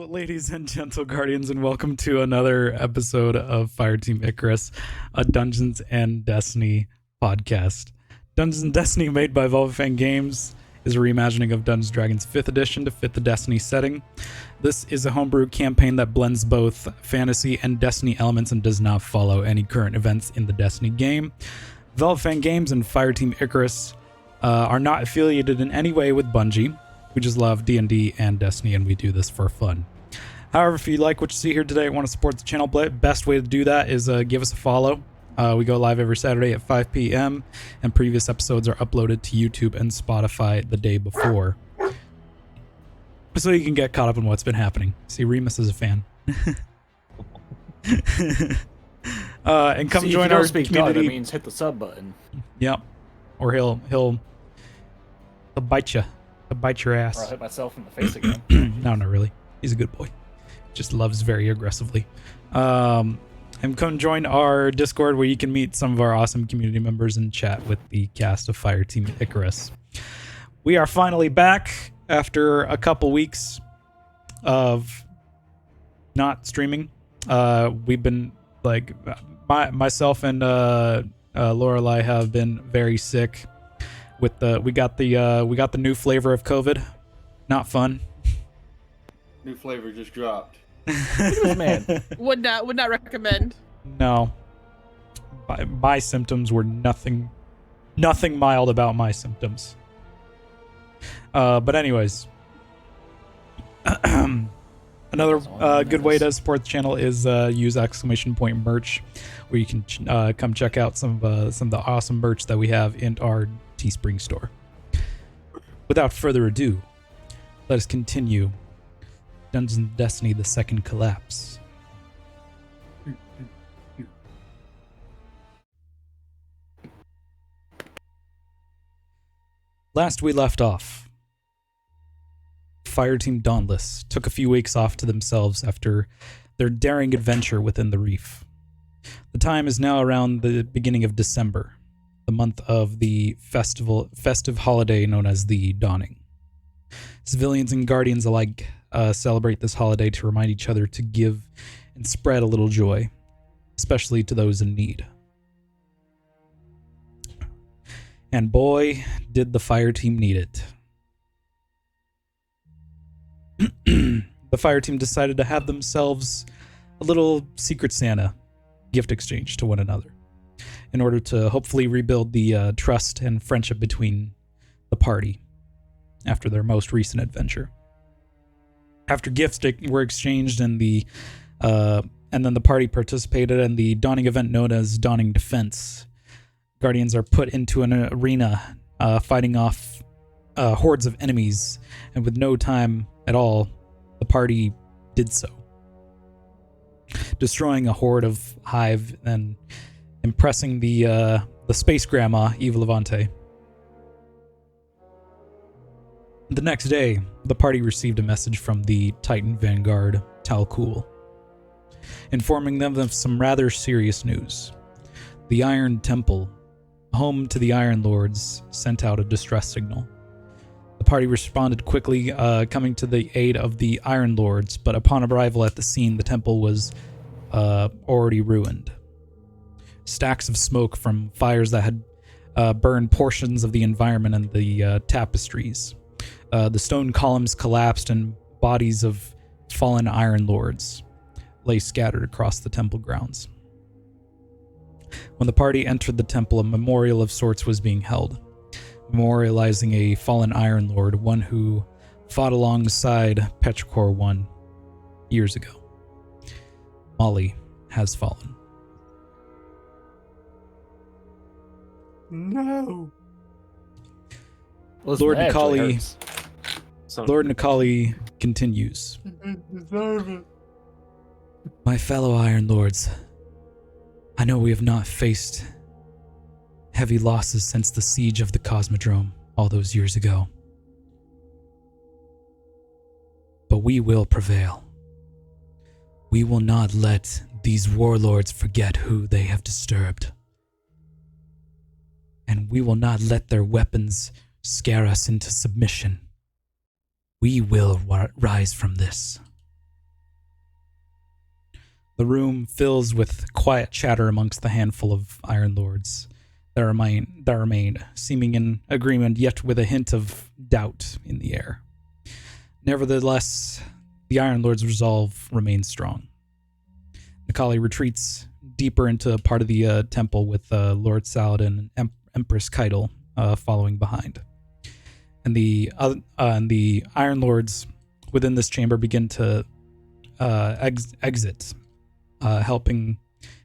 ladies and gentle guardians, and welcome to another episode of Fireteam Icarus, a Dungeons and Destiny podcast. Dungeons and Destiny, made by Velvet Games, is a reimagining of Dungeons & Dragons 5th edition to fit the Destiny setting. This is a homebrew campaign that blends both fantasy and Destiny elements and does not follow any current events in the Destiny game. Velvet Games and Fireteam Icarus are not affiliated in any way with Bungie. We just love D&D and Destiny, and we do this for fun. However, if you like what you see here today and want to support the channel, best way to do that is give us a follow. We go live every Saturday at 5 p.m., and previous episodes are uploaded to YouTube and Spotify the day before, so you can get caught up on what's been happening. See, Remus is a fan. And come join our community. Dog, that means hit the sub button. Yep. Or he'll bite you. He'll bite your ass. Or I'll hit myself in the face again. No, not really. He's a good boy. Just loves very aggressively. And come join our Discord, where you can meet some of our awesome community members and chat with the cast of Fireteam Icarus. We are finally back after a couple weeks of not streaming. We've been myself and Lorelai have been very sick. We got the new flavor of COVID. Not fun. New flavor just dropped. Man, Would not recommend. No. My symptoms were nothing mild about my symptoms. But anyways, another good way to support the channel is use ! merch, where you can come check out some of the awesome merch that we have in our Teespring store. Without further ado, let us continue Dungeons and Destiny: The Second Collapse. Last we left off, Fireteam Dauntless took a few weeks off to themselves after their daring adventure within the reef. The time is now around the beginning of December, the month of the festive holiday known as the Dawning. Civilians and guardians alike celebrate this holiday to remind each other to give and spread a little joy, especially to those in need. And boy, did the fire team need it. The fire team decided to have themselves a little Secret Santa gift exchange to one another, in order to hopefully rebuild the trust and friendship between the party after their most recent adventure. After gifts were exchanged and then the party participated in the dawning event known as Dawning Defense, guardians are put into an arena fighting off hordes of enemies, and with no time at all, the party did so, destroying a horde of hive and impressing the space grandma, Eva Levante. The next day, the party received a message from the Titan Vanguard, Talcool, informing them of some rather serious news. The Iron Temple, home to the Iron Lords, sent out a distress signal. The party responded quickly, coming to the aid of the Iron Lords, but upon arrival at the scene, the temple was already ruined. Stacks of smoke from fires that had burned portions of the environment and the tapestries. The stone columns collapsed, and bodies of fallen Iron Lords lay scattered across the temple grounds. When the party entered the temple, a memorial of sorts was being held, memorializing a fallen Iron Lord, one who fought alongside Petrichor 1 years ago. Molly has fallen. No. Lord Nikali continues. You deserve it. My fellow Iron Lords, I know we have not faced heavy losses since the siege of the Cosmodrome all those years ago. But we will prevail. We will not let these warlords forget who they have disturbed. And we will not let their weapons scare us into submission. We will rise from this. The room fills with quiet chatter amongst the handful of Iron Lords that remain, seeming in agreement, yet with a hint of doubt in the air. Nevertheless, the Iron Lord's resolve remains strong. Nikali retreats deeper into part of the temple with Lord Saladin and Empress Keitel following behind. And the Iron Lords within this chamber begin to exit, helping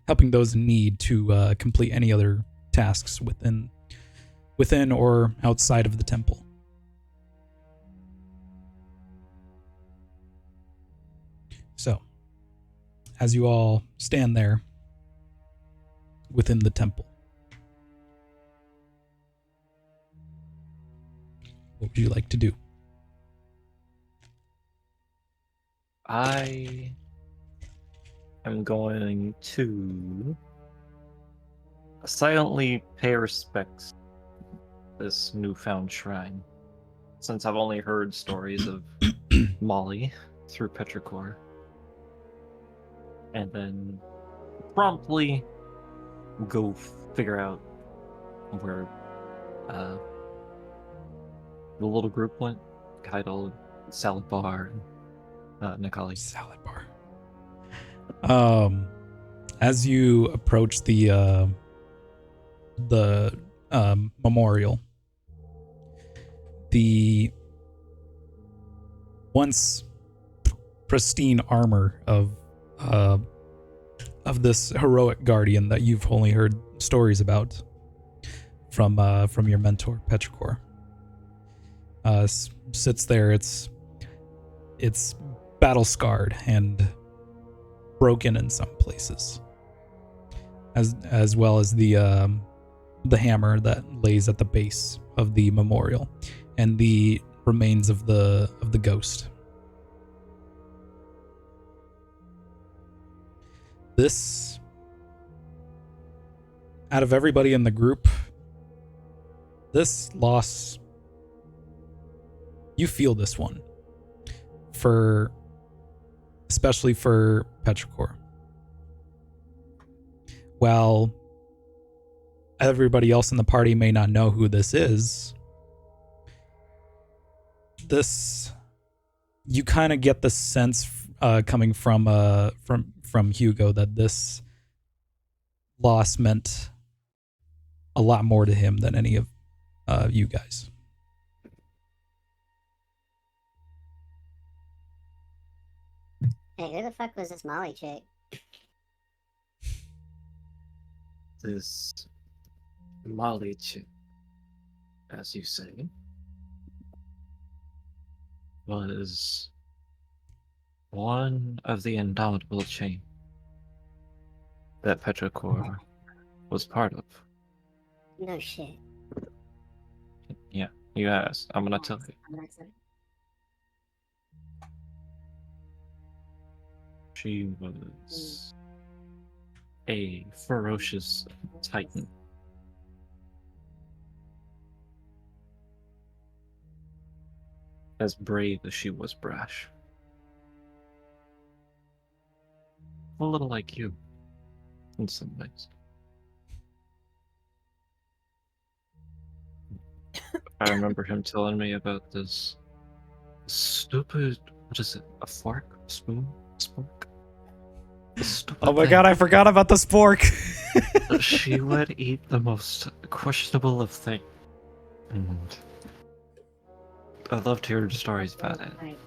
those in need to complete any other tasks within or outside of the temple. So, as you all stand there within the temple, what would you like to do? I am going to silently pay respects to this newfound shrine, since I've only heard stories of Molly through Petrichor, and then promptly go figure out where the little group went. Keitel, Salad Bar, Nikali. Salad bar. As you approach the memorial, the once pristine armor of this heroic guardian that you've only heard stories about from your mentor Petrichor sits there. It's battle scarred and broken in some places, as well as the hammer that lays at the base of the memorial and the remains of the ghost. This, out of everybody in the group, this loss, you feel this one, especially for Petrichor. While everybody else in the party may not know who this is, you kind of get the sense coming from Hugo that this loss meant a lot more to him than any of you guys. Hey, who the fuck was this Molly chick? This Molly chick, as you say, was one of the indomitable chain that Petrichor was part of. No shit. Yeah, you asked. I'm gonna tell you. She was a ferocious titan. As brave as she was brash. A little like you, in some ways. I remember him telling me about this stupid, what is it, a fork? Spoon? Spork? The stupid Oh my thing. god, I forgot about the spork. She would eat the most questionable of things. And I loved hearing stories about it. Right.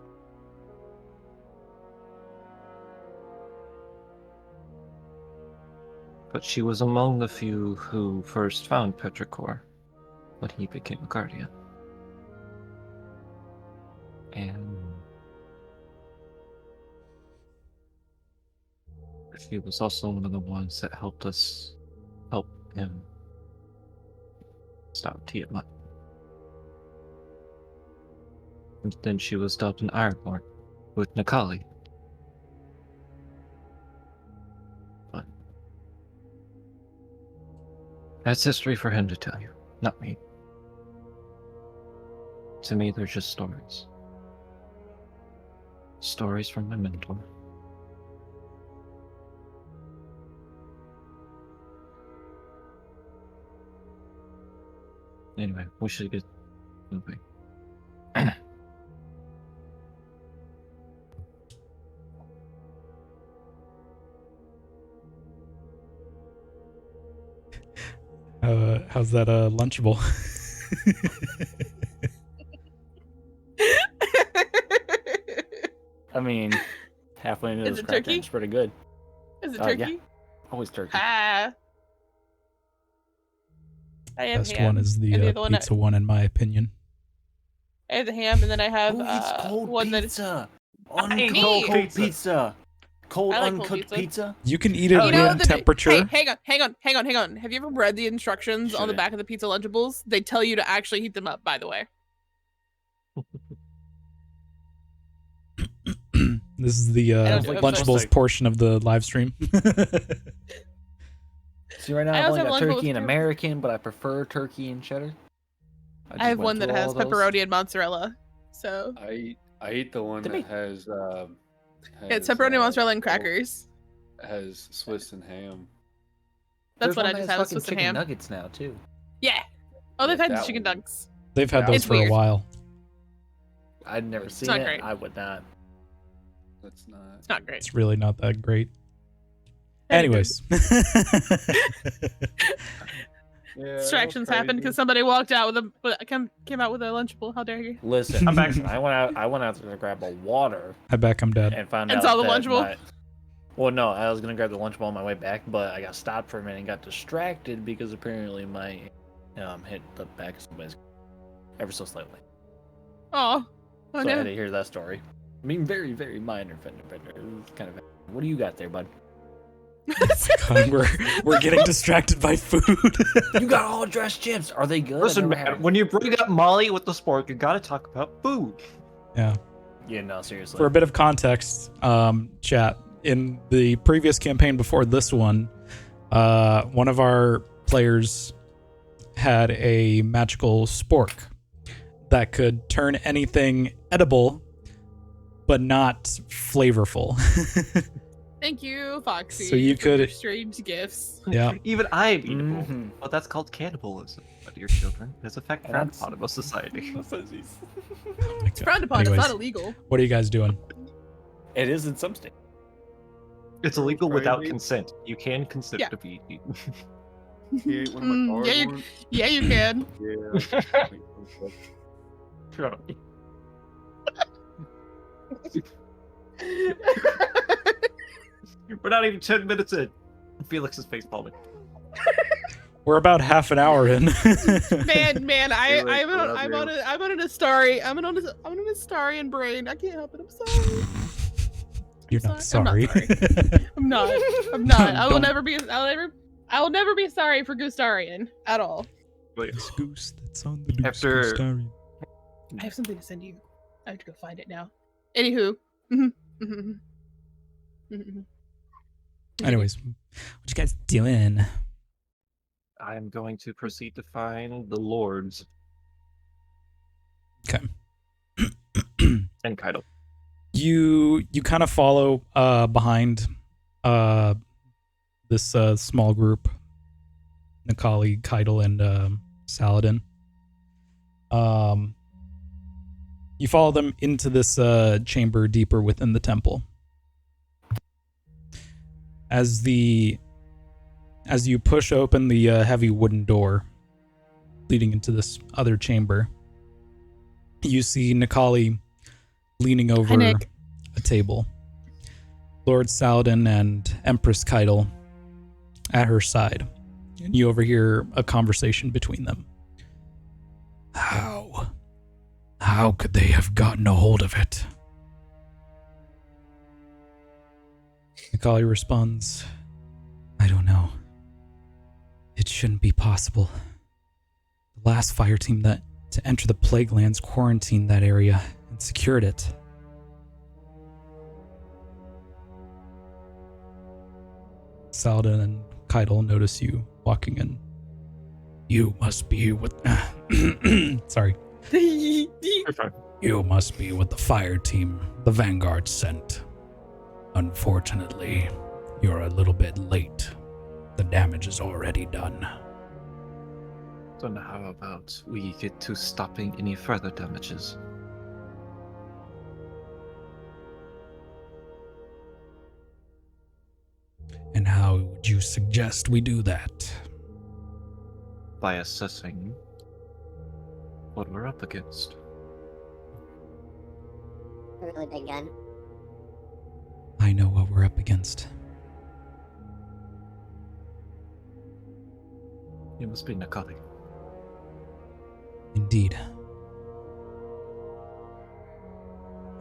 But she was among the few who first found Petrichor when he became a guardian. And she was also one of the ones that help him stop Tiamat. And then she was dubbed an Ironborn with Nikali. But that's history for him to tell you, not me. To me, they're just stories. Stories from my mentor. Anyway, we should get moving. How's that Lunchable? I mean, halfway into Is this it crack turkey? it's pretty good. Is it Yeah. turkey? Always turkey. Ah. I have Best ham. one is And the other one pizza one, in my opinion. I have the ham, and then I have Who eats cold one that is. pizza? Uncooked Me. cold pizza. Cold I like cold uncooked pizza. pizza. You can eat it You know room the temperature. Hey, hang on. Have you ever read the instructions on the Shouldn't. back of the pizza Lunchables? They tell you to actually heat them up. By the way. This is the don't do it, but- Lunchables portion of the live stream. See, right now I I've also only got have Lunchables turkey and too. American, but I prefer turkey and cheddar. just I have went one that through has all those. pepperoni and mozzarella. So I eat the one To that me. has it's pepperoni, mozzarella, and well, crackers. has Swiss and ham. That's There's what one I just that had. has Is Swiss and fucking chicken ham. nuggets now too. Yeah. Oh, they've Yeah, had that chicken one. dunks. They've had That those It's for a weird. while. I'd never seen not it. great. I would not. That's not. It's not great. It's really not that great. Very good. Anyways. Yeah, Distractions happened because somebody walked out with came out with a Lunchable. How dare you? Listen, I'm back. I went out to grab a water I back I'm dead. and found And out saw the that Lunchable? Well, no, I was gonna grab the Lunchable on my way back, but I got stopped for a minute and got distracted because apparently my hit the back of somebody's ever so slightly. Oh So I no. had to hear that story. I mean, very, very minor fender bender. It was kind of. What do you got there, bud? God, we're getting distracted by food. You got all dressed chips. Are they good? I Listen, never man, had 'em. when you bring up Molly with the sport, you gotta talk about food. Yeah. Yeah, no, seriously. For a bit of context, chat, in the previous campaign before this one of our players had a magical spork that could turn anything edible but not flavorful. Thank you, Foxy. So you for your could- strange gifts. Yeah. Even I am eatable. Mhm. But that's called cannibalism, my dear children. It's a fact And frowned that's- upon in most society. Oh my It's God. frowned upon. Anyways, It's not illegal. what are you guys doing? It is in some states. It's illegal without Crazy. consent. You can consent Yeah. to be eaten. He ate one of my Mm, card yeah, you- ones. Yeah, you can. Yeah. Shut up. We're not even 10 minutes in. Felix's face palming. We're about half an hour in. Man, Hey, like, I'm on an Astari. I'm on an Astarian brain. I can't help it. I'm sorry. You're I'm not sorry. sorry. I'm not. I'm not. I will Don't- never be. I will never be sorry for Gustarian at all. This goose that's on the loose After- goose diary. I have something to send you. I have to go find it now. Anywho. Mhm, mhm, mhm. Anyways, what you guys doing? I'm going to proceed to find the lords Okay. and Kaido. You kind of follow behind this small group, Nikali, Keitel, and Saladin. You follow them into this chamber deeper within the temple. As you push open the heavy wooden door leading into this other chamber, you see Nikali leaning over Nick. a table. Lord Saladin and Empress Keitel at her side. And you overhear a conversation between them. How could they have gotten a hold of it? Nikali responds, I don't know. It shouldn't be possible. The last fire team to enter the Plague Lands quarantined that area and secured it. Saladin and Keitel notice you walking in. You must be with... Sorry. You're fine. You must be with the fire team the Vanguard sent. Unfortunately, you're a little bit late. The damage is already done. So now how about we get to stopping any further damages? And how would you suggest we do that? By assessing what we're up against. A really big gun. I know what we're up against. You must be Nakali. Indeed.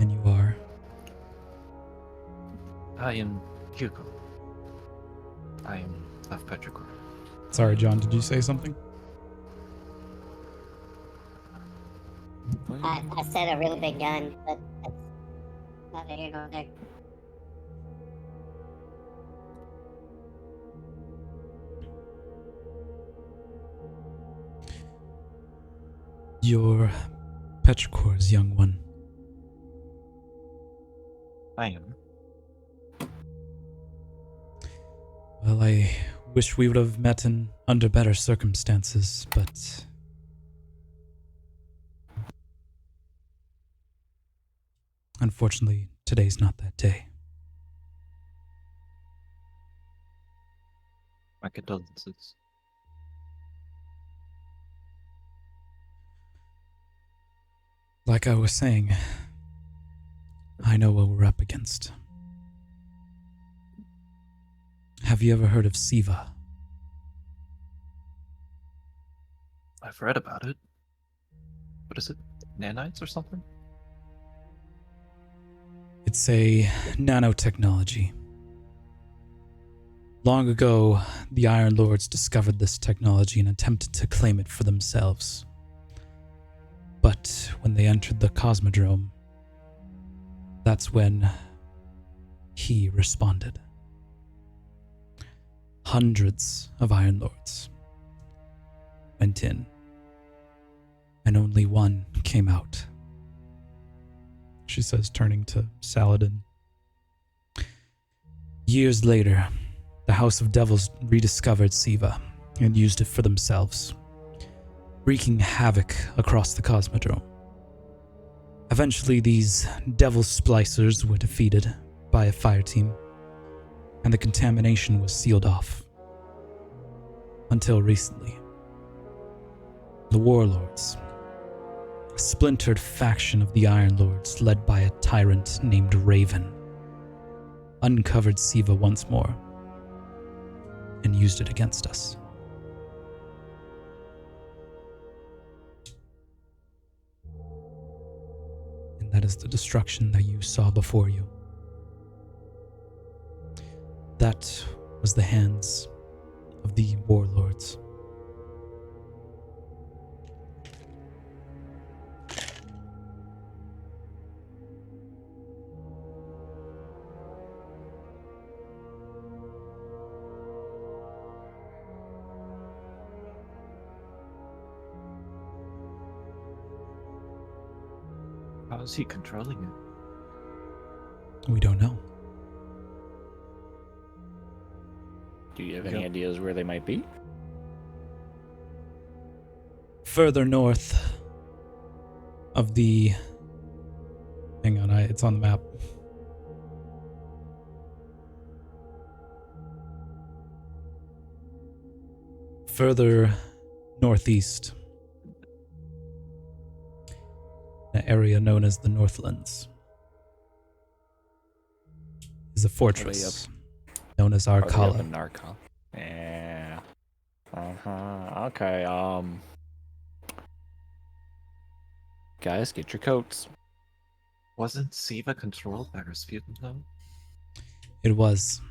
And you are? I am Hugo. I am of Petrichor. Sorry, John, did you say something? I said a really big gun, but that's neither here nor there. You're Petrichor's young one. I am. Well, I wish we would have met under better circumstances, but unfortunately, today's not that day. My condolences. Like I was saying, I know what we're up against. Have you ever heard of Siva? I've read about it. What is it? Nanites or something? It's a nanotechnology. Long ago, the Iron Lords discovered this technology and attempted to claim it for themselves. But when they entered the Cosmodrome, that's when he responded. Hundreds of Iron Lords went in, and only one came out. She says, turning to Saladin. Years later, the House of Devils rediscovered Siva and used it for themselves, wreaking havoc across the Cosmodrome. Eventually, these devil splicers were defeated by a fire team, and the contamination was sealed off. Until recently, the Warlords, a splintered faction of the Iron Lords led by a tyrant named Raven, uncovered Siva once more and used it against us. And that is the destruction that you saw before you. That was the hands of the Warlords. How is he controlling it? We don't know. Do you have any ideas where they might be? Further north of the... Hang on, it's on the map. Further northeast, an area known as the Northlands, is a fortress known as Are they up Arkala. in Narca? Yeah. Okay, guys, get your coats. Wasn't Siva controlled by Rasputin though? It was.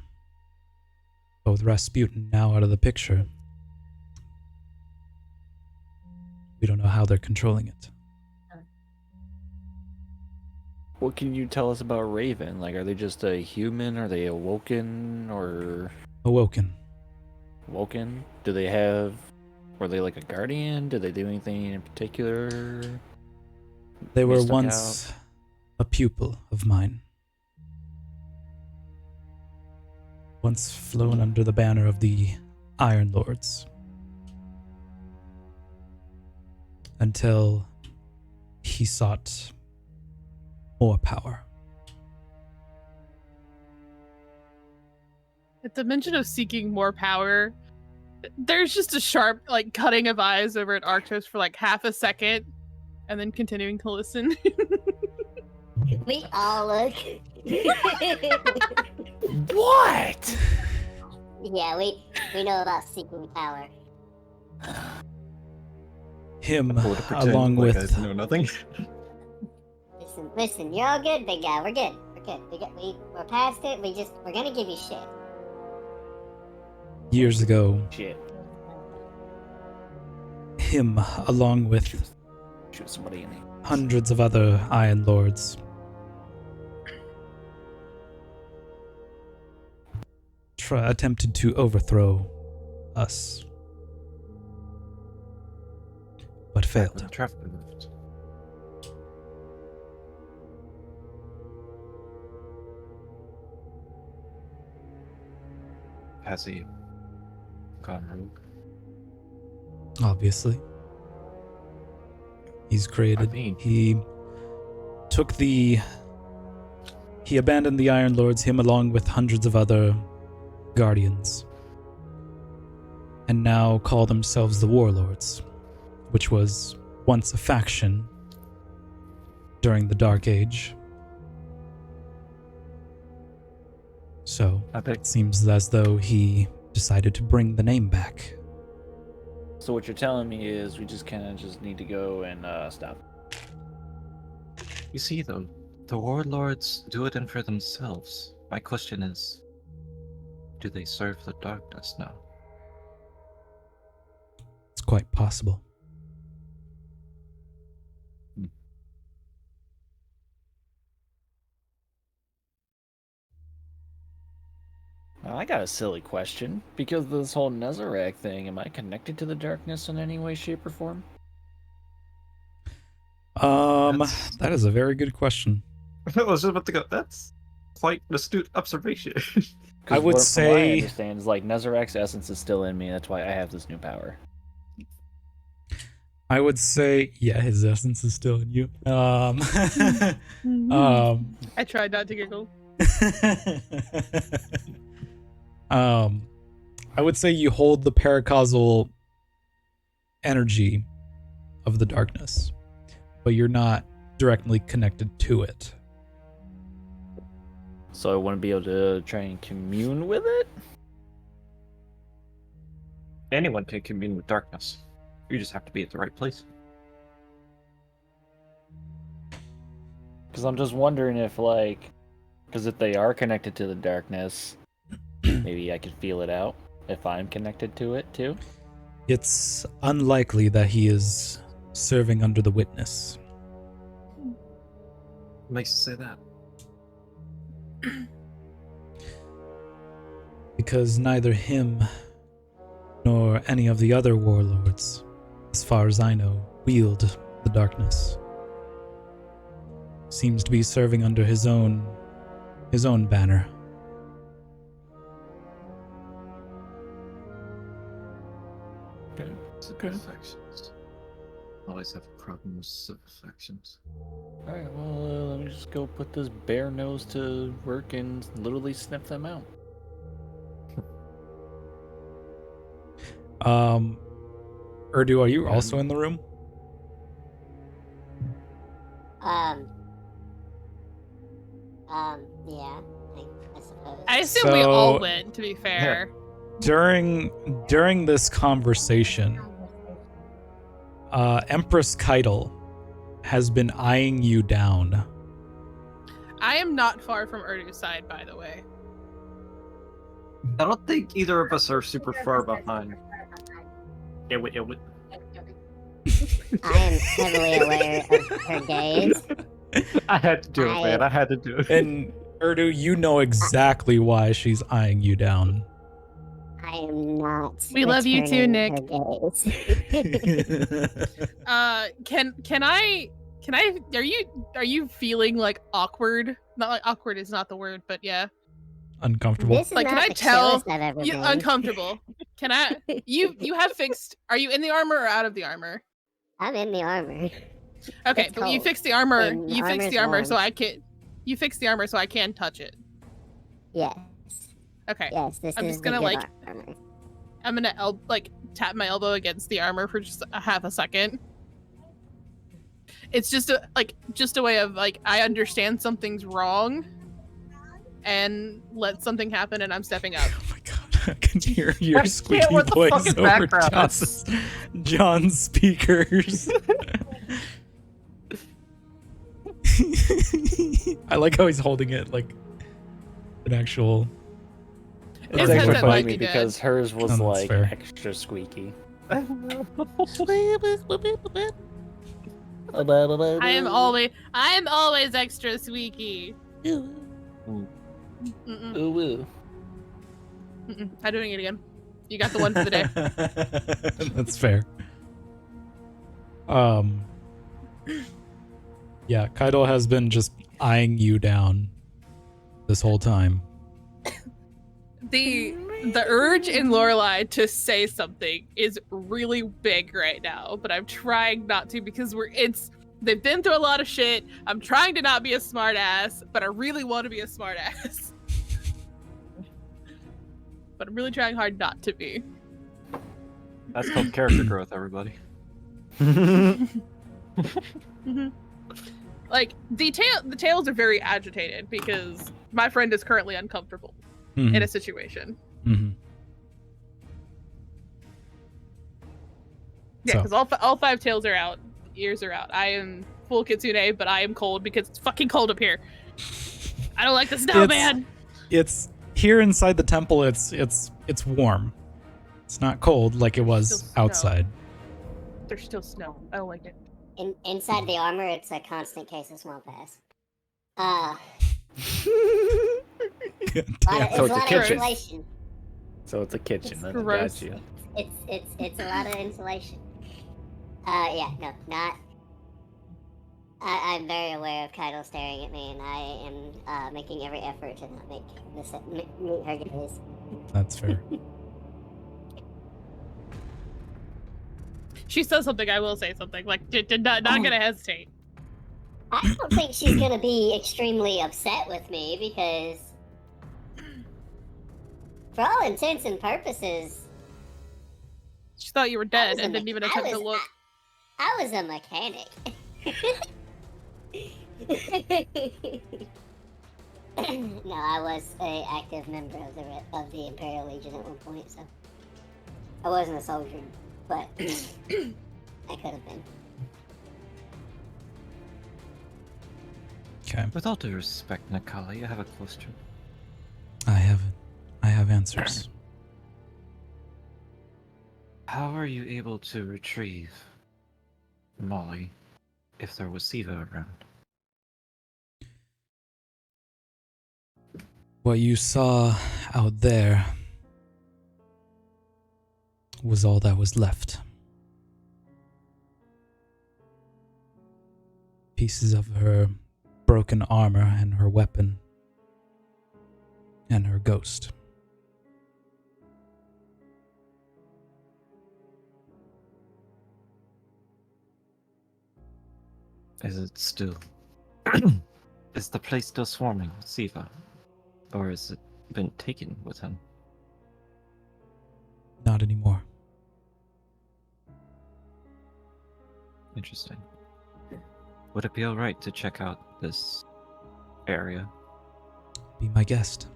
But with Rasputin now out of the picture, we don't know how they're controlling it. What can you tell us about Raven? Like, are they just a human? Are they awoken or Awoken. woken? Do they have... Were they like a guardian? Did they do anything in particular? They were stuck once a pupil of mine. Once flown under the banner of the Iron Lords. until he sought more power. At the mention of seeking more power, there's just a sharp, like, cutting of eyes over at Arctos for like half a second, and then continuing to listen. We all look. What? Yeah, we know about seeking power. Him, Or to pretend along like with I know nothing. Listen, you're all good, big guy. We're good. We're past it. We're gonna give you shit. years ago, Shit. him, along with Shoot somebody in the hundreds of other Iron Lords, attempted to overthrow us, but failed. When Trevor left. Has he gone rogue? Obviously, he's created. I mean- He abandoned the Iron Lords, him along with hundreds of other guardians, and now call themselves the Warlords, which was once a faction during the Dark Age. So I bet it seems as though he decided to bring the name back. So what you're telling me is we just kind of just need to go and stop. you see though, the warlords do it in for themselves. My question is, do they serve the darkness now? It's quite possible. Now, I got a silly question. Because of this whole Nezarec thing, am I connected to the darkness in any way, shape, or form? That is a very good question. I was just about to go. That's quite an astute observation. 'Cause I would from what I say- understand is like Nezarec's essence is still in me. That's why I have this new power. I would say, yeah, his essence is still in you. I tried not to giggle. I would say you hold the paracausal energy of the darkness, but you're not directly connected to it. So I wouldn't be able to try and commune with it? Anyone can commune with darkness. You just have to be at the right place. Because I'm just wondering if, like, because if they are connected to the darkness, maybe I could feel it out if I'm connected to it too. It's unlikely that he is serving under the witness. What makes you say that? Because neither him nor any of the other warlords, as far as I know, wield the darkness. Seems to be serving under his own banner. Factions. Always have problems with factions. Alright, well, let me just go put this bare nose to work and literally sniff them out. Urdu, are you also in the room? Yeah, I suppose. I assume we all So- went, to be fair. During this conversation, Empress Keitel has been eyeing you down. I am not far from Urdu's side, by the way. I don't think either of us are super far behind. It would. I am heavily aware of her gaze. I had to do it, man. I had to do it. And Urdu, you know exactly why she's eyeing you down. I am not. We love you too, returning Nick. her gaze. Are you feeling like awkward? Not like awkward is not the word, but yeah. Uncomfortable. This is Like, not can I the tell chillest I've ever You been. uncomfortable. Can I you have fixed are you in the armor or out of the armor? I'm in the armor. Okay, It's but you cold. fix the armor. And You fix the armor's armor so warm. I can. You fix the armor so I can touch it. Yes. Okay. Yes, this I'm is just the gonna, good like- armor. I'm gonna tap my elbow against the armor for just a half a second. It's just a way of like I understand something's wrong, and let something happen, and I'm stepping up. Oh my god, I can hear your I squeaky can't with the voice fucking over background. John's speakers. I like how he's holding it like an actual. It's His actually headset funny might to me be dead. because hers was Oh, that's like fair. extra squeaky. I am always extra squeaky. Mm-mm. Ooh woo. Mm-mm. I'm doing it again. You got the one for the day. That's fair. Yeah, Kaido has been just eyeing you down this whole time. The urge in Lorelai to say something is really big right now, but I'm trying not to because they've been through a lot of shit. I'm trying to not be a smart ass, but I really want to be a smart ass. But I'm really trying hard not to be. That's called character growth, everybody. Like the tails are very agitated because my friend is currently uncomfortable in a situation. Mm-hmm. Yeah, because all five tails are out, ears are out. I am full kitsune, but I am cold because it's fucking cold up here. I don't like the snow, man. It's here inside the temple. It's warm. It's not cold like it was Still snow. outside. There's still snow. I don't like it. Inside the armor, it's a constant case of small pass. God It's damn. a So it's a lot of kitchen. insulation. So it's a kitchen. It's Then gross. got you. It's a lot of insulation. Yeah, no, not. I'm very aware of Kaido staring at me, and I am making every effort to not meet her gaze. That's fair. She says something, I will say something. Like, not gonna hesitate. I don't think she's gonna be extremely upset with me because, for all intents and purposes, She thought you were I dead was a and didn't me- even I attempt to was- look. I was a mechanic. No, I was a active member of the Imperial Legion at one point, so I wasn't a soldier, but I could have been. Okay. With all due respect, Nakali, I have a question. I have answers. How are you able to retrieve Molly if there was Siva around? What you saw out there was all that was left. Pieces of her broken armor and her weapon and her ghost. Is it still... Is the place still swarming with Siva? Or has it been taken with him? Not anymore. Interesting. Would it be alright to check out this area? Be my guest.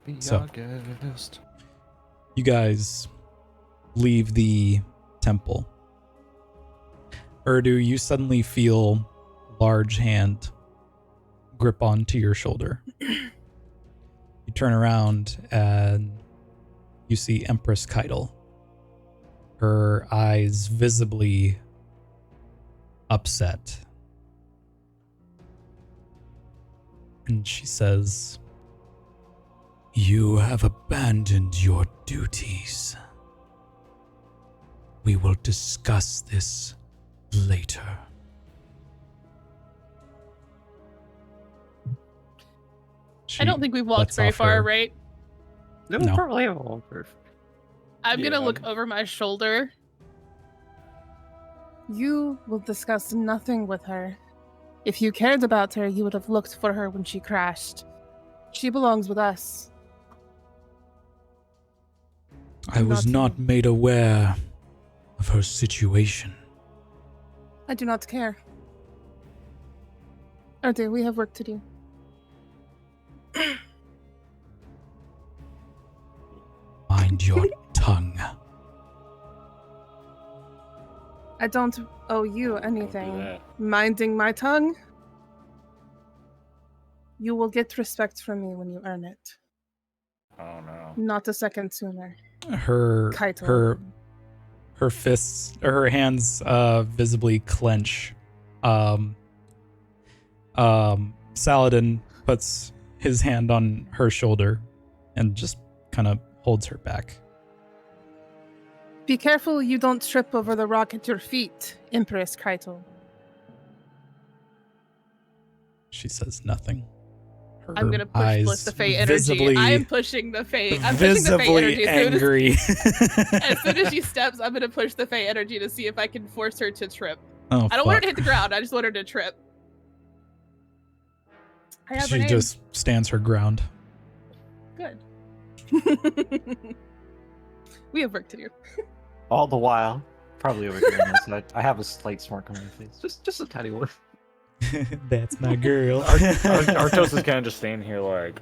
Be So. our guest. You guys leave the temple. Urdu, you suddenly feel a large hand grip onto your shoulder. You turn around and you see Empress Keitel. Her eyes visibly upset. And she says, "You have abandoned your duties. We will discuss this later. I don't think we've walked lets very off far, her- right? No. probably have a walker. I'm gonna Yeah. look over my shoulder. You will discuss nothing with her. If you cared about her, you would have looked for her when she crashed. She belongs with us. I was not made aware of her situation. I do not care. Arte, we have work to do. Mind your tongue. I don't owe you Don't do anything. that. Minding my tongue? You will get respect from me when you earn it. Oh no. Not a second sooner. Her Kaito. her fists or her hands visibly clench. Saladin puts his hand on her shoulder and just kind of holds her back. Be careful you don't trip over the rock at your feet, Empress Kaito. She says nothing. Her I'm gonna push eyes lift the Fey energy. visibly, I am pushing the Fey. I'm pushing the Fey visibly energy. angry. As soon as she steps, I'm gonna push the Fey energy to see if I can force her to trip. Oh, I don't want her to fuck. hit the ground. I just want her to trip. I have her She name. just stands her ground. Good. We have work to do. All the while, probably over here on this side, I have a slight smirk on my face. Just a tiny one. That's my girl. Artos is kind of just standing here like,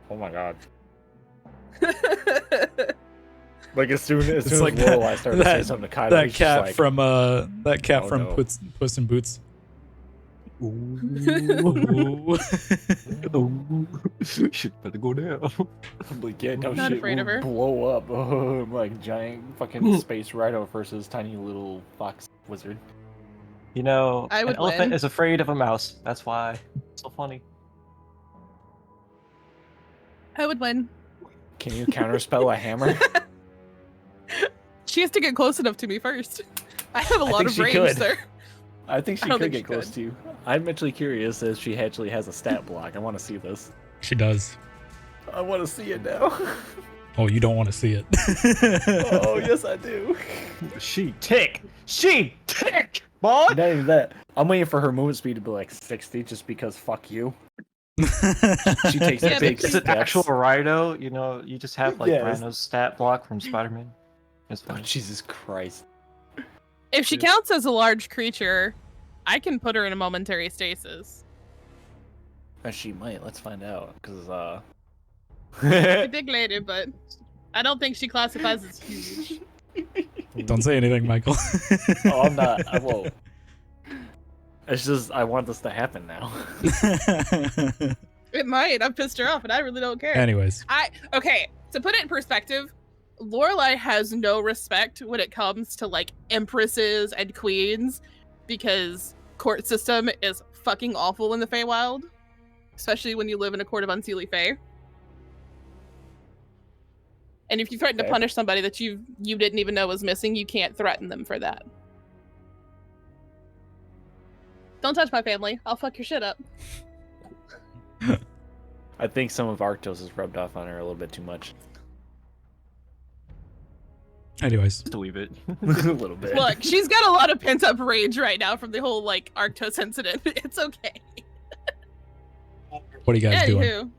oh my god. Like as soon as like Lorelai started to say that- something to Kaito, that he's just cat like, from that cat Oh, from no. Puss in Boots. Shit better go down. I'm like, yeah, no Not shit, afraid of we'll her. blow up. I'm like giant fucking space rhino versus tiny little fox wizard. You know, I an would elephant win. is afraid of a mouse. That's why it's so funny. I would win. Can you counterspell a hammer? She has to get close enough to me first. I have a I lot think of she range, could. sir. I think she I don't could think get she close could. to you. I'm actually curious if she actually has a stat block. I want to see this. She does. I want to see it now. Oh, you don't want to see it. Oh, yes, I do. She tick, boy. Not even that. I'm waiting for her movement speed to be like 60 just because fuck you. She takes Yeah, a big but It's an steps. actual rhino. You know, you just have like Yes. Rhino's stat block from Spider-Man. It's Oh, fine. Jesus Christ. If she counts as a large creature, I can put her in a momentary stasis. She might. Let's find out. Because, A big lady, but I don't think she classifies as huge. Don't say anything, Michael. Oh, I'm not. I won't. It's just, I want this to happen now. It might. I've pissed her off, and I really don't care. Anyways, Okay, to put it in perspective, Lorelai has no respect when it comes to like empresses and queens because court system is fucking awful in the Feywild, especially when you live in a court of unseelie Fey. And if you threaten to Okay. punish somebody that you didn't even know was missing, you can't threaten them for that. Don't touch my family. I'll fuck your shit up. I think some of Arctos has rubbed off on her a little bit too much. anyways, Just a wee bit. A little bit. Look, she's got a lot of pent up rage right now from the whole like Arctos incident. It's okay. what are you guys doing?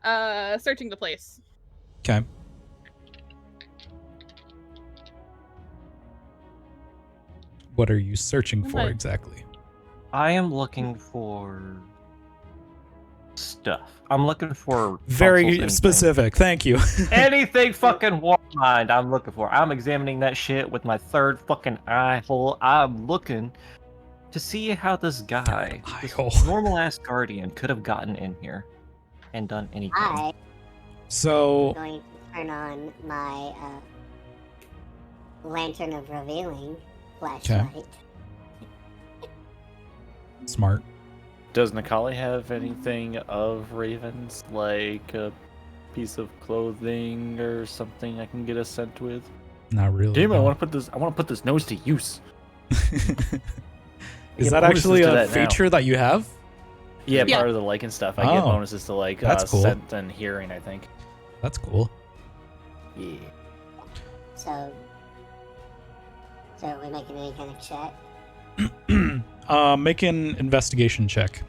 Anywho, searching the place. Okay. What are you searching for Okay. exactly? I am looking for stuff. I'm looking for Very consoles, anything. specific. Thank you. Anything fucking Warmind I'm looking for. I'm examining that shit with my third fucking eye hole. I'm looking to see how this guy, Third eye this hole. normal ass guardian, could have gotten in here and done anything. I'm So, going to turn on my lantern of revealing flashlight. smart. Does Nikali have anything of Ravens, like a piece of clothing or something I can get a scent with? Not really. Damn it! I no. want to put this. I want to put this nose to use. Is get that bonuses actually to a that now. feature that you have? Yeah, Yeah. part of the like and stuff. I get Oh. bonuses to like That's cool. scent and hearing, I think. That's cool. Yeah. So are we making any kind of check? Make an investigation check.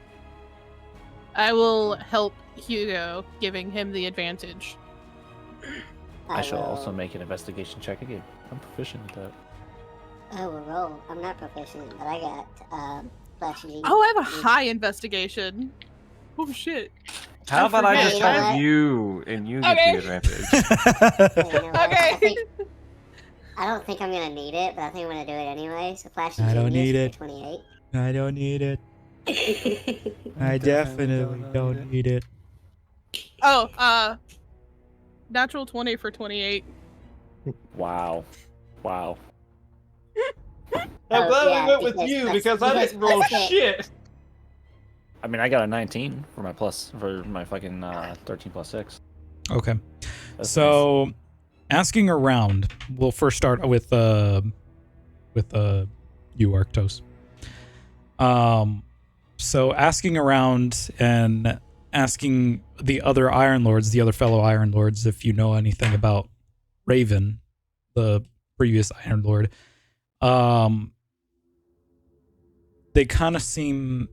I will help Hugo, giving him the advantage. I shall will- also make an investigation check again. I'm proficient at that. I will roll. I'm not proficient, but I got flashy. Oh, I have a high investigation. Oh shit. How about I forget. just You know help what? you and you get Okay. the advantage? You know what? Okay. I don't think I'm gonna need it, but I think I'm gonna do it anyway. So flashy. I don't need it. 28. I don't need it. I definitely don't need it. Oh, natural 20 for 28. Wow. Wow. I'm Oh, glad yeah, we went with because you let's- because I because didn't roll let's say- shit. I mean, I got a 19 for my fucking 13 plus 6. Okay. That's So, asking around, we'll first start with you, Arctos. So asking around and asking the other Iron Lords, the other fellow Iron Lords, if you know anything about Raven, the previous Iron Lord. They kind of seem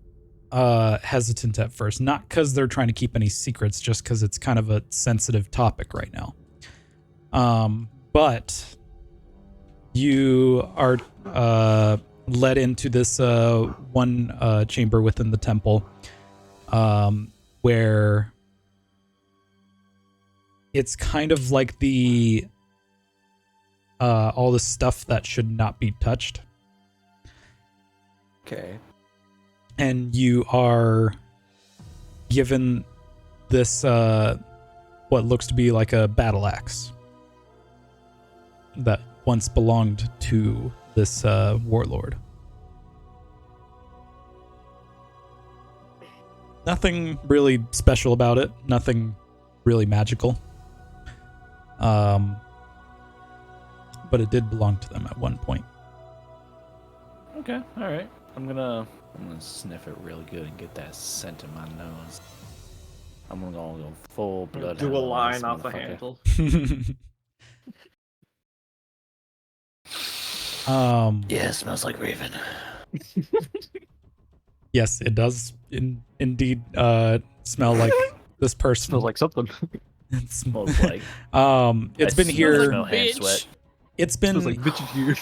hesitant at first, not because they're trying to keep any secrets, just because it's kind of a sensitive topic right now. But you are led into this one chamber within the temple, where it's kind of like the all the stuff that should not be touched. Okay. And you are given this what looks to be like a battle axe that once belonged to this warlord. Nothing really special about it, nothing really magical, but it did belong to them at one point. Okay. All right. I'm gonna sniff it really good and get that scent in my nose. I'm gonna go full blood. Do a line off the handle. Yeah, it smells like Raven. Yes, it does indeed smell like this person. Smells like something. Smells like. It's been I here. smell hand Bitch. sweat. It's been Smells like bitches here.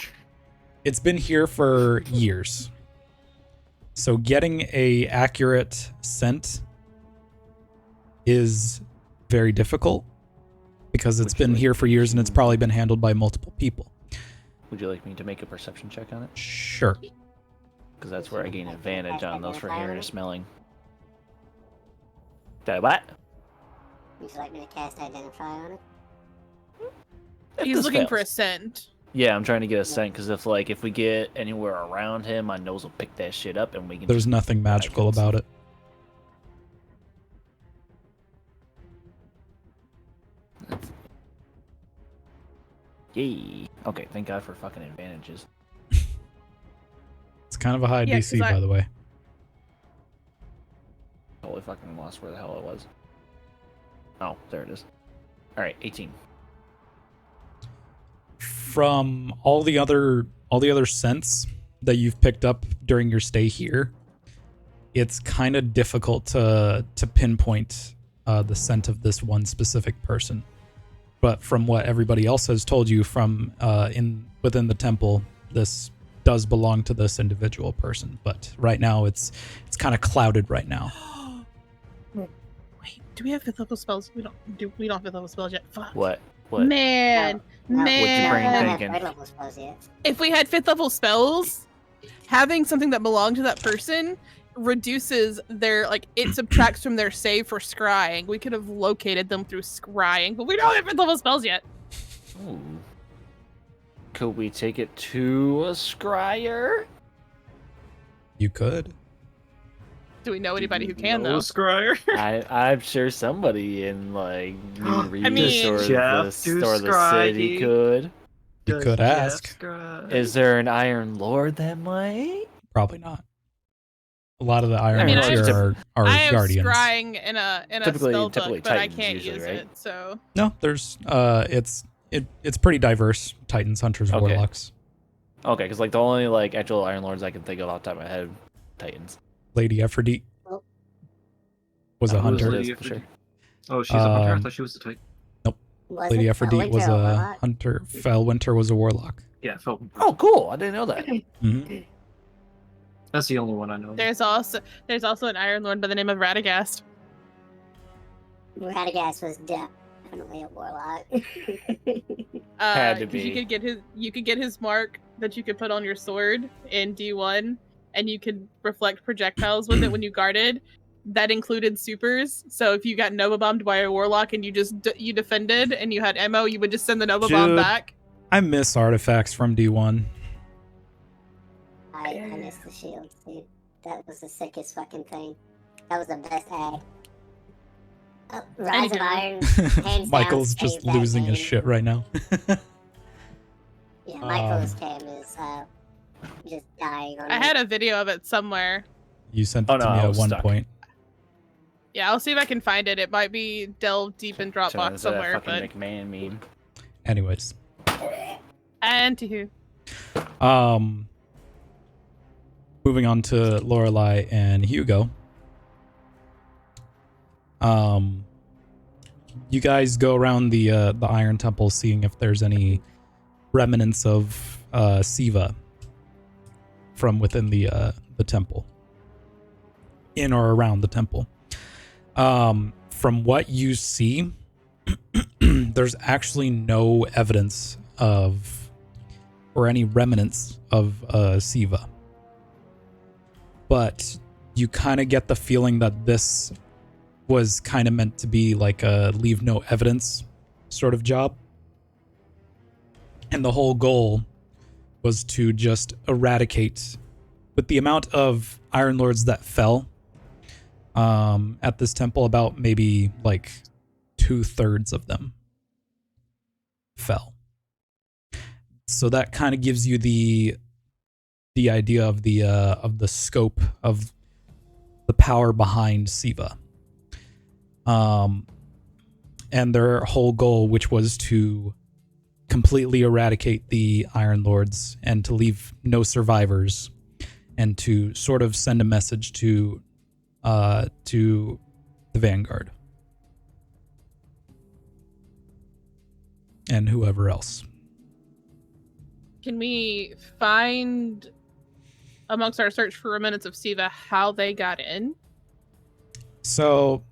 It's been here for years. So getting a accurate scent is very difficult because it's Would you been like here for me years and it's to- probably been handled by multiple people. Would you like me to make a perception check on it? Sure. Because that's where I gain advantage on those for hearing and smelling. Did I what? Would you like me to cast Identify on it? If He's this looking for a fails. scent. Yeah, I'm trying to get a scent because if we get anywhere around him, my nose will pick that shit up and we can. There's just- nothing magical about it. Yay. Okay, thank God for fucking advantages. It's kind of a high Yeah, DC, 'cause I- by the way. Totally fucking lost where the hell it was. Oh, there it is. Alright, 18. From all the other scents that you've picked up during your stay here, it's kind of difficult to pinpoint the scent of this one specific person. But from what everybody else has told you from within the temple, this does belong to this individual person. But right now, it's kind of clouded right now. Wait, do we have fifth level spells? We don't have fifth level spells yet. Fuck. What? What? Man, No, What's your brain I don't have thinking? third level spells yet. if we had fifth level spells, having something that belonged to that person reduces their it subtracts from their save for scrying. We could have located them through scrying, but we don't have fifth level spells yet. Ooh. Could we take it to a scryer? You could. Do we know anybody who can though? Scryer. I'm sure somebody in like New Regis mean- or Jeff, the do city scrying. could. Do You could ask. Is there an Iron Lord that might? Probably not. A lot of the Iron I mean, Lords I here are I have guardians. scrying in a spell Typically book, but I Titans can't usually, use right? it. So No, there's it's pretty diverse. Titans, hunters, Okay. warlocks. Okay, because like the only like actual Iron Lords I can think of off the top of my head, Titans. Lady Aphrodite Oh. was a Who hunter. it Lady is, for Aphrodite? sure. Oh, she's a hunter. I Um, thought she was the type. Was Lady it? Aphrodite Winter was or a Warlock? hunter. Felwinter was a warlock. Yeah, Felton. Oh, cool! I didn't know that. hmm That's the only one I know. there's also an Iron Lord by the name of Radagast. Radagast was definitely a warlock. Had to 'Cause be. you could get his mark that you could put on your sword in D1, and you could reflect projectiles with it when you guarded. That included supers. So if you got Nova bombed by a warlock and you just you defended and you had ammo, you would just send the Nova bomb Dude. back. I miss artifacts from D1. I missed the shields, dude. That was the sickest fucking thing. That was the best ag. Oh, Rise of Iron, hands Michael's down, just saves that losing his game. shit right now. Yeah, Michael's cam is just dying on I me. had a video of it somewhere. You sent Oh, it to no, me I at was one stuck. point. Yeah, I'll see if I can find it. It might be delved deep in Trying Dropbox to say that somewhere, fucking but McMahon meme. Anyways, anywho. moving on to Lorelai and Hugo. You guys go around the Iron Temple, seeing if there's any remnants of Siva from within the temple, in or around the temple. From what you see, there's actually no evidence of or any remnants of Siva. But you kind of get the feeling that this was kind of meant to be like a leave no evidence sort of job. And the whole goal was to just eradicate, with the amount of Iron Lords that fell at this temple, about maybe like 2/3 of them fell. So that kind of gives you the idea of the scope of the power behind Siva. And their whole goal, which was to completely eradicate the Iron Lords and to leave no survivors, and to sort of send a message to the Vanguard and whoever else. Can we find amongst our search for remnants of Siva how they got in? So,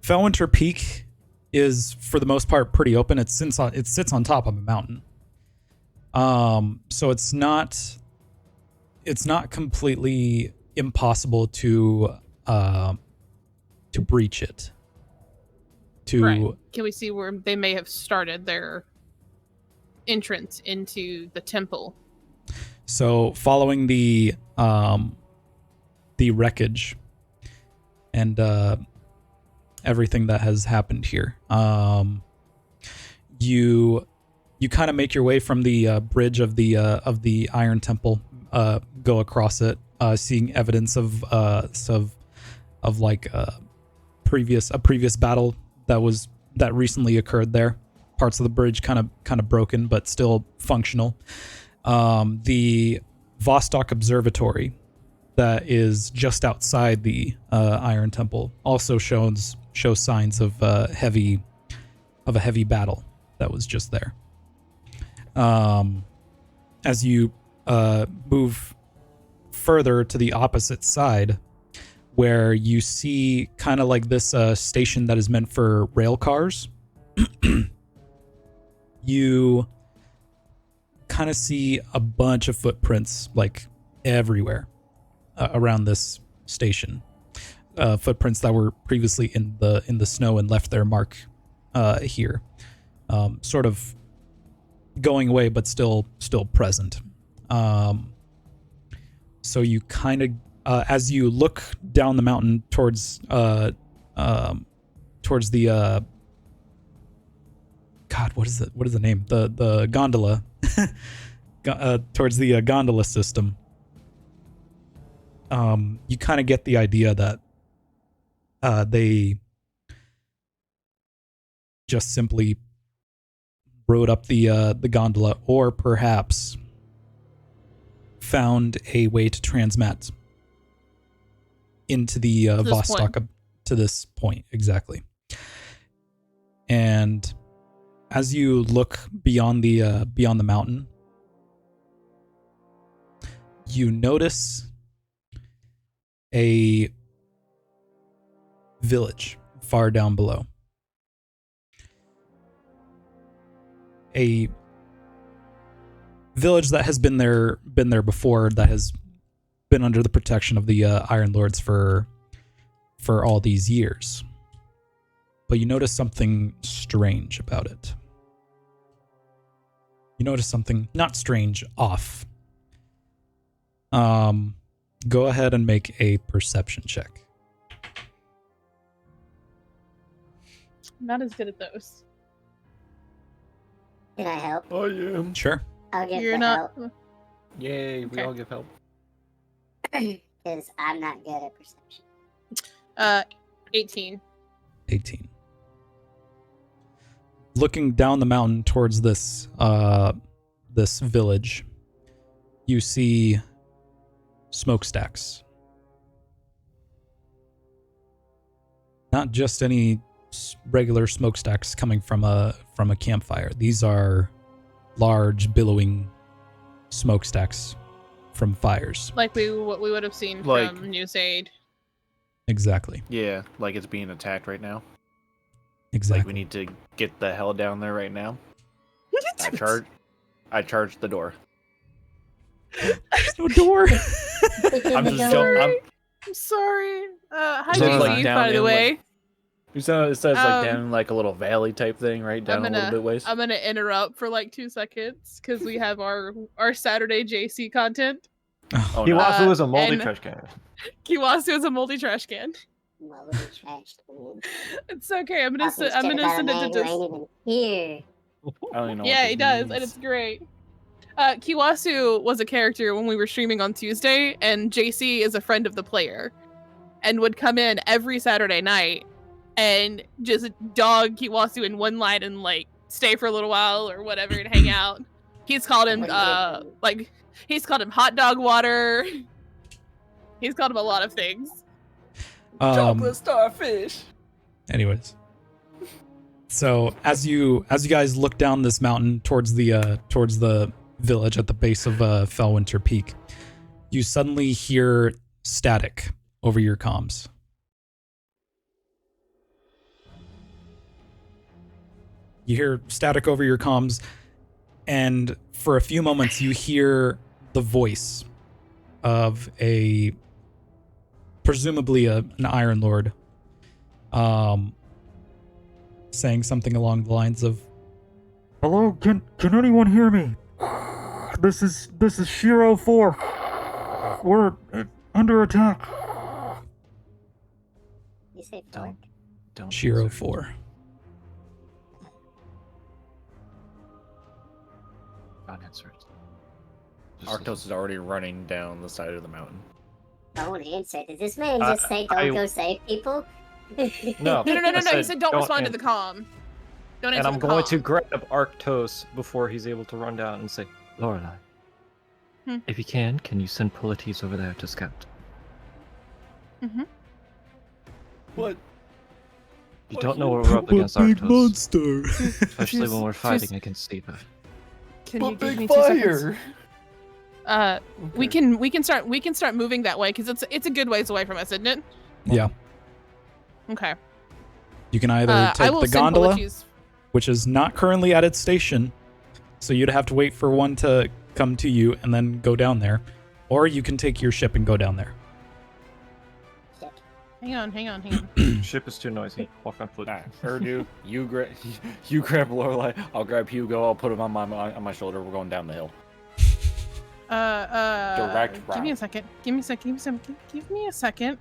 Felwinter Peak is, for the most part, pretty open. It sits on top of a mountain. So it's not completely impossible to breach it. Right. Can we see where they may have started their entrance into the temple? So, following the wreckage and everything that has happened here, you kind of make your way from the bridge of the Iron Temple, go across it, seeing evidence of like a previous battle that recently occurred there. Parts of the bridge kind of broken, but still functional. The Vostok Observatory that is just outside the Iron Temple also shows signs of a heavy battle that was just there. As you move further to the opposite side, where you see kind of like this station that is meant for rail cars, you kind of see a bunch of footprints like everywhere around this station. Footprints that were previously in the snow and left their mark here, sort of going away but still present. So you kind of, as you look down the mountain towards the God, what is the name? The gondola towards the gondola system, you kind of get the idea that they just simply rode up the gondola, or perhaps found a way to transmat into the this Vostok point. to this point exactly. And as you look beyond the mountain, you notice a village far down below. A village that has been there before, that has been under the protection of the Iron Lords for all these years. But you notice something strange about it. You notice something not strange, off. Go ahead and make a perception check. I'm not as good at those. Can I help? I am. Sure. I'll give You're the not. help Yay, we Okay. all give help. because I'm not good at perception. 18. 18. Looking down the mountain towards this village, you see smokestacks. Not just any regular smokestacks coming from a campfire. These are large, billowing smokestacks from fires. Like what we would have seen Like- from News Aid. Exactly. Yeah, like it's being attacked right now. Exactly. Like we need to get the hell down there right now. I charged the door. There's no door. I'm just I'm, I'm sorry. Hi, So, JC, like, down by the in, way. like- it says like Um, down in like a little valley type thing, right? Down a little bit ways. I'm gonna interrupt for like 2 seconds because we have our Saturday JC content. Oh, He no. wants to was a and- moldy trash can. Kiwasu is a multi-trash can. Well, we trashed him. It's okay. I'm gonna Talking I'm shit gonna about a send it man to who dis- ain't even here. I don't even know. Yeah, what he this does, means. and it's great. Kiwasu was a character when we were streaming on Tuesday, and JC is a friend of the player, and would come in every Saturday night and just dog Kiwasu in one line and like stay for a little while or whatever and hang out. He's called him he's called him hot dog water. He's called him a lot of things. starfish. Anyways, so as you guys look down this mountain towards the village at the base of Fellwinter Peak, you suddenly hear static over your comms. You hear static over your comms, and for a few moments you hear the voice of presumably an Iron Lord, saying something along the lines of, Hello, can anyone hear me? This is Shiro 4. We're under attack. You say fuck? Don't Shiro answer. 4. Don't answer it. Just Arctos is already running down the side of the mountain. Don't answer. Did this man just say don't go save people? No. No. I He said don't respond to answer. the comm. Don't And answer I'm the going comm. to grab Arctos before he's able to run down and say, Lorelei, if you can you send Polites over there to scout? What? You don't know what we're up against, Arctos. monster. Especially when we're Just- fighting against Siva. Can you give me 2 seconds? We can start moving that way because it's a good ways away from us, isn't it? Yeah, Okay. you can either I take will the send gondola, Politis. which is not currently at its station, so you'd have to wait for one to come to you and then go down there, or you can take your ship and go down there. Hang on. Ship is too noisy. Walk on foot. Nah, Urdu, you grab Lorelei. I'll grab Hugo. I'll put him on my shoulder. We're going down the hill. Direct Give me a route. second. Give me a second.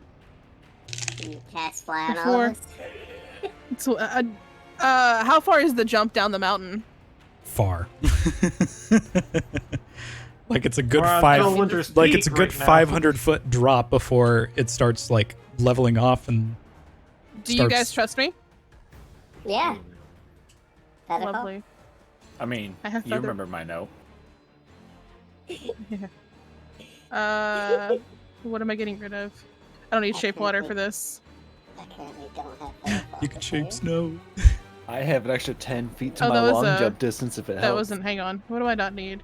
Can you cast fly on all Before- of us? So, how far is the jump down the mountain? Far. Like it's a good We're on five. Phil Winter's Like peak it's a good right now. 500-foot drop before it starts like leveling off and. Do you guys trust me? Yeah. Feather fall? Lovely. I mean, I have you feather- remember my note. What am I getting rid of? I don't need shape water for this. I currently don't have feather fall. You can shape snow. I have an extra 10 feet to Oh, my that was long a- jump distance if it That helps. wasn't. Hang on. What do I not need?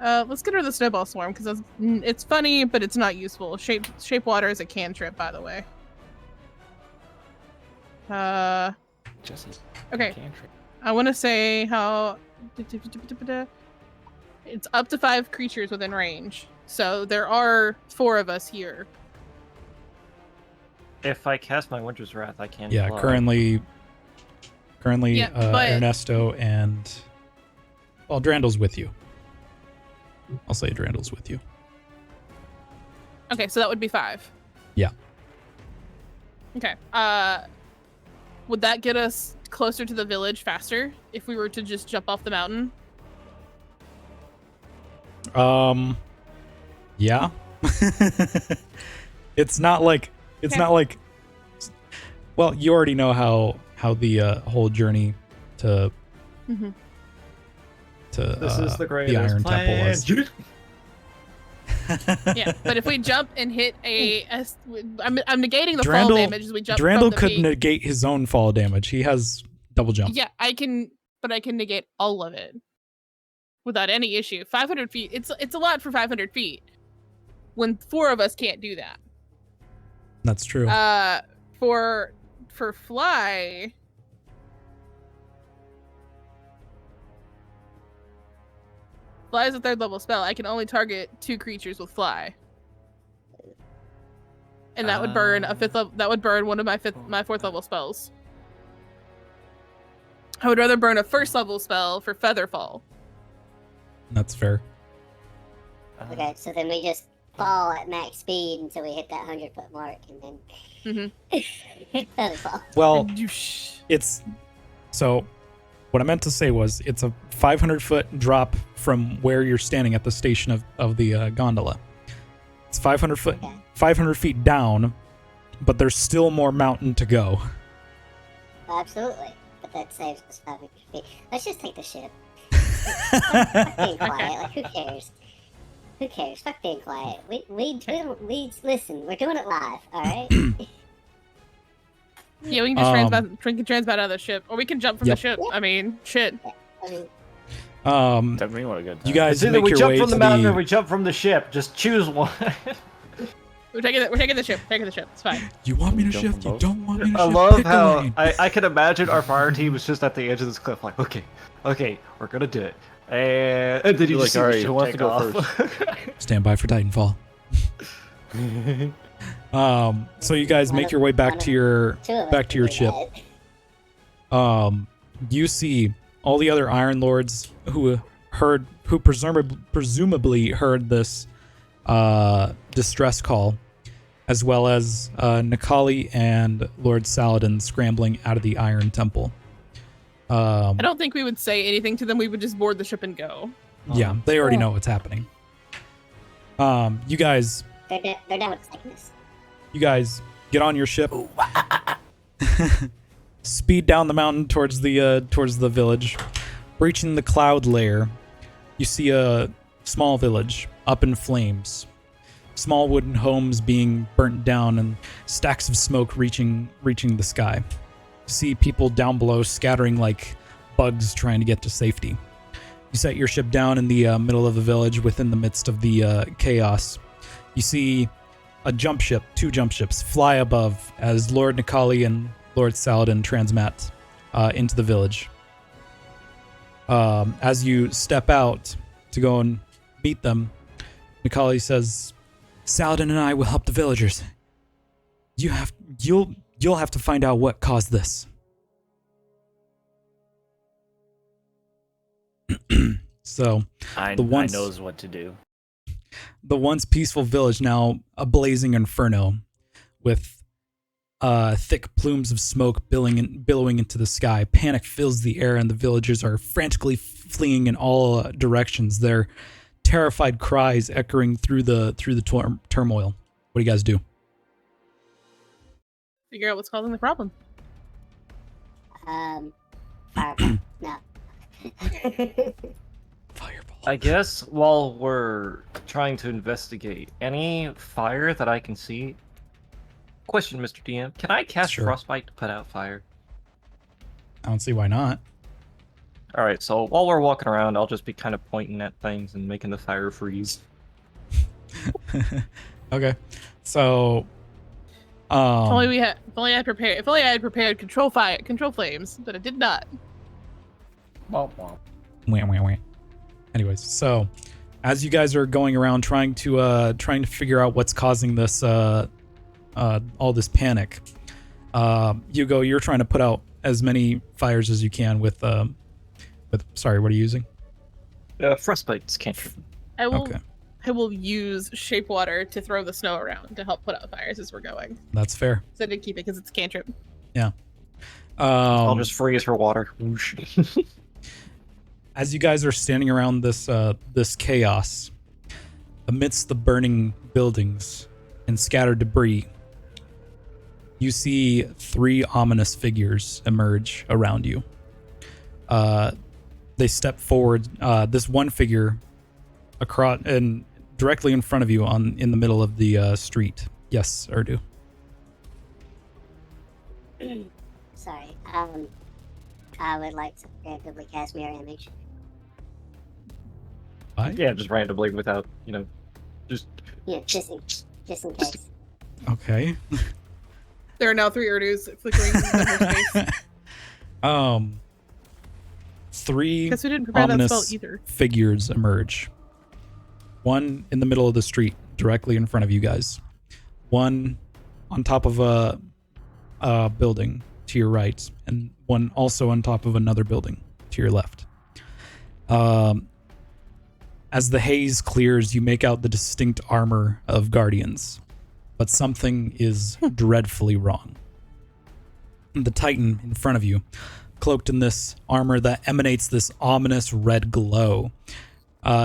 Let's get rid of the snowball swarm because it's funny, but it's not useful. Shape water is a cantrip, by the way. Just Okay. cantrip. I want to say how it's up to 5 creatures within range. So there are 4 of us here. If I cast my Winter's Wrath, I can. Yeah, fly. currently Yeah, but- Ernesto and Drandle's with you. I'll say Drandle's with you. Okay, so that would be 5. Yeah. Okay. Would that get us closer to the village faster if we were to just jump off the mountain? Yeah. It's not like well, you already know how the whole journey to Mm-hmm. This is the greatest Iron plan. Temple was. Yeah, but if we jump and hit I'm negating the fall Drandle- damage as we jump from Drandle the could peak. negate his own fall damage. He has double jump. Yeah, I can negate all of it without any issue. 500 feet. It's a lot for 500 feet. When 4 of us can't do that. That's true. For fly. Fly is a 3rd level spell. I can only target 2 creatures with fly. And that would burn a 5th level. That would burn one of my 4th level spells. I would rather burn a 1st level spell for Featherfall. That's fair. Okay, so then we just fall at max speed until we hit that 100-foot mark, and then feather fall. Well, it's so what I meant to say was it's a 500-foot drop from where you're standing at the station of the gondola. It's 500 feet down, but there's still more mountain to go. Absolutely, but that saves us 500 feet. Let's just take the ship. Fuck being quiet. Like, who cares? Who cares? Fuck being quiet. We listen. We're doing it live. All right. Yeah, we can just transbat out of the ship, or we can jump from the ship. I mean, shit. I mean, Tell me what a good time. You guys It's either make we your jump way from to the mountain or we jump from the ship. Just choose one. We're taking the ship. Taking the ship. It's fine. You want me to Jump shift? from You both? don't want me to I shift? love Pick a how lane. I can imagine our fire team is just at the edge of this cliff, like, okay, we're gonna do it. And then you You're just like, see "All the right, ship who wants to take go off. Stand by for Titanfall. So you guys make your way back to your two of us back to your can do ship. that. You see all the other Iron Lords who presumably heard this distress call, as well as Nikali and Lord Saladin scrambling out of the Iron Temple. I don't think we would say anything to them. We would just board the ship and go. Yeah, they already know what's happening. You guys They're down with sickness. You guys get on your ship, speed down the mountain towards the village. Breaching the cloud layer, you see a small village up in flames. Small wooden homes being burnt down and stacks of smoke reaching the sky. You see people down below scattering like bugs trying to get to safety. You set your ship down in the middle of the village within the midst of the chaos. You see two jump ships fly above as Lord Nikali and Lord Saladin transmat into the village. As you step out to go and meet them, Nikali says, "Saladin and I will help the villagers. You'll have to find out what caused this." So I once- knows what to do. the once peaceful village now a blazing inferno with thick plumes of smoke billowing into the sky. Panic fills the air, and the villagers are frantically fleeing in all directions. Their terrified cries echoing through the turmoil. What do you guys do? Figure out what's causing the problem. Fireball. No. Fireball. I guess while we're trying to investigate, any fire that I can see. Question, Mr. DM. Can I cast Sure. Frostbite to put out fire? I don't see why not. All right, so while we're walking around, I'll just be kind of pointing at things and making the fire freeze. Okay, so If only I had prepared control flames, but I did not. Wah, wah, wah. Anyways, so as you guys are going around trying to figure out what's causing this all this panic, Hugo, you're trying to put out as many fires as you can with sorry, what are you using? Frostbite's cantrip. I will. Okay, I will use shape water to throw the snow around to help put out fires as we're going. that's fair. So I did keep it because it's a cantrip. I'll just freeze her water. Whoosh. As you guys are standing around this chaos, amidst the burning buildings and scattered debris, you see 3 ominous figures emerge around you. They step forward. This one figure across and directly in front of you in the middle of the street. Yes, Urdu. Sorry. I would like to randomly cast mirror image. Why? Yeah, just randomly without, just. Yeah, just in case. Okay. There are now 3 Urdus flickering in her space. 3 Guess we didn't prepare that spell ominous either. figures emerge. One in the middle of the street, directly in front of you guys. One on top of a building to your right, and one also on top of another building to your left. As the haze clears, you make out the distinct armor of guardians, but something is dreadfully wrong. The Titan in front of you, cloaked in this armor that emanates this ominous red glow,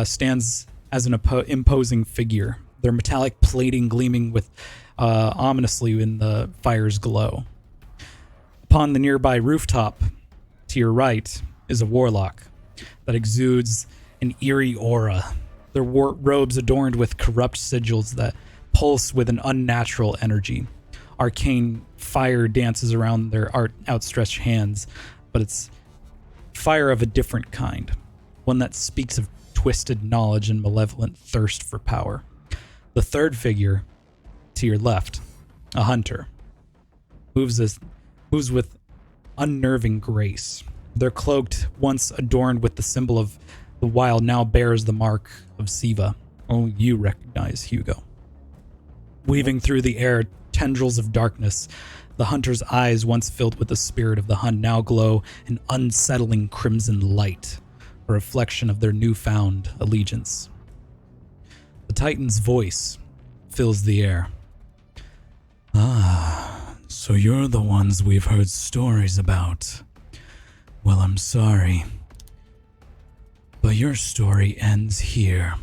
stands as an imposing figure. Their metallic plating gleaming with ominously in the fire's glow. Upon the nearby rooftop, to your right, is a warlock that exudes an eerie aura. Their robes adorned with corrupt sigils that pulse with an unnatural energy. Arcane fire dances around their outstretched hands, but it's fire of a different kind, one that speaks of twisted knowledge and malevolent thirst for power. The third figure, to your left, a hunter, moves with unnerving grace. They're cloaked, once adorned with the symbol of the wild, now bears the mark of Siva. Only you recognize Hugo. Weaving through the air, tendrils of darkness, the hunter's eyes, once filled with the spirit of the hunt, now glow an unsettling crimson light, a reflection of their newfound allegiance. The Titan's voice fills the air. Ah, so you're the ones we've heard stories about. Well, I'm sorry, but your story ends here.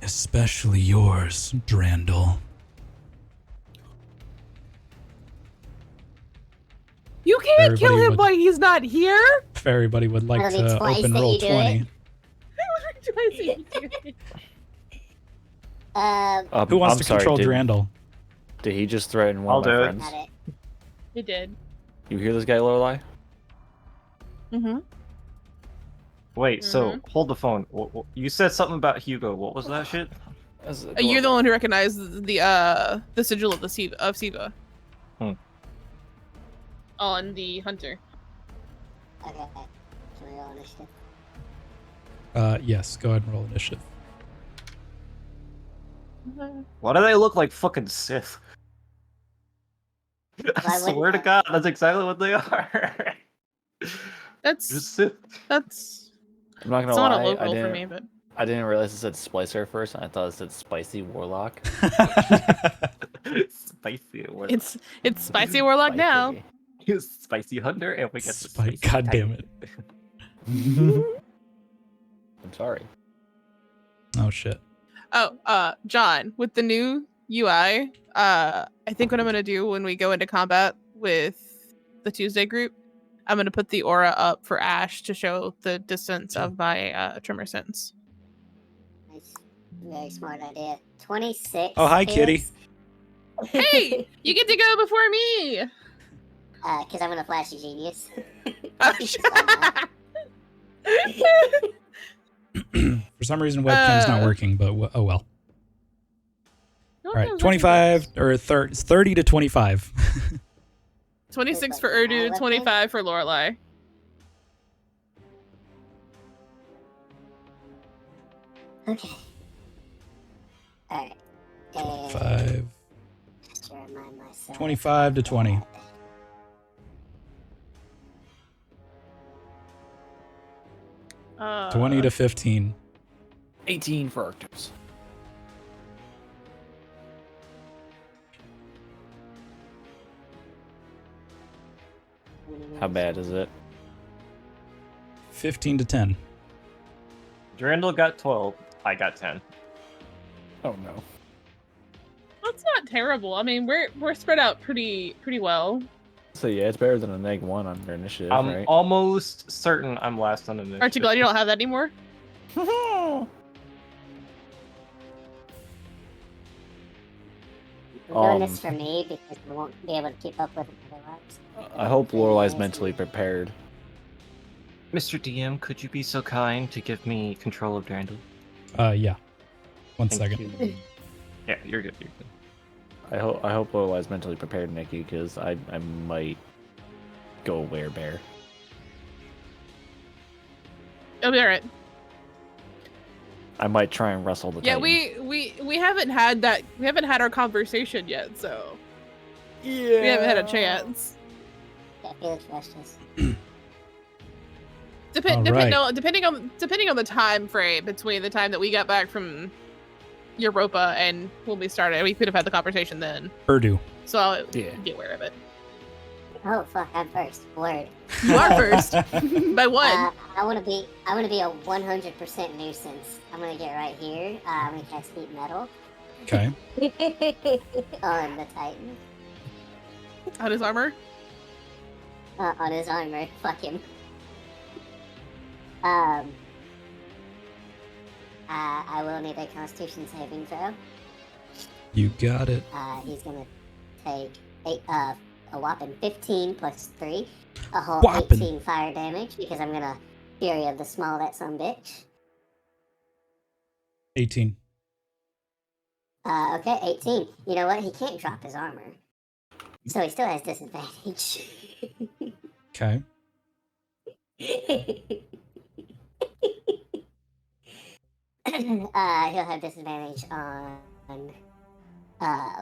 Especially yours, Drandle. You can't kill Everybody him would- while he's not here. If everybody would like That'll be to twice open that roll you do 20. Who wants I'm to sorry, control did, Drandle? Did he just threaten one I'll of my do it. friends? Not it. He did. You hear this guy, Lorelai? Mm-hmm. Wait, so hold the phone. You said something about Hugo. What was that shit? You're the one who recognized the sigil of Siva. On the hunter. Okay. Can we roll initiative? Yes, go ahead and roll initiative. Why do they look like fucking Sith? I Why wouldn't swear to they? God, that's exactly what they are. That's Just Sith. that's I'm not it's gonna not a lie. low I roll for didn't. me, but I didn't realize it said Splicer first. I thought it said Spicy Warlock. Spicy. It's spicy warlock now. Spicy hunter, and we get the Spike. spicy God damn titan. it. I'm sorry. Oh shit. Oh, John, with the new UI, I think what I'm gonna do when we go into combat with the Tuesday group, I'm gonna put the aura up for Ash to show the distance of my tremor sense. Nice. Very smart idea. 26. Oh, hi, Kitty. kids. Hey, you get to go before me. Because I'm gonna flash a genius. Oh, For some reason, webcam's not working, but oh well. All right, 25 or 30 to 25. 26 for Urdu, 25 for Lorelai. Okay. Alright. 5. Just to remind myself. 25 to 20. Uh, 20 to 15. 18 for Arctos. How bad is it? 15 to 10. Durandal got 12. I got 10. Oh no. That's not terrible. I mean, we're spread out pretty well. So yeah, it's better than a -1 on their initiative, I'm right? almost certain I'm last on initiative. Aren't you glad you don't have that anymore? I'm doing this for me because I won't be able to keep up with it otherwise. I hope Lorelai's mentally prepared. Mr. DM, could you be so kind to give me control of Durandal? Yeah. One Thank second. you. Yeah, you're good. You're good. I hope Lorelai's mentally prepared, Nikki, because I might go werebear. It'll be alright. I might try and wrestle the Yeah, Titan. we haven't had that. We haven't had our conversation yet, so we haven't had a chance. Yeah, Felix Justice. Depending on the time frame between the time that we got back from Europa and when we started, we could have had the conversation then. Urdu. So I'll Yeah. be aware of it. Oh fuck, I'm first. Word. You are first by one. I want to be a 100% nuisance. I'm gonna get right here. I'm gonna cast Heat Metal Okay. on the Titan. On his armor. On his armor. Fuck him. I will need a Constitution saving throw. You got it. He's gonna take a whopping 15 plus 3, a whole Whopping. 18 fire damage because I'm gonna Fury of the Small that some bitch. 18. Okay, 18. You know what? He can't drop his armor, so he still has disadvantage. Okay. He'll have disadvantage on holding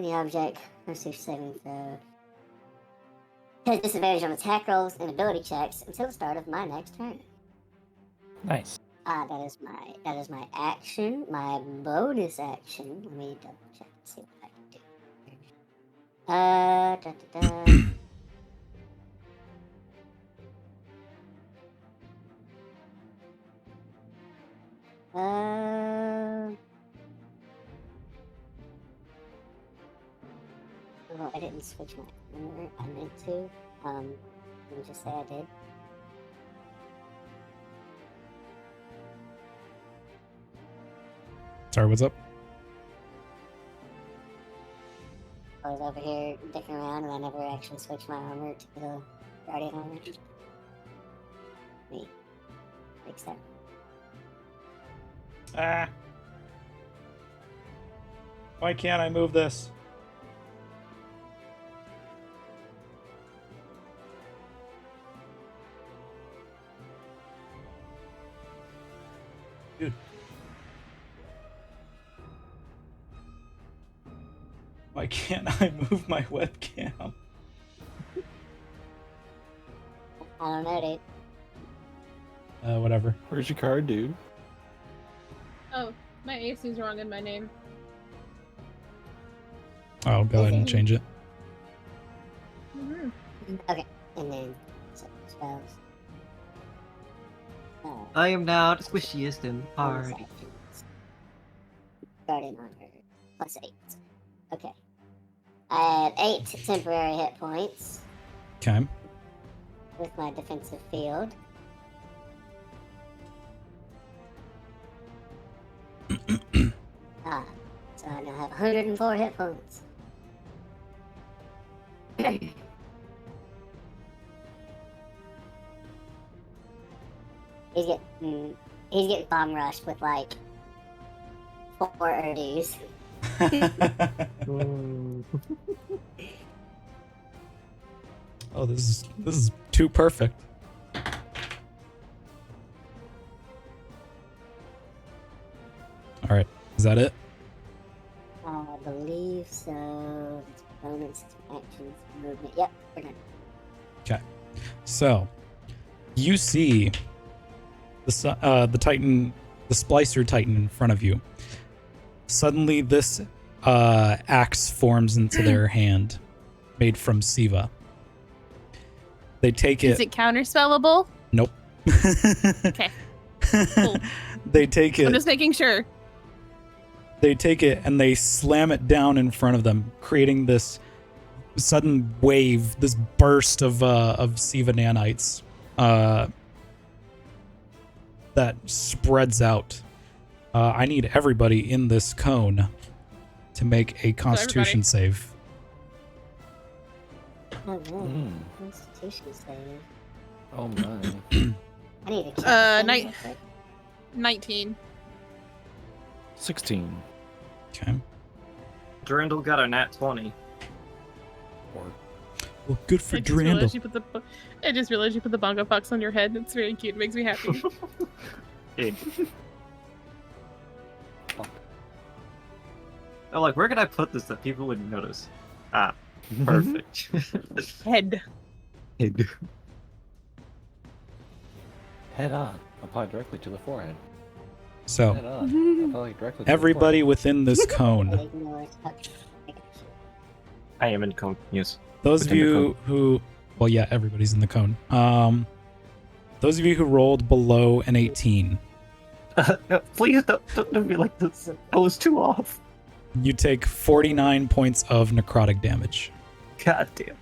the object, Constitution saving throw. Has disadvantage on attack rolls and ability checks until the start of my next turn. Nice. That is my action. My bonus action. Let me double check and see what I can do. Oh, I didn't switch my armor. I meant to. Let me just say I did. Sorry, what's up? I was over here dicking around and I never actually switched my armor to the Guardian armor. Me. Fix that. Ah. Why can't I move this? Dude. Why can't I move my webcam? I don't know, dude. Whatever. Where's your card, dude? Oh, my AC's wrong in my name. I'll go ahead and change it. Mhm. Okay, and then spells. I am now the squishiest in the party. Guardian Honor. +8. Okay. I have 8 temporary hit points Okay. with my defensive field. So I now have 104 hit points. He's getting bomb rushed with like 4 Urdus. Oh, this is too perfect. All right, is that it? I believe so. It's bonus, actions, movement. Yep, we're done. So, you see the Titan, the Splicer Titan in front of you. Suddenly, this axe forms into their hand, made from Siva. They take it. Is it counterspellable? Nope. Okay. Cool. They take it. I'm just making sure. They take it and they slam it down in front of them, creating this sudden wave, this burst of Siva nanites that spreads out. I need everybody in this cone to make a Constitution save. Oh no. Constitution save. Oh my. I need to check. Night. 19. 16. Okay. Durandal got a nat 20. Well, good for I just realized Durandal. you put the bongo box on your head. It's very cute. It makes me happy. Hey. Oh, like, where could I put this that people wouldn't notice? Ah, perfect. Head. Head on. Apply directly to the forehead. So, Head on. Apply directly to everybody the within this cone, Ignore touch. I am in cone, yes. those of Within the you who, well, yeah, everybody's in the cone. Those of you who rolled below an 18, No, please don't be like this. I was too off. you take 49 points of necrotic damage. God damn.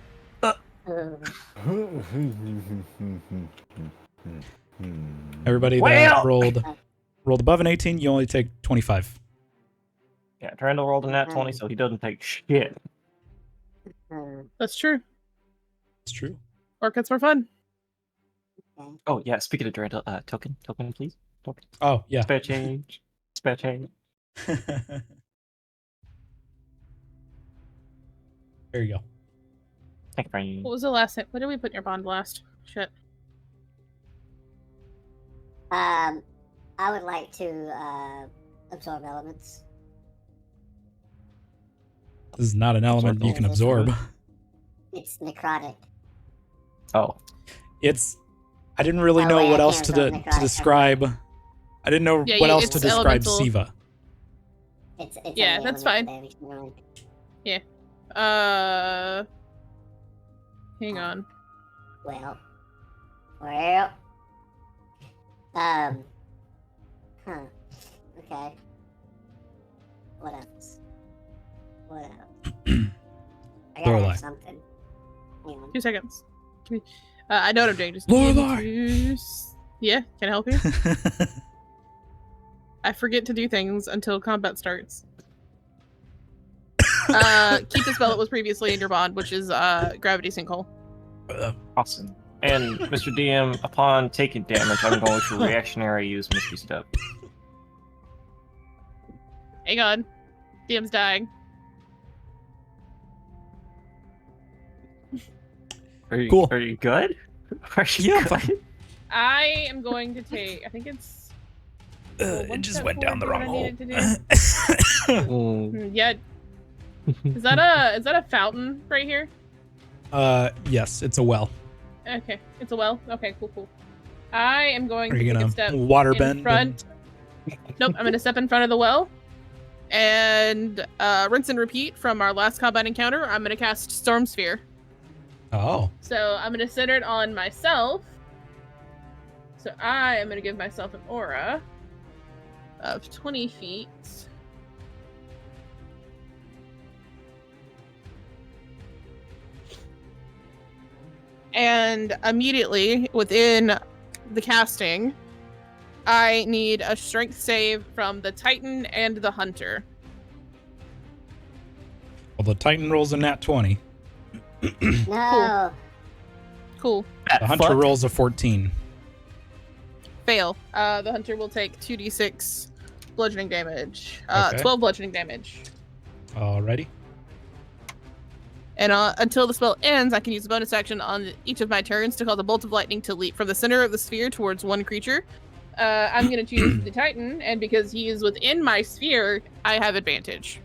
Everybody that Well! rolled above an 18, you only take 25. Yeah, Durandal rolled a nat 20, so he doesn't take shit. That's true. It's true. Orchids were fun. Oh, yeah, speaking of Durandal, token, please. Token. Oh, yeah. Spare change. Spare change. There you go. Thank you, Brian. What was the last thing? What did we put in your bond last? Shit. I would like to absorb elements. This is not an element you can absorb. It's necrotic. Oh. I didn't really Oh, know wait, what I else can't to, absorb necrotic, describe. I didn't know Yeah, what yeah, else to it's describe elemental. Siva. It's Yeah, only that's elemental fine. damage, never mind. Hang on. Well. Okay. What else? I gotta Lorelei. have something. Hang on. 2 seconds. Give me- I know what I'm doing. Just Lorelei! Yeah, can I help you? I forget to do things until combat starts. Keep the spell that was previously in your bond, which is Gravity Sinkhole. Awesome. And Mr. DM, upon taking damage, I'm going to reactionary use Misty Step. Hang on. DM's dying. Cool. Are you good? Are you Yeah, good? fine. I am going to take. I think it's. It one just step went down the forward wrong to hole. what I needed to do. Yeah. Is that a fountain right here? Yes, it's a well. Okay, it's a well. Okay, cool. I am going Are to you take gonna a step water in bend? front. Nope, I'm gonna step in front of the well. And rinse and repeat from our last combat encounter. I'm gonna cast Storm Sphere. Oh. So I'm gonna center it on myself. So I am gonna give myself an aura of 20 feet. And immediately within the casting, I need a strength save from the Titan and the Hunter. Well, the Titan rolls a nat 20. No. Cool. The Hunter rolls a 14. Fail. The Hunter will take 2d6 bludgeoning damage. Okay. 12 bludgeoning damage. Alrighty. And until the spell ends, I can use a bonus action on each of my turns to cause a bolt of lightning to leap from the center of the sphere towards one creature. I'm going to choose the Titan, and because he is within my sphere, I have advantage.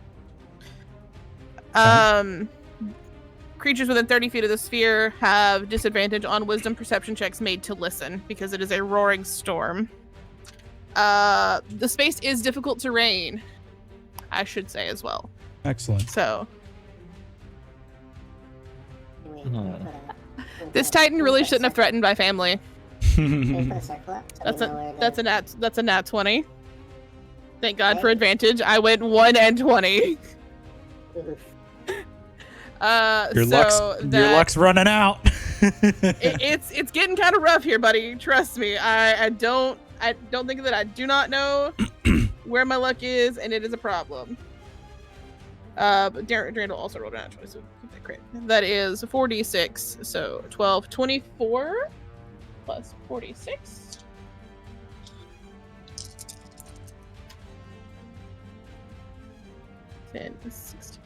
Creatures within 30 feet of the sphere have disadvantage on wisdom perception checks made to listen, because it is a roaring storm. The space is difficult terrain, I should say as well. Excellent. So this Titan really shouldn't have threatened my family. That's a nat 20. Thank God for advantage. I went 1 and 20. Your luck's running out. It's getting kind of rough here, buddy. Trust me. I don't think that I do not know where my luck is, and it is a problem. But Darren will also roll down 20, so keep that crit. That is 46, so 12, 24 plus 46. Ten, 16.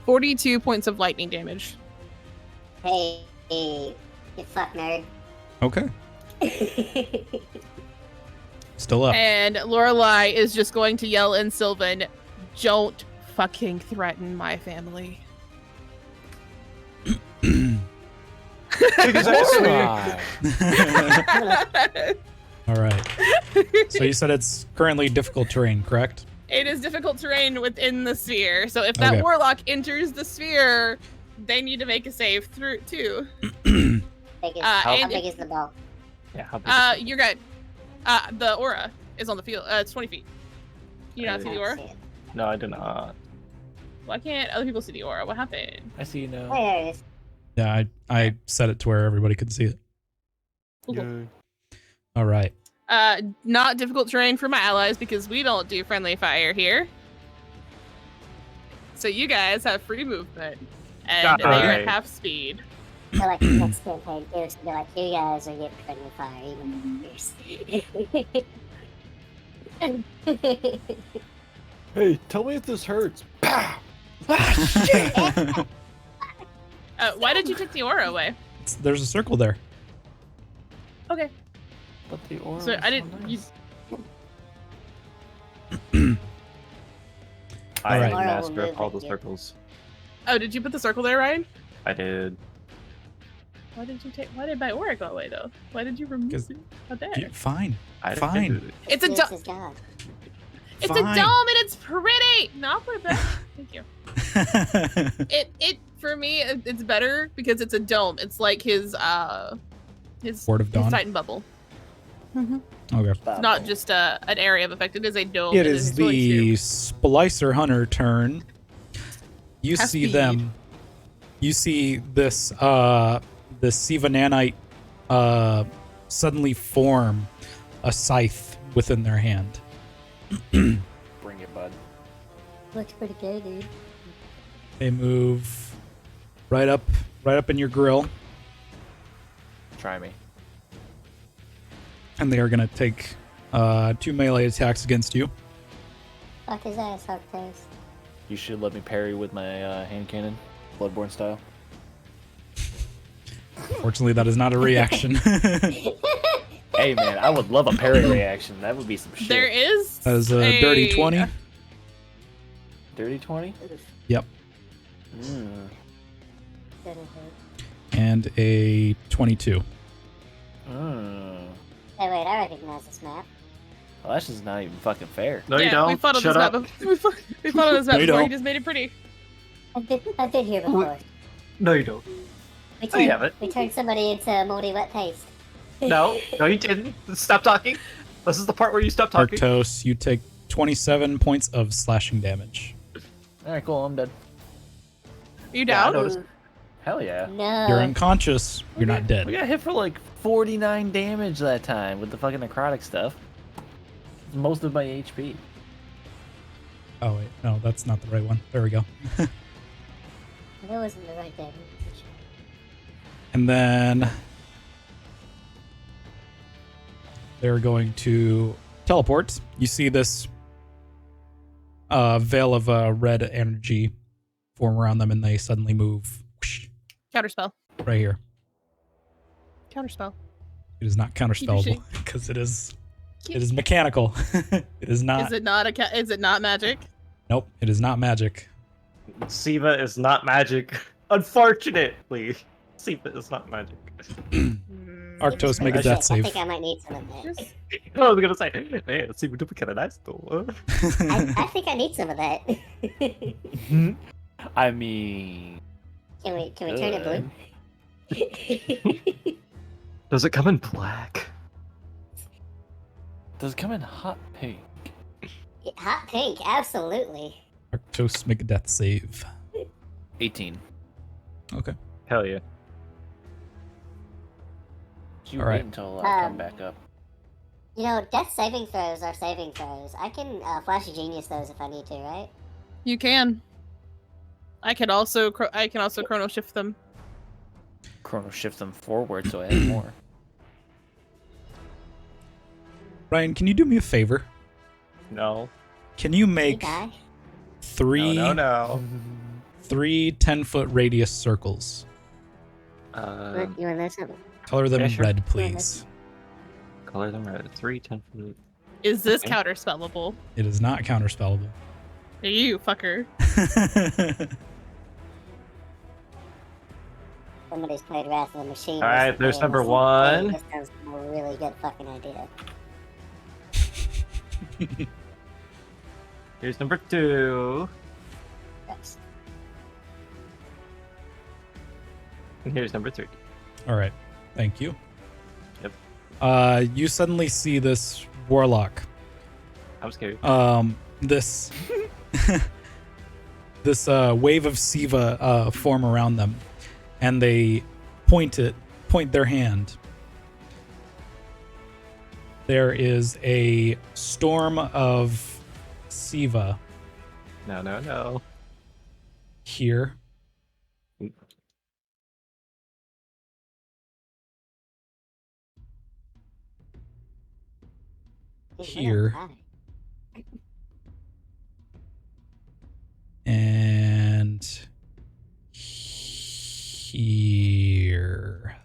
$42 points of lightning damage. Hey, you fuck nerd. Okay. Still up. And Lorelai is just going to yell in Sylvan, "Don't fucking threaten my family." Exactly. All right. So you said it's currently difficult terrain, correct? It is difficult terrain within the sphere. So if that Okay. warlock enters the sphere, they need to make a save through too. How big is the ball? Yeah, how big is You're good. The aura is on the field. It's 20 feet. You not see the aura? it? No, I do not. Why can't other people see the aura? What happened? I see you now. Oh, there it is. Yeah, I set it to where everybody could see it. Cool. All right. Not difficult terrain for my allies because we don't do friendly fire here. So you guys have free movement, and they're at half speed. So like next campaign, it was be like, you guys are getting friendly fire, even Hey, tell me if this hurts. Pow! Why did you take the aura away? There's a circle there. Okay. But the aura. So I didn't. I All am right. master of all the circles. Oh, did you put the circle there, Ryan? I did. Why did my aura go away though? Why did you remove it? How dare? Fine. I Fine. did it. It's a This dome. is God. It's Fine. a dome and it's pretty. No, I'll put it back. Thank you. It for me it's better because it's a dome. It's like his Word of Dawn. Titan bubble. Okay. It's not just an area of effect. It is a dome. It and is it's really the cute. Splicer Hunter turn. You Has see speed. them. You see this the Sivananite suddenly form a scythe within their hand. Bring it, bud. Looks pretty good, dude. They move right up in your grill, Try me. and they are gonna take 2 melee attacks against you. Fuck his ass, Hawktails. You should let me parry with my hand cannon, Bloodborne style. Fortunately, that is not a reaction. Hey man, I would love a parry reaction. That would be some shit. There is That is a dirty 20. Dirty 20? Yep. Mm. Doesn't hurt. And a 22. Hey, wait, I recognize this map. Well, that's just not even fucking fair. No, you don't. We fought on Shut this up. map. We fought on this map No, you before. He don't. just made it pretty. I've been here before. No, you don't. We Oh, you haven't. we turned somebody into moldy wet paste. No, no, you didn't. Stop talking. This is the part where you stop talking. Arctos, you take 27 points of slashing damage. All right, cool. I'm dead. You Yeah, I down? noticed. Hell yeah. No. You're unconscious. You're not We dead. got hit for like 49 damage that time with the fucking necrotic stuff. Most of my HP. Oh, wait. No, that's not the right one. There we go. That wasn't the right damage. And then they're going to teleport. You see this veil of red energy form around them, and they suddenly move whoosh, Counterspell. right here. Counterspell. It is not counterspellable because it is mechanical. It is not. Is it not is it not magic? Nope, it is not magic. Siva is not magic. Unfortunately, Siva is not magic. Arctos, make a Shit, death I save. think I might need some of that. I was gonna say, hey, Siva do be kind of nice though. I think I need some of that. I mean, Can we turn it blue? Does it come in black? does it come in hot pink? Hot pink, absolutely. Arctos, make a death save. 18. Okay. Hell yeah. You All wait right. until I come back up. You know, death saving throws are saving throws. I can flash genius those if I need to, right? You can. I can also chrono shift them. Chrono shift them forward so I have more. Ryan, can you do me a favor? No. Can you You make die. three No. 10-foot radius circles? You want to know something? Color them Yeah, sure. red, please. Color them red. 3 10 foot. Is this Okay. counterspellable? It is not counterspellable. You fucker. Somebody's played Wrath of the Machine. All right, there's number 1. This sounds like a really good fucking idea. Here's number 2. Yes. And here's number 3. All right. Thank you. Yep. You suddenly see this warlock. I'm scared. This this wave of Siva form around them, and they point their hand. There is a storm of Siva No. here. Here. And here.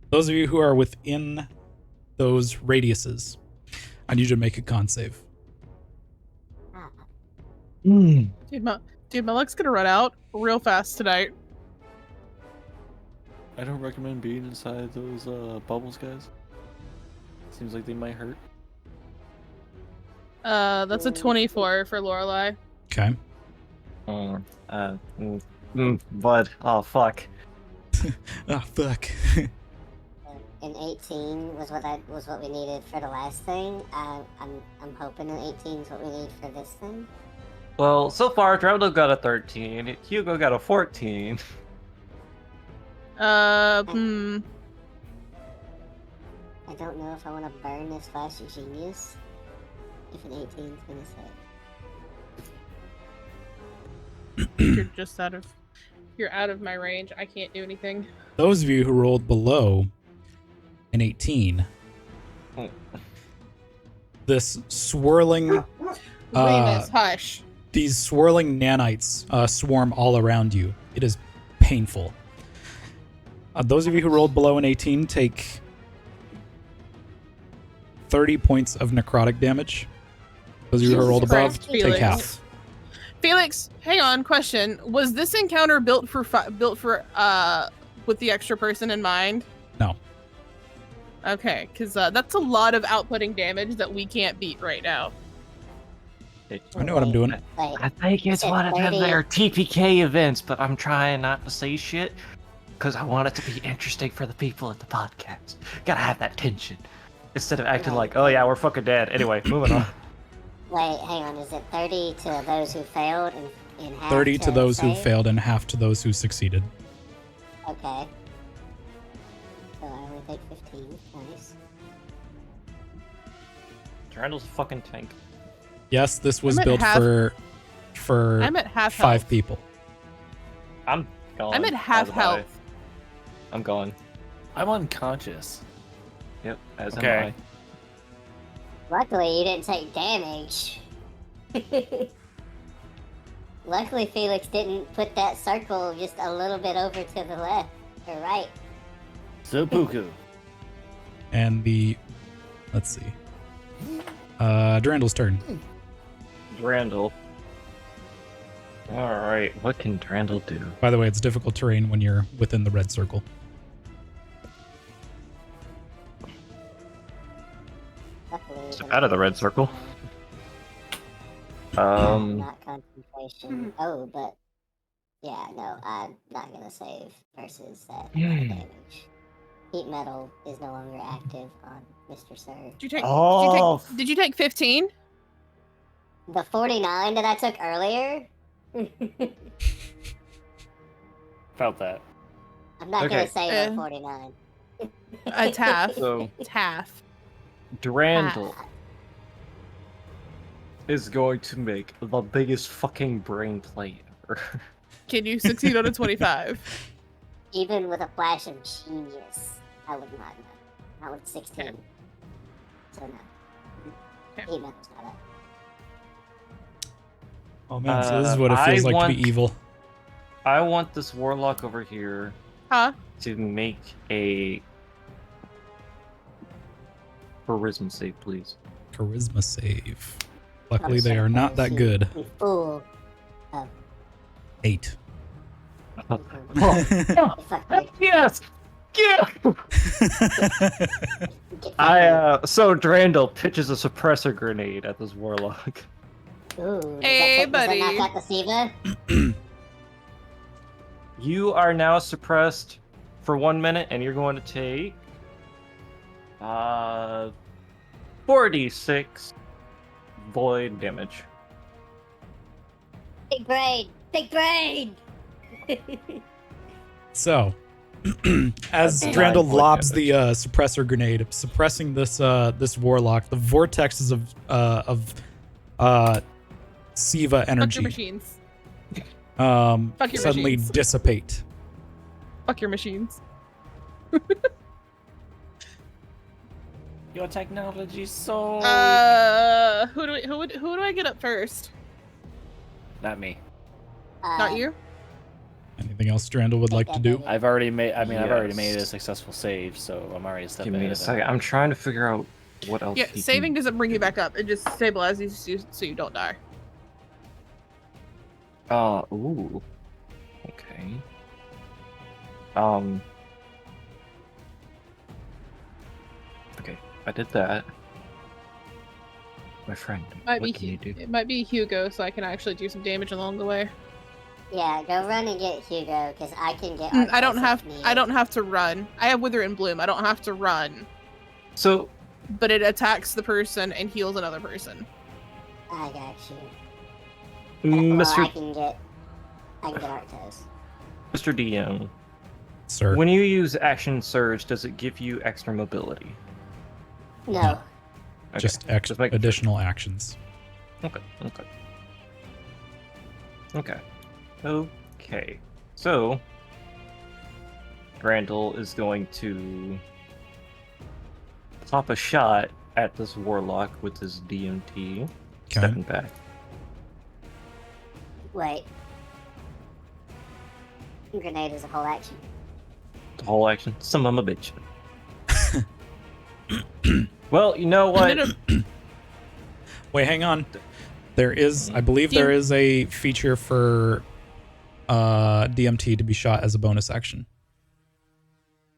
Those of you who are within those radiuses, I need you to make a con save. Dude, my luck's gonna run out real fast tonight. I don't recommend being inside those bubbles, guys. Seems like they might hurt. That's a 24 for Lorelei. Okay. Bud. Oh, fuck. Oh, fuck. And 18 was what we needed for the last thing. I'm hoping an 18 is what we need for this thing. Well, so far, Drowdo got a 13. Hugo got a 14. I don't know if I want to burn this flash of genius. If an 18 is gonna say. You're out of my range. I can't do anything. Those of you who rolled below an 18, this swirling, Remus, hush. these swirling nanites swarm all around you. It is painful. Those of you who rolled below an 18 take 30 points of necrotic damage. Those of you who rolled Jesus above Christ, take Felix. half. Felix, hang on. Question: was this encounter built for with the extra person in mind? No. Okay, because that's a lot of outputting damage that we can't beat right now. I know what I'm doing. Wait, I think it's said one of them 30. their TPK events, but I'm trying not to say shit because I want it to be interesting for the people at the podcast. Gotta have that tension instead of acting like, oh yeah, we're fucking dead. Anyway, moving on. wait, hang on. Is it 30 to those who failed and half 30 to those who save? failed and half to those who succeeded. Okay. So I only take 15. Nice. Randall's a fucking tank. Yes, this was I'm at built half- for I'm at half 5 health. people. I'm going. I'm at half as am I. health. I'm going. I'm unconscious. Yep, as Okay. am Luckily, you didn't take damage. Luckily, Felix didn't put that circle just a little bit over to the left or right. Seppuku. And let's see. Durandal's turn. I. Randall. Alright, what can Randall do? By the way, it's difficult terrain when you're within the red circle. Luckily, Step out of the red circle. Not concentration. Oh, but yeah, no, I'm not gonna save versus that damage. Heat metal is no longer active on Mr. Sir. Did you take? Oh. Did you take 15? The 49 that I took earlier. Felt that. I'm not Okay. gonna save Uh, that 49. It's half. So, It's half. Durandal is going to make the biggest fucking brain play ever. Can you succeed on a 25? Even with a flash of genius, I would not know. Not with 16. Okay. So no. Okay. Heat metal's not up. Oh man, so this is what it I feels like to want- be evil. I want this warlock over here Huh? to make a charisma save, please. Charisma save. Luckily, they are not that good. You fool. 8. You fucking Yes! Yeah! get So Durandal pitches a suppressor grenade at this warlock. Ooh, does Hey, that, does that buddy. knock out the Siva? You are now suppressed for 1 minute, and you're going to take 46 void damage. Big brain! Big brain! So, as That's Drandal nine lobs point the suppressor grenade, suppressing this warlock, the vortexes of Siva Fuck your energy machines. suddenly machines. dissipate. Fuck your machines. Your technology's so. Who do I get up first? Not me. Not you? Anything else Drandal would like to do? I've already made. I mean, I've already made a Yes. successful save, so I'm already a step Give me ahead a of them. second. I'm trying to figure out what else. Yeah, he saving can... doesn't bring you back up. It just stabilizes you so you don't die. Ooh. Okay. Okay, I did that. My friend, Might what be can you do? It might be Hugo, so I can actually do some damage along the way. Yeah, go run and get Hugo, because I can get. I don't Arctos have. if needed. I don't have to run. I have Wither and Bloom. I don't have to run, So, but it attacks the person and heals another person. I got you. Well, Mr. I can get Arctos. Mr. DM, Sir. when you use action surge, does it give you extra mobility? No. Okay, Just making sure. additional actions. Okay. So, Randall is going to pop a shot at this warlock with his DMT. Okay. Stepping back. Wait. Grenade is a whole action. The whole action. Some of 'em a bitch. Well, you know what? No, no, Wait, hang on. There is, I believe, there is a feature for DMT to be shot as a bonus action.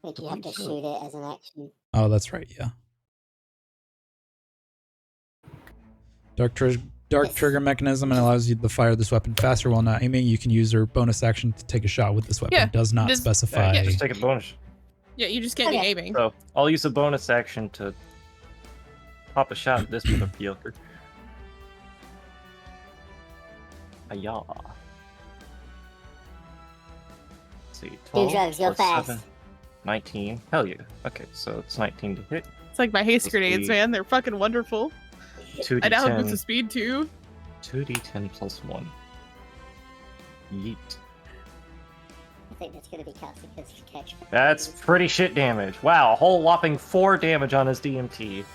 Like, you have to shoot it as an action. Oh, that's right. Yeah. Dark Yes. trigger mechanism and allows you to fire this weapon faster while not aiming. You can use your bonus action to take a shot with this weapon. Yeah, Does not just- specify. Yeah, just take a bonus. Yeah, you just can't be Okay. aiming. So I'll use a bonus action to pop a shot at this motherfucker. Ayah. Let's see. 12 drugs, go plus fast. 7, 19. Hell yeah. Okay, so it's 19 to hit. It's like my haste Let's grenades, see. man. They're fucking wonderful. 2d10. I now have boost of speed too. 2d10 plus 1. Yeet. I think that's gonna be Kelsey because you catch. That's pretty shit damage. Wow, a whole whopping 4 damage on his DMT.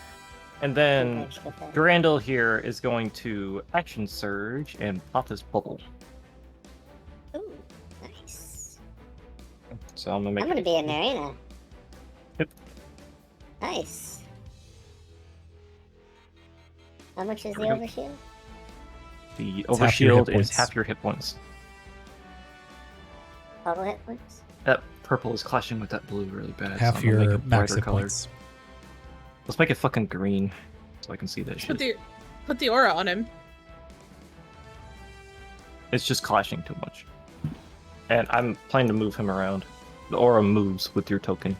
And then Grandel here is going to action surge and pop his bubble. Ooh, nice. So I'm gonna make I'm gonna be in Marina. Yep. Nice. How much is the Here we overshield? the It's half your hit overshield is points. half your hit points. Total hit points? That purple is clashing with that blue really bad. Half so I'm gonna make your it max brighter hit colored. points. Let's make it fucking green so I can see that Put shit. the aura on him. It's just clashing too much. And I'm planning to move him around. The aura moves with your token.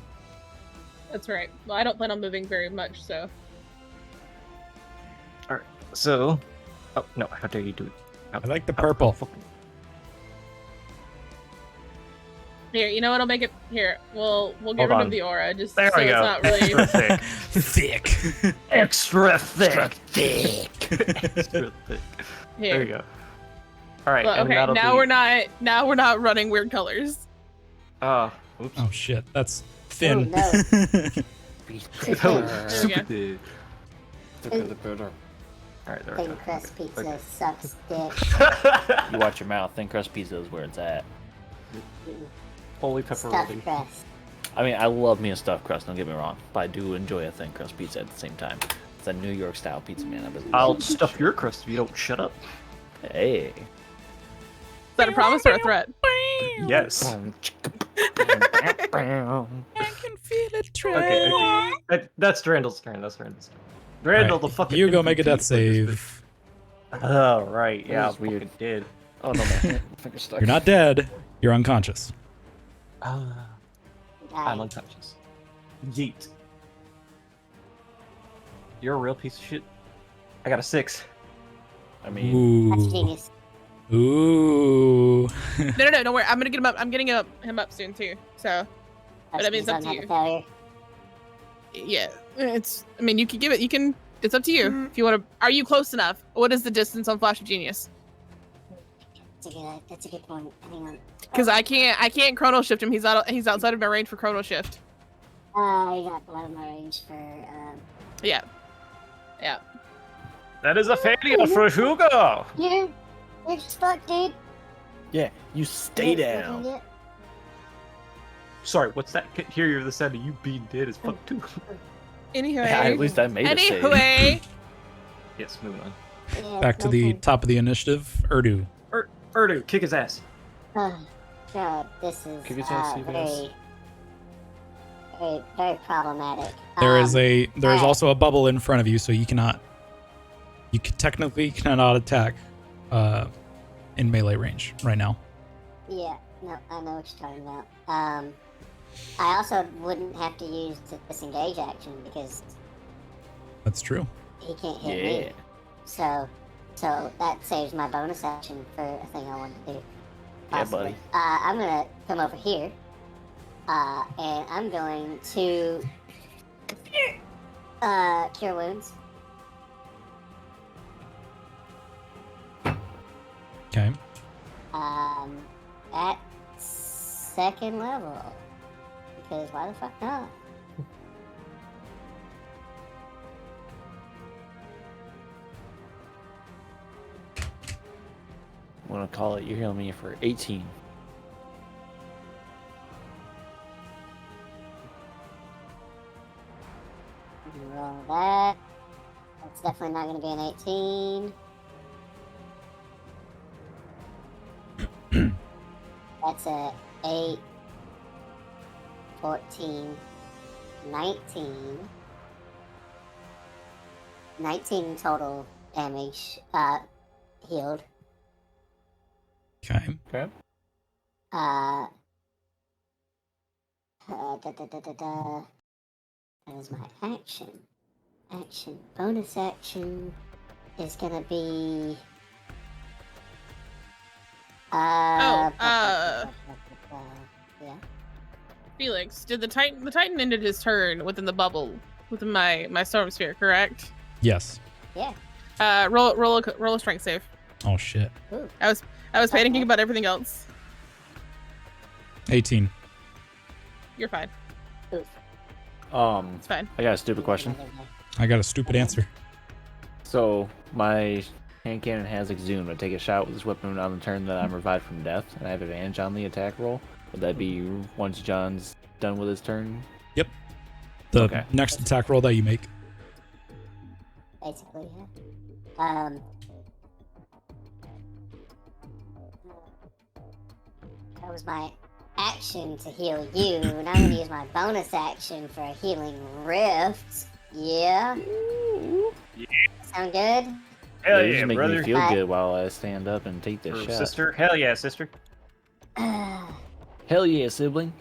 That's right. Well, I don't plan on moving very much, so. Alright, so... Oh, no, how dare you do it? I like the purple. Here, you know what'll make it. Here, we'll Hold get rid on. of the aura, just There so we it's go. not really. Extra thick. Thick. Extra thick. Extra thick. Here. There you go. Alright, Well, and okay, that'll now be... we're not running weird colors. Oops. Oh shit, that's thin. Oh, Oh, There we super go. thick. Alright, there we Thin go. crust Okay, pizza okay. sucks dick. You watch your mouth. Thin crust pizza is where it's at. Holy Stuffed pepperoni. crust. I mean, I love me a stuffed crust. Don't get me wrong, but I do enjoy a thin crust pizza at the same time. It's a New York style pizza, man. I'll stuff your crust if you don't shut up. Hey. Is that a promise or a threat? Yes. I can feel it Okay. That's Randall's turn. Randall, the fucking. You go make a infantry death for this save. bitch. Oh right, yeah, was weird. fucking did. Oh no, man. Finger stuck. You're not dead. You're unconscious. I'm Die. unconscious. Yeet. You're a real piece of shit. I got a 6. I mean, That's Ooh. genius. Ooh. No, don't worry. I'm gonna get him up. I'm getting him up soon too. So That's that means up on to have you. a failure. yeah, it's. I mean, you can give it. You can. It's up to you if you want to. Are you close enough? What is the distance on Flash of Genius? That's a good point. Hang on. Because I can't chrono shift him. He's outside of my range for chrono shift. I got below my range for Yeah. That is a failure for Hugo. You're just fucked, dude. yeah, you stay down. Yeah. Sorry, what's that? Can't hear you the sound of you being dead as fuck too. Anyway. Yeah, at least I made a save. Anyway. Yes, moving on. Yeah, Back to the top of the initiative. Urdu. Urdu, kick his ass. Oh, God, this is Kick his ass, you guys. very problematic. There is alright. also a bubble in front of you, so you technically cannot attack in melee range right now. Yeah, no, I know what you're talking about. I also wouldn't have to use the disengage action because That's true. he can't hit Yeah. me. So that saves my bonus action for a thing I want to do. Yeah, Possibly. buddy. I'm gonna come over here, and I'm going to cure wounds. Okay. At second level. Because why the fuck not? I'm gonna call it. You're healing me for 18. Roll that. That's definitely not going to be an 18. That's a 8. 14, 19. 19 total damage healed. Okay. Okay. That is my action. Action. Bonus action is gonna be. Yeah. Felix, did the Titan ended his turn within the bubble within my storm sphere, correct? Yes. Yeah. Roll a strength save. Oh shit. Ooh. I was panicking about everything else. 18. You're fine. Oof. It's fine. I got a stupid question. I got a stupid answer. So my hand cannon has exhumed. I take a shot with this weapon on the turn that I'm revived from death, and I have advantage on the attack roll. Would that be once John's done with his turn? Yep. The Okay. next attack roll that you make. Basically, yeah. That was my action to heal you, and I'm gonna use my bonus action for a healing rift. Yeah. Sound good? Hell you yeah, just make brother. me feel Bye. good while I stand up and take this Or shot. sister. Hell yeah, sister. Hell yeah, sibling.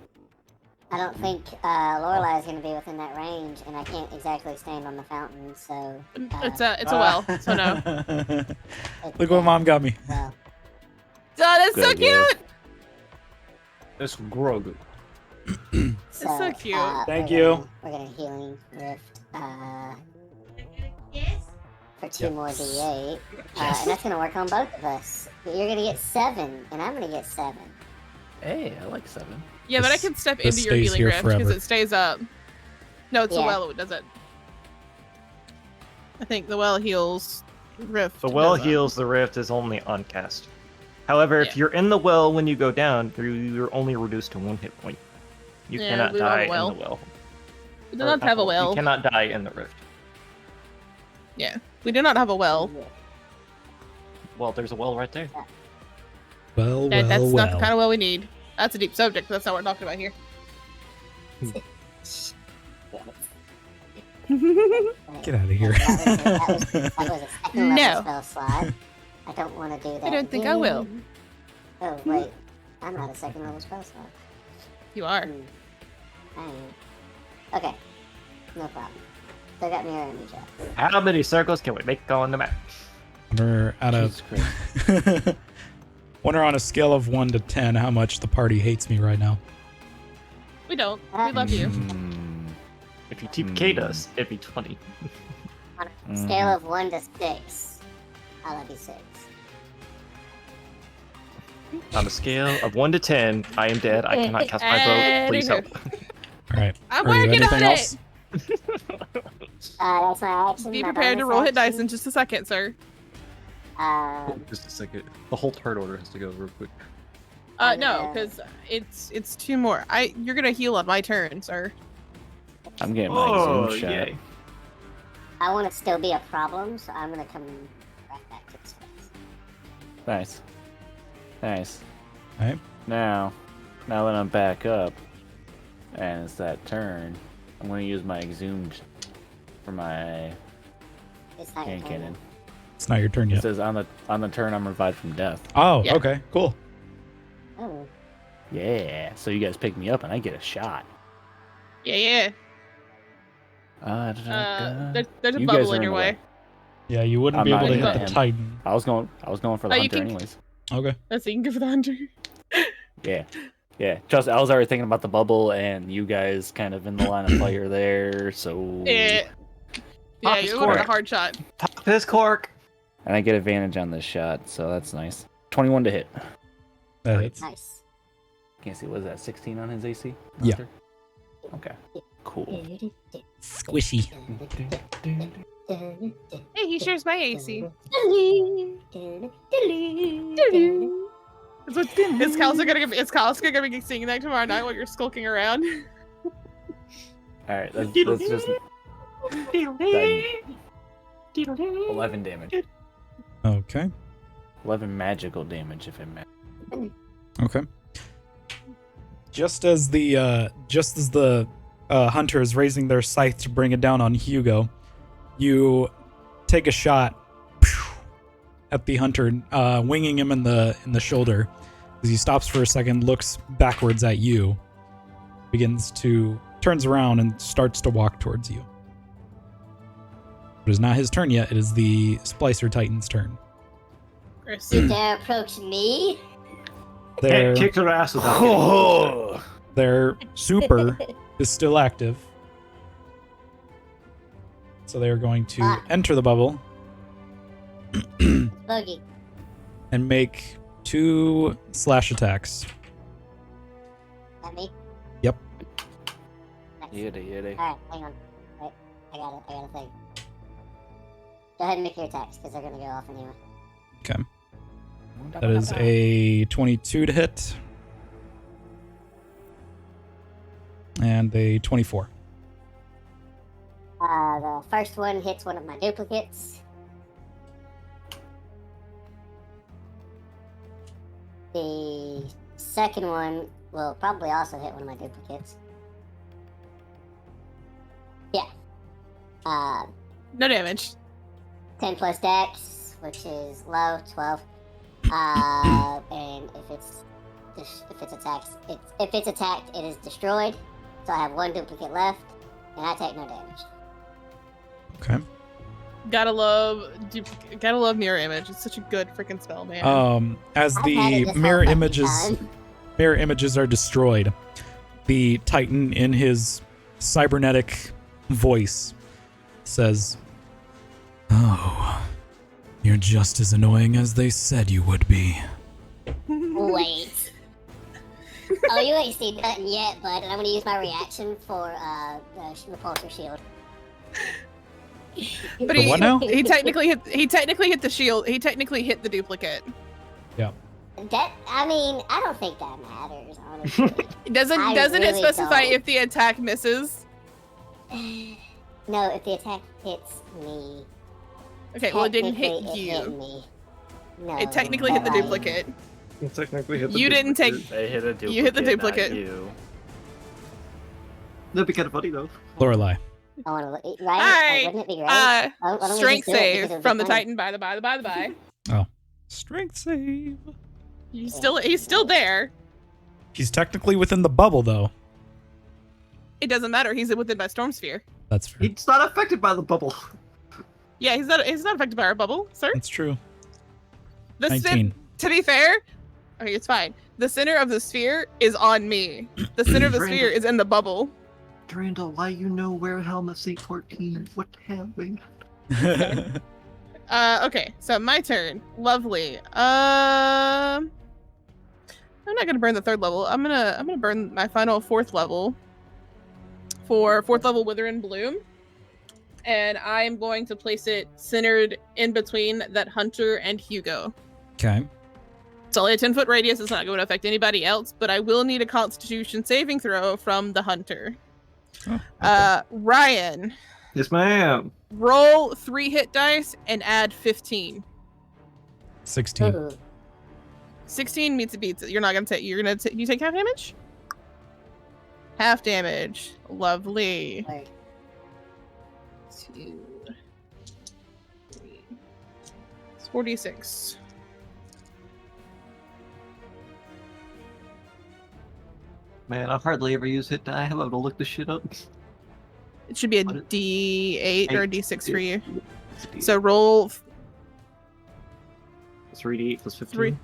I don't think Lorelai is going to be within that range, and I can't exactly stand on the fountain, so. It's a well, so no. Look what mom got me. Well, Oh, that's so Good, yeah. cute. This Grogu. so cute. Thank we're you. We're gonna healing rift for 2 more d8, and that's gonna work on both of us. You're gonna get 7, and I'm gonna get 7. Hey, I like 7. Yeah, but I This- can step this into your stays healing here rift because forever. it stays up. No, it's the Yeah. well that does it. I think the well heals rift. The well does it. heals, the rift is only on cast. However, if Yeah. you're in the well when you go down, you're only reduced to 1 hit point. You Yeah, cannot we don't have die a in well. the well. We do not have a well. You cannot die in the rift. Yeah, we do not have a well. Well, there's a well right there. Well, That's well, not the well. kind of well we need. That's a deep subject, but that's not what we're talking about here. Get out of here. That was a second No. level spell slot. I don't want to do that. I don't think I will. again. Oh, wait. I'm not a second level spell slot. You are. I am. Okay. No problem. Still got mirror image up. How many circles can we make on the map? Wonder out of Jesus Christ. wonder on a scale of 1 to 10 how much the party hates me right now. We don't. We love you. Mm, If you TPK'd us, it'd be 20. On a scale of 1 to 6, I love you 6. On a scale of 1 to 10, I am dead. I cannot cast my bow. Please help. All right. I'm Are you working on anything it. else? That's my action. Be my prepared to bonus roll hit dice action. in just a second, sir. Just a second. The whole turn order has to go real quick. No, because it's 2 more. You're gonna heal on my turn, sir. I'm getting my Oh, Zoom shot. yay. I want to still be a problem, so I'm going to come right back to this place. Nice. Nice. Alright. Now that I'm back up, and it's that turn, I'm going to use my exhumed for my It's not your hand turn cannon. It's not your turn It yet. says on the turn I'm revived from death. Oh, Yeah. okay. Cool. yet. Oh. Yeah. So you guys pick me up and I get a shot. Yeah. There's a You guys bubble are in in your the way. way. Yeah, you wouldn't I'm be able not to gonna hit the hit him. Titan. I was going for the Oh, you hunter can- anyways. Okay. That's you can go for the hunter. Yeah. Trust I was already thinking about the bubble and you guys kind of in the line of fire there, so Yeah. Yeah, Pop his you wanted a cork. hard shot. Pop his cork. and I get advantage on this shot, so that's nice. 21 to hit. That hits. Nice. Can't see, what is that, 16 on his AC? Yeah. Hunter? Okay. Cool. Squishy. Hey, he shares my AC. Is Kalska gonna be singing that tomorrow night while you're skulking around? Alright, that's just 11 damage. Okay. 11 magical damage if it matters. Okay. Just as the hunter is raising their scythe to bring it down on Hugo, you take a shot at the hunter, winging him in the shoulder. As he stops for a second, looks backwards at you, turns around and starts to walk towards you. It is not his turn yet. It is the Splicer Titan's turn. You dare approach me? Their, Kick her ass without their super is still active. So they are going to enter the bubble Bogey. and make 2 slash attacks. At me? Yep. Yitty. Alright, hang on. Wait, I got a thing. Go ahead and make your attacks, because they're gonna go off anyway. Okay. That is a 22 to hit. And a 24. The first one hits one of my duplicates. The second one will probably also hit one of my duplicates. Yeah. No damage. 10 plus dex, which is low, 12. And if it's attacked, it is destroyed. So I have 1 duplicate left, and I take no damage. Okay. Gotta love mirror image. It's such a good freaking spell, man. As I've had it the this mirror whole fucking time. mirror images are destroyed, the Titan in his cybernetic voice says, "Oh, you're just as annoying as they said you would be." Wait. Oh, you ain't seen nothing yet, bud. And I'm gonna use my reaction for the repulsor shield. But The what now? he technically hit the shield. He technically hit the duplicate. I don't think that matters, honestly. Doesn't I it really specify don't. if the attack misses? No, if the attack hits me. Okay, well it didn't hit Technically, it hit you. me. No, It technically hit the but I- duplicate. Technically hit You didn't take. They hit a duplicate. You hit the not duplicate. you. That'd be kind of funny though. Lorelai. I want to look. Right? Alright, Wouldn't it be great? Uh, Why don't we strength just do it because it save would be from the funny? Titan. By the by. Strength save. He's still there. He's technically within the bubble, though. It doesn't matter. He's within my storm sphere. That's fair. He's not affected by the bubble. Yeah, he's not affected by our bubble, sir. That's true. The 19. To be fair, okay, it's fine. The center of the sphere is on me. The center of the sphere is in the bubble. Durandal, why you know where Helmut 814? What happened? Okay, so my turn. Lovely. I'm not gonna burn the 3rd level. I'm gonna burn my final 4th level for 4th level Wither and Bloom. And I'm going to place it centered in between that hunter and Hugo. Okay. It's only a 10-foot radius. It's not going to affect anybody else, but I will need a Constitution saving throw from the hunter. Oh, okay. Ryan, Yes, ma'am. roll 3 hit dice and add 15. 16. Ooh. 16 meets it beats it. You're not gonna take. You take half damage. Half damage. Lovely. Word. 2, 3. It's 46. Man, I hardly ever use hit die. How about to look this shit up? It should be a What D8 or a D6 for you. So So roll 3d8 plus 15.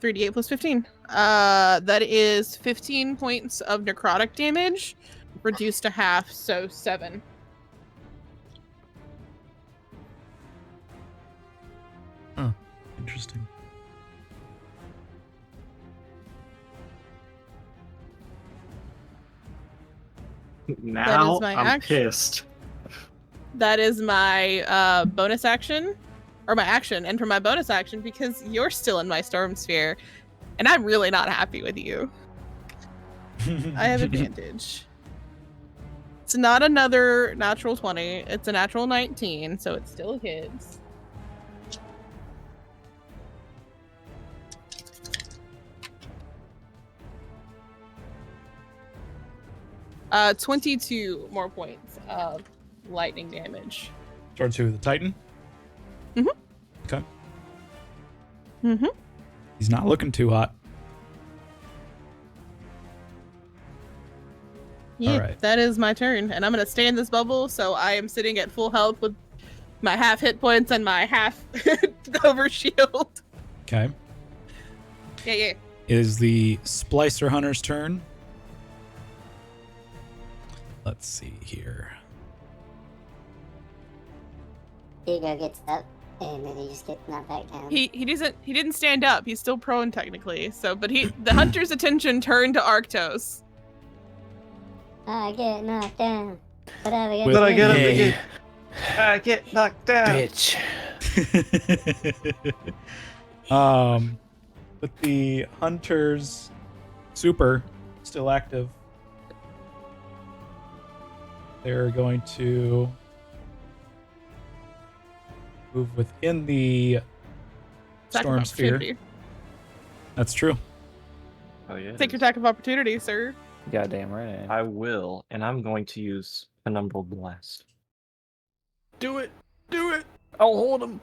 3d8 plus 15. That is 15 points of necrotic damage, reduced to half, so 7. Interesting. Now my I'm action. pissed. That is my bonus action, or my action, and for my bonus action, because you're still in my storm sphere, and I'm really not happy with you. I have advantage. It's not another natural 20. It's a natural 19, so it still hits. 22 more points of lightning damage. Towards who? The Titan? Mhm. Okay. Mm-hmm. He's not looking too hot. Yeah, Alright. that is my turn, and I'm gonna stay in this bubble, so I am sitting at full health with my half hit points and my half over shield. Okay. Yeah. It is the Splicer Hunter's turn. Let's see here. Hugo gets up, and then he just gets knocked back down. He didn't stand up. He's still prone technically. So, but the hunter's attention turned to Arctos. I get knocked down. But I But I get up again. I get knocked down. Bitch. With the hunter's super still active, they're going to move within the Attack of storm sphere. opportunity. That's true. Oh yeah. Take your attack of opportunity, sir. Goddamn right. I will, and I'm going to use Penumbral Blast. Do it. Do it. I'll hold him.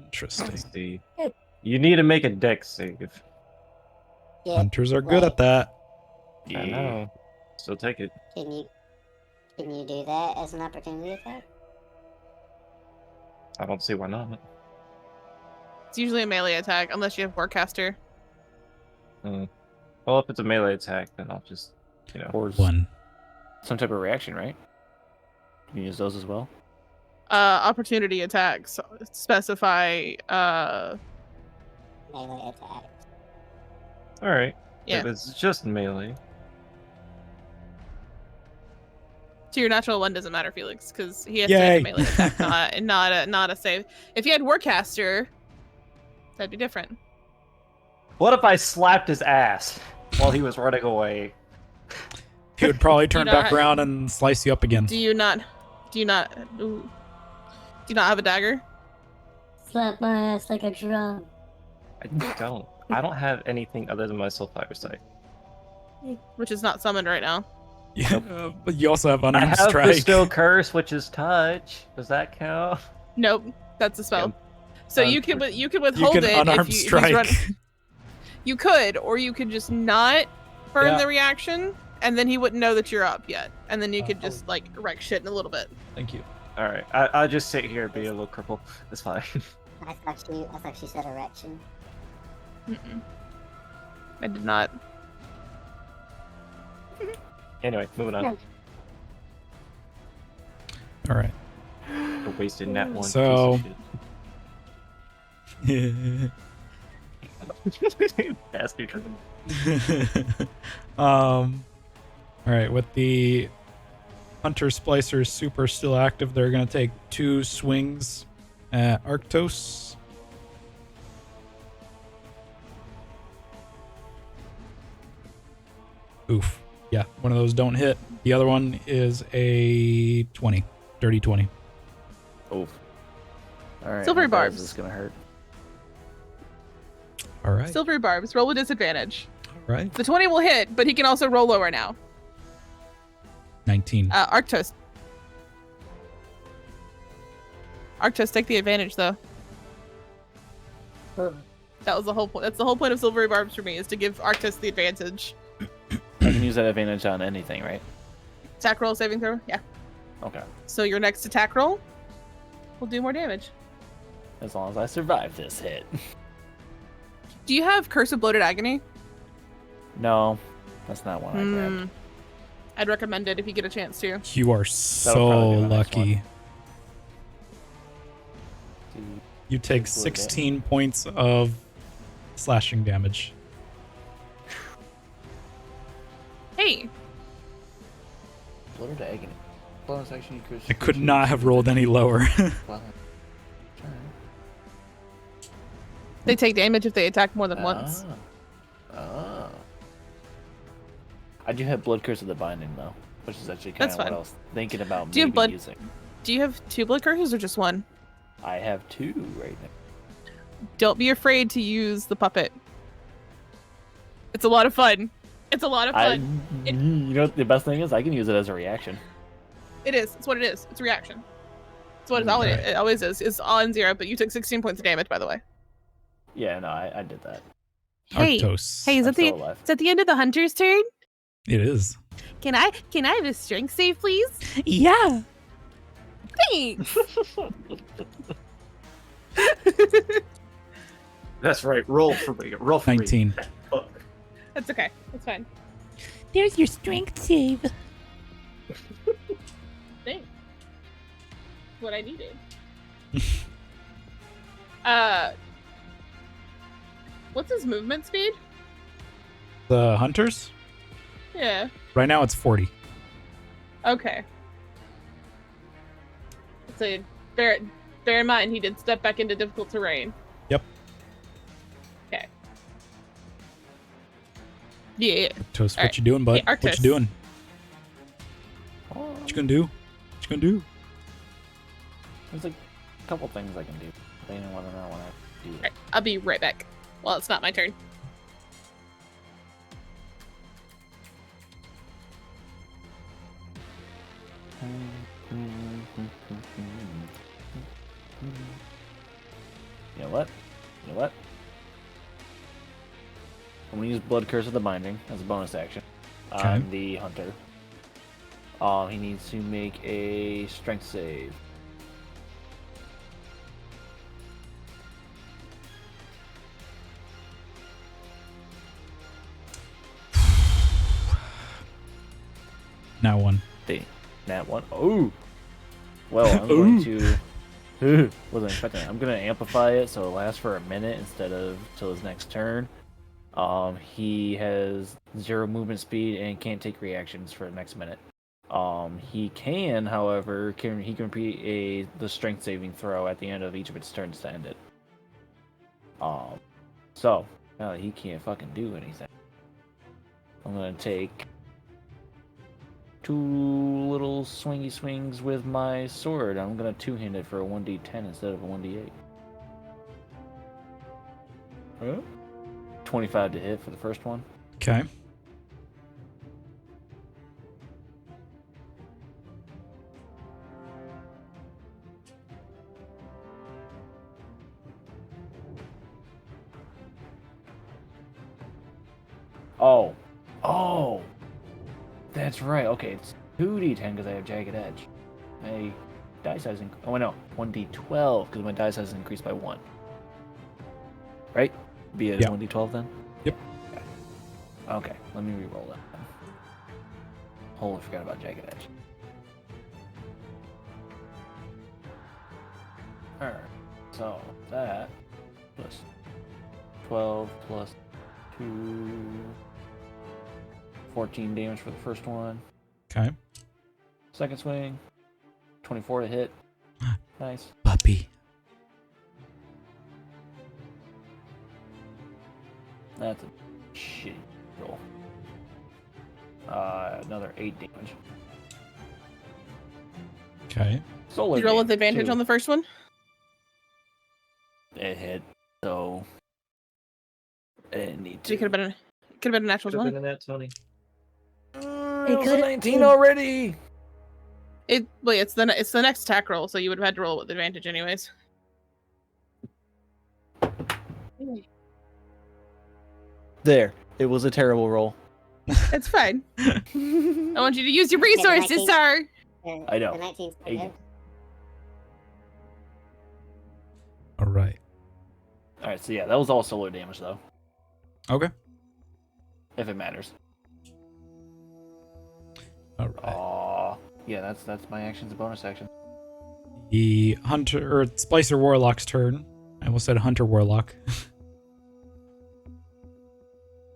Interesting. Let's see. You need to make a dex save. Yeah, Hunters are good at that. I know. Still take it. Can you do that as an opportunity attack? I don't see why not. It's usually a melee attack unless you have Warcaster. Well, if it's a melee attack, then I'll just, Or One. some type of reaction, right? You can use those as well. Opportunity attacks specify Melee attack. All right. Yeah. If it's just melee. So your natural one doesn't matter, Felix, because he has Yay. to make a melee attack, not a save. If you had Warcaster, that'd be different. What if I slapped his ass while he was running away? He would probably turn not back ha- around and slice you up again. Do you not have a dagger? Slap my ass like a drum. I don't. I don't have anything other than my Soulfire Sight. Which is not summoned right now. Yeah, but you also have I unarmed have strike. Bestow Curse, which is touch. Does that count? Nope, that's a spell. So you could You withhold can it unarmed if he's strike. You could, or you could just not burn Yeah. the reaction, and then he wouldn't know that you're up yet, and then you could just like wreck shit in a little bit. Thank you. All right. I'll just sit here and be a little cripple. That's fine. I thought she said erection. Mm-mm. I did not. Anyway, moving on. All right. I wasted that one. So- Piece of shit. Bastard. All right. With the Hunter Splicer super still active, they're going to take 2 swings at Arctos. Oof. Yeah, one of those don't hit. The other one is a 20. Dirty 20. Oof. All right. Silvery how bad barbs. Is this gonna hurt? All right. Silvery barbs. Roll with disadvantage. All right. The 20 will hit, but he can also roll lower now. 19. Arctos. Arctos, take the advantage though. That was the whole point. That's the whole point of silvery barbs for me, is to give Arctos the advantage. I can use that advantage on anything, right? Attack roll, saving throw. Yeah. Okay. So your next attack roll will do more damage. As long as I survive this hit. Do you have Curse of Bloated Agony? No, that's not one I grabbed. I'd recommend it if you get a chance to. You are probably so be my next lucky. one. You take Blood 16 points of slashing damage. Hey, Bloated Agony. Bonus action, you I could not have rolled any lower. they take damage if they attack more than once. Ah. I do have Blood Curse of the Binding though, which is actually kind That's of what fine. I was thinking about Do you have maybe blood- using. Do you have 2 blood curses or just 1? I have 2 right now. Don't be afraid to use the puppet. It's a lot of fun. It's a lot of I, fun. you know what the best thing is? I can use it as a reaction. It is. It's what it is. It's a reaction. It's what it always is. It's on 0, but you took 16 points of damage, by the way. Yeah, no, I did that. Hey, Arctos. hey, is I'm that the still alive. is that the end of the hunter's turn? It is. Can I have a strength save, please? Yeah. Thanks. That's right. Roll for me. Roll for 19. me. Fuck. That's okay. That's fine. There's your strength save. Thanks. What I needed. What's his movement speed? The hunters? Yeah. Right now it's 40. Okay. So bear in mind he did step back into difficult terrain. Yep. Okay. Yeah. Arctos, what Alright. you doing, bud? Hey, What Arctos. you doing? What you gonna do? What you gonna do? There's a couple things I can do. They didn't want to know when I do it. Alright, I'll be right back. Well, it's not my turn. You know what? You know what? I'm gonna use Blood Curse of the Binding as a bonus action on the hunter. He needs to make a strength save. Now one. Nat 1. Oh! Well, I'm going to... wasn't expecting that. I'm going to amplify it so it lasts for a minute instead of till his next turn. He has 0 movement speed and can't take reactions for the next minute. He can, however, he can repeat the strength saving throw at the end of each of its turns to end it. So, now that he can't fucking do anything, I'm going to take 2 little swingy swings with my sword. I'm gonna 2-hand it for a 1d10 instead of a 1d8. Huh? 25 to hit for the first one. Okay. Oh! That's right. Okay, it's 2d10 because I have Jagged Edge. My die size oh no, 1d12 because my die size is increased by 1. Right? Be it 1d12 then? Yep. Okay, let me re-roll that then. Holy, forgot about Jagged Edge. Alright, so that plus 12 plus 2... 14 damage for the first one. Okay. Second swing, 24 to hit. Nice. Puppy. That's a shitty roll. Another 8 damage. Okay. Solar. Did you roll with damage, advantage too. on the first one? It hit, so I didn't need So you to. could have been a natural Could have 20. been in that, Tony. It was a 19 already. It's the next attack roll, so you would have had to roll with advantage anyways. There. It was a terrible roll. It's fine. I want you to use your resources, sir. I know. The 19's so Hey. good. All right. Alright, so yeah, that was all solar damage though. Okay. If it matters. All right. Yeah, that's my action's a bonus action. The hunter or Splicer Warlock's turn. I almost said Hunter Warlock.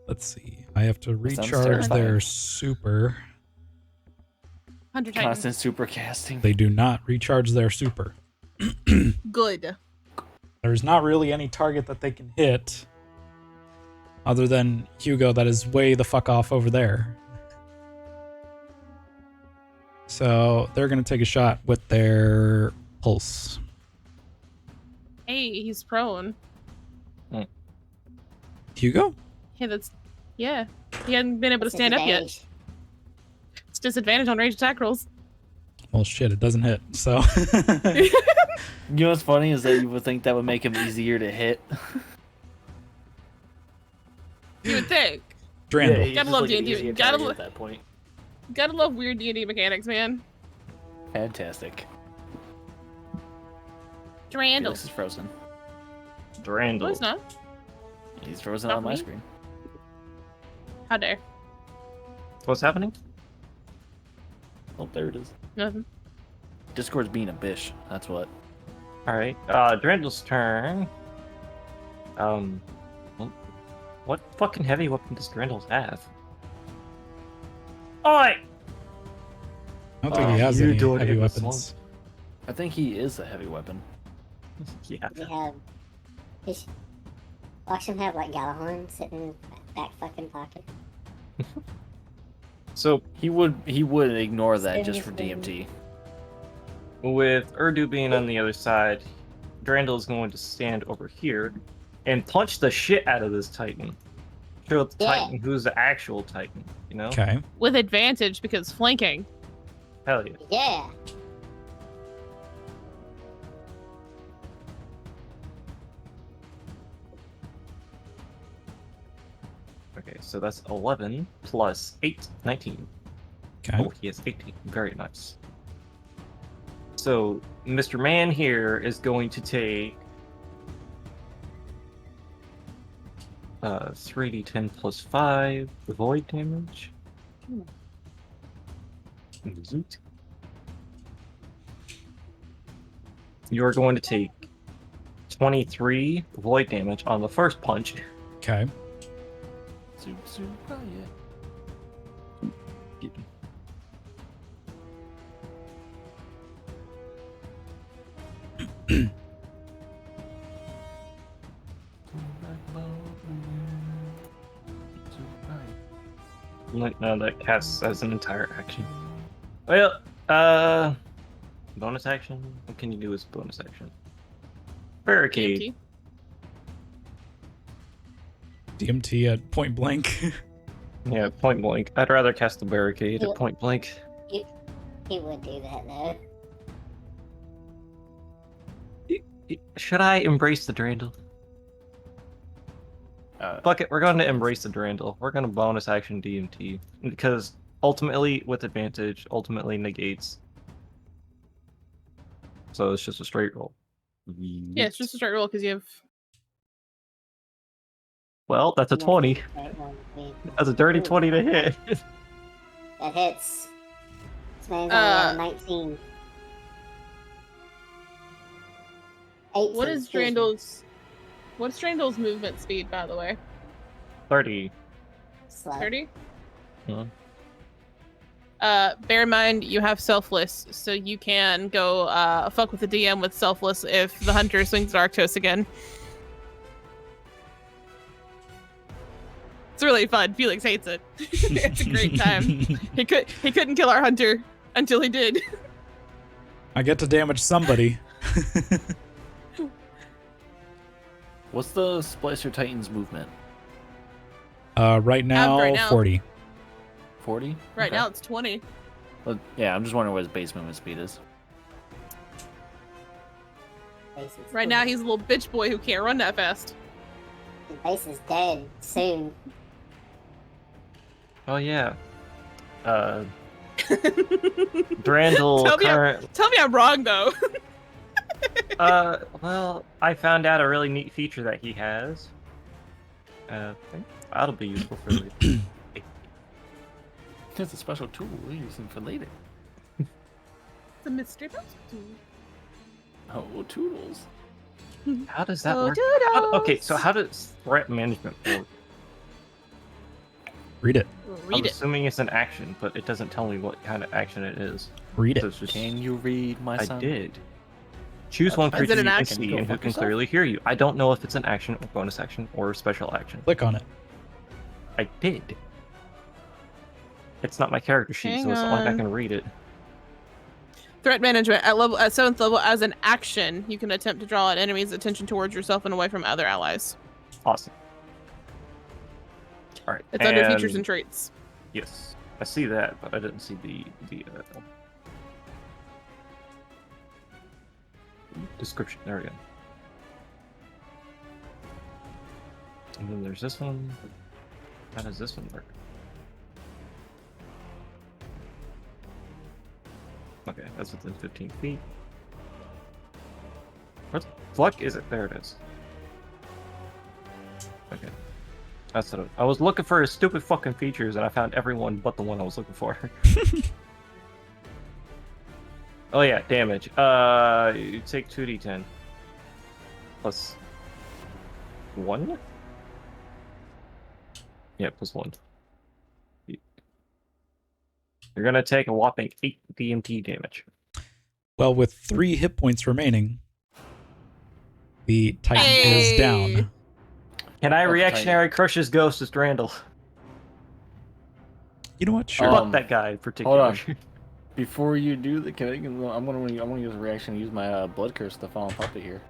Let's see. I have to That sounds recharge terrifying. their super. Hunter Titan. Constant super casting. They do not recharge their super. Good. There's not really any target that they can hit other than Hugo that is way the fuck off over there. So they're going to take a shot with their pulse. Hey, he's prone. Hugo? Yeah, yeah. He hadn't been able to stand up yet. Disadvantage. It's disadvantage on ranged attack rolls. Well, shit, it doesn't hit. So You know what's funny is that you would think that would make him easier to hit. You would think. Drandle. he's Gotta just love like an D&D. easier Gotta target lo- at that point. Gotta love weird D&D mechanics, man. Fantastic. Drandle. Felix is frozen. No, Drandle. it's not. He's frozen Not on my me. screen. How dare. What's happening? Oh, there it is. Nothing. Discord's being a bish. That's what. Alright, Drandle's turn. What fucking heavy weapon does Drandle have? Oi! I don't think he has you any do it heavy in this weapons. I think he is a heavy weapon. Yeah. We have. Watch him have like Galahorn sitting in his back fucking pocket. So, He would ignore that just for Seriously? DMT. with Urdu being on the other side, Drandle is going to stand over here and punch the shit out of this Titan. Show the Yeah. Titan who's the actual Titan, you know? Okay. With advantage because flanking. Hell yeah. Yeah. Okay, so that's 11 plus 8, 19. Okay. Oh, he has 18. Very nice. So, Mr. Man here is going to take 3d10 plus 5 void damage. Zoot. You're going to take 23 void damage on the first punch. Okay. Zoop, zoop, riot. No, that casts as an entire action. Well, bonus action? What can you do as bonus action? Barricade. DMT. DMT at point blank. Yeah, point blank. I'd rather cast the barricade at point blank. He would do that though. Should I embrace the Drandle? Fuck it, we're going to embrace the Drandle. We're going to bonus action DMT. Because ultimately, with advantage, ultimately negates. So it's just a straight roll. Yeah, it's just a straight roll because you have. Well, that's a 20. That's a dirty 20 to hit. That hits. This man's Uh, on 19. 18, What is excuse me. Drandle's? What's Drandle's movement speed, by the way? 30. Slow. 30? Huh. Bear in mind you have selfless, so you can go fuck with the DM with selfless if the hunter swings Arctos again. It's really fun. Felix hates it. It's a great time. He couldn't kill our hunter until he did. I get to damage somebody. What's the Splicer Titan's movement? Right now, right now. 40. 40? Right now it's 20. Well, yeah, I'm just wondering what his base movement speed is. Base is Right now he's a little bitch boy who can't run that fast. His base is dead soon. Oh, yeah. Drandle Tell me I'm wrong though. well, I found out a really neat feature that he has. I think that'll be useful for later. It's a special tool we're using for later. The mystery box. Oh, toodles. How does that Oh, work? doodles. Okay, so how does threat management work? Read it. I'm Read it. assuming it's an action, but it doesn't tell me what kind of action it is. Read So it. it's just, Can you read my I son? did. Choose one Is it creature an you can action? see Go and who fuck can yourself. clearly hear you. I don't know if it's an action or bonus action or special action. Click on it. I did. It's not my character sheet, Hang so it's not like I on. can read it. Threat management at 7th level as an action, you can attempt to draw an enemy's attention towards yourself and away from other allies. Awesome. All right. It's under features and traits. Yes, I see that, but I didn't see the description. There we go. And then there's this one. How does this one work? Okay, that's within 15 feet. What the fuck is it? There it is. Okay. That's what I was looking for. Stupid fucking features, and I found everyone but the one I was looking for. Oh yeah, damage. You take 2d10 plus 1. Yeah, plus 1. You're gonna take a whopping 8 DMT damage. Well, with 3 hit points remaining, the Titan is down. Can I reactionary crush his ghost as Drandle? You know what? Sure. Fuck that guy in particular. Hold on. Before you do the, I'm gonna use a reaction. Use my blood curse to fallen puppet here.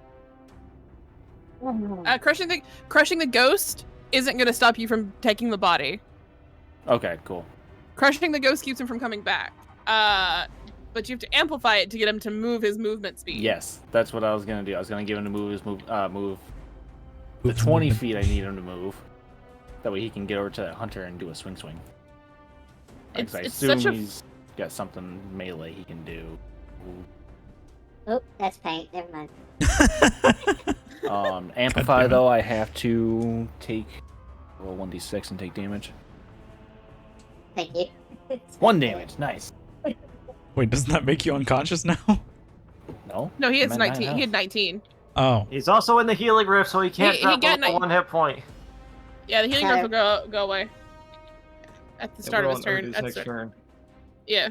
Crushing the ghost isn't going to stop you from taking the body. Okay, cool. Crushing the ghost keeps him from coming back. But you have to amplify it to get him to move his movement speed. Yes, that's what I was gonna do. I was gonna give him to move the Move 20 movement. feet I need him to move. That way he can get over to that hunter and do a swing. It's I such assume a he's got something melee he can do. Oh, that's paint. Never mind. Amplify though, I have to roll 1d6 and take damage. Thank you. 1 damage, nice. Wait, doesn't that make you unconscious now? No? No, he has I'm at 19. 9 He had 19. Oh. He's also in the healing rift, so he can't He drop got below 1 hit point. Yeah, the healing Okay. growth will go away at the start of his turn. Next turn. Yeah.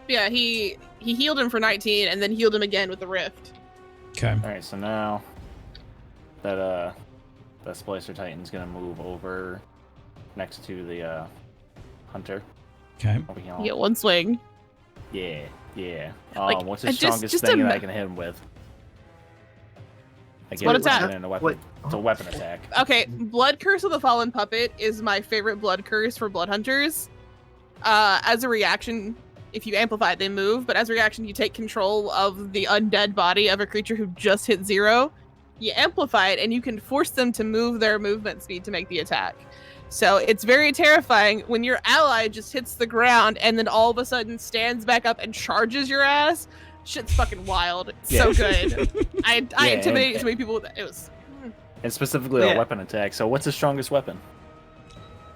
Yeah, he healed him for 19 and then healed him again with the rift. Okay. Alright, so now that Splicer Titan's gonna move over next to the hunter. Okay. Over here. You get one swing. Yeah. Like, What's the just strongest thing that I can hit him with? I What guess attack? it's a weapon. It's a weapon attack. Okay, Blood Curse of the Fallen Puppet is my favorite blood curse for blood hunters. As a reaction, if you amplify it, they move, but as a reaction, you take control of the undead body of a creature who just hit 0. You amplify it, and you can force them to move their movement speed to make the attack. So it's very terrifying when your ally just hits the ground and then all of a sudden stands back up and charges your ass. Shit's fucking wild. It's so good. I intimidated so many people with that. It was... And specifically a weapon attack. So what's his strongest weapon?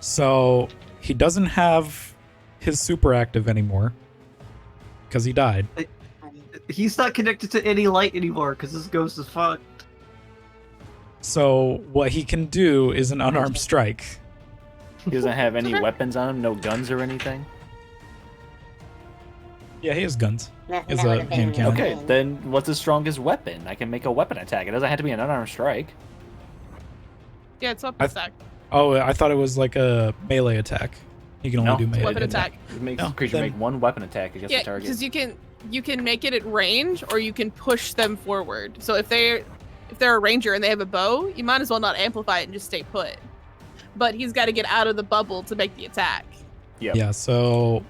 So he doesn't have his super active anymore because he died. He's not connected to any light anymore because this ghost is fucked. So what he can do is an unarmed strike. He doesn't have any Okay. weapons on him, no guns or anything. Yeah, he has guns. Nothing Is that a would've been hand cannon. Okay, insane. then what's his strongest weapon? I can make a weapon attack. It doesn't have to be an unarmed strike. Yeah, it's weapon I- attack. Oh, I thought it was like a melee attack. He can only No, do melee Weapon attack. It makes No, the creature then- make one weapon attack against Yeah, the target. because you can make it at range or you can push them forward. So if they're a ranger and they have a bow, you might as well not amplify it and just stay put. But he's got to get out of the bubble to make the attack. Yep. Yeah, so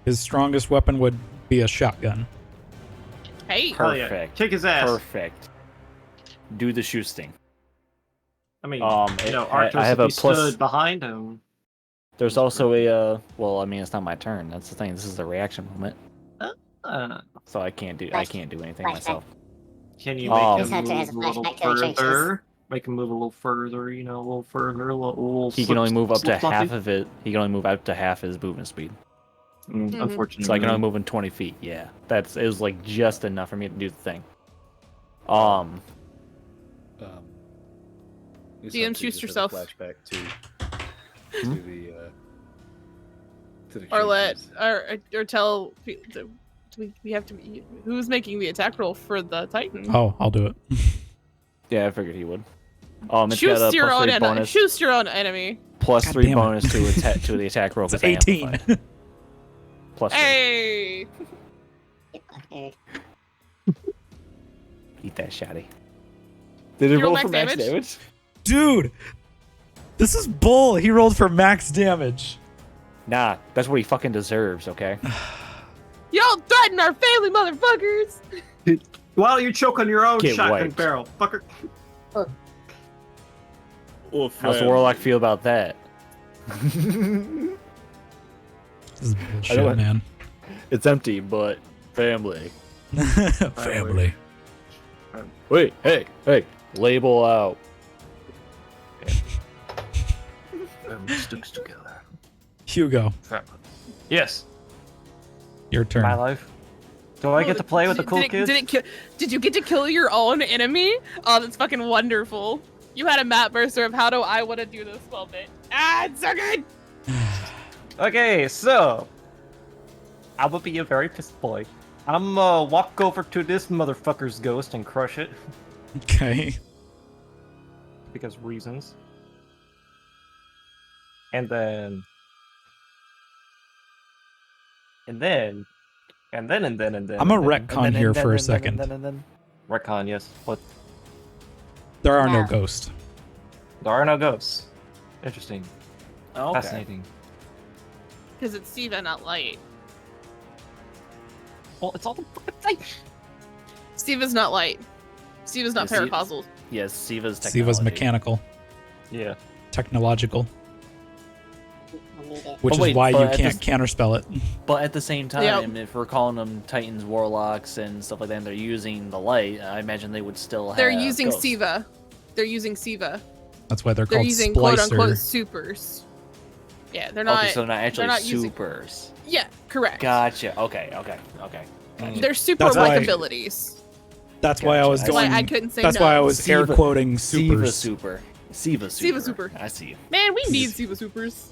his strongest weapon would be a shotgun. Hey, Hell yeah. Perfect. Kick his ass. Perfect. Do the shoe sting. I mean, I Arctos, have if a he plus- stood behind him. There's also a well, I mean it's not my turn. That's the thing. This is the reaction moment. So I can't do anything Flashback. myself. Can you Oh. make This him hunter has a move a little flashback to the trenches. further? Make him move a little further, a little further, a little He can only move up to slip, half of it. He can only move up to half his movement speed. Mhm. Unfortunately. So I can only move in 20 feet. Yeah, it was like just enough for me to do the thing. DM choose yourself. Flashback to the or let changes. or tell. We have to. Who's making the attack roll for the Titan? Oh, I'll do it. Yeah, I figured he would. It's Choose got a your plus own 3 enemy. bonus. Choose your own enemy. Plus God 3 damn it. bonus to the attack roll. It's 'cause I 18. amplified. Plus 3. Hey. Get fucked. Eat that shotty. Did it You roll roll max for max damage? damage? Dude, This is bull. He rolled for max damage. Nah, that's what he fucking deserves, okay? Y'all threaten our family, motherfuckers! While you choke on your own Get shotgun wiped. barrel, fucker. How's the Warlock feel about that? This is I bullshit, don't- man. It's empty, but family. Family. Wait, hey, label out. Sticks together. Hugo, Yes, your turn. my life. Do I get to play with the cool kids? Did you get to kill your own enemy? Oh, that's fucking wonderful. You had a map burster of how do I want to do this moment. Ah, it's so good! Okay, so I will be a very pissed boy. I'm walk over to this motherfucker's ghost and crush it Okay. because reasons. And then I'm a retcon And here then- for a and then- second. and then- retcon, yes. What? There are no Yeah. ghosts. There are no ghosts. Interesting. Oh, okay. Fascinating. Because it's Siva, not light. Well, it's all the fucking thing. Siva's not light. Siva's not Yeah, Siva- paracausal. Yes, Siva's technology. Siva's mechanical, Yeah. technological, I need it. which But is wait, why you but at can't counterspell it. But at the same time, Yep. if we're calling them Titans, Warlocks, and stuff like that, and they're using the light, I imagine they would still have They're using ghosts. Siva. They're using Siva. That's why they're They're called using quote unquote splicer. supers. Yeah, they're not. Okay, so they're not actually not using- supers. Yeah, correct. Gotcha. Okay. Gotcha. They're super That's like why- abilities. That's why I Gotcha. was That's going. why I couldn't say That's no. why I was air Siva- quoting Siva supers. super. Siva super. Siva super. I see you. Man, we need Siva supers.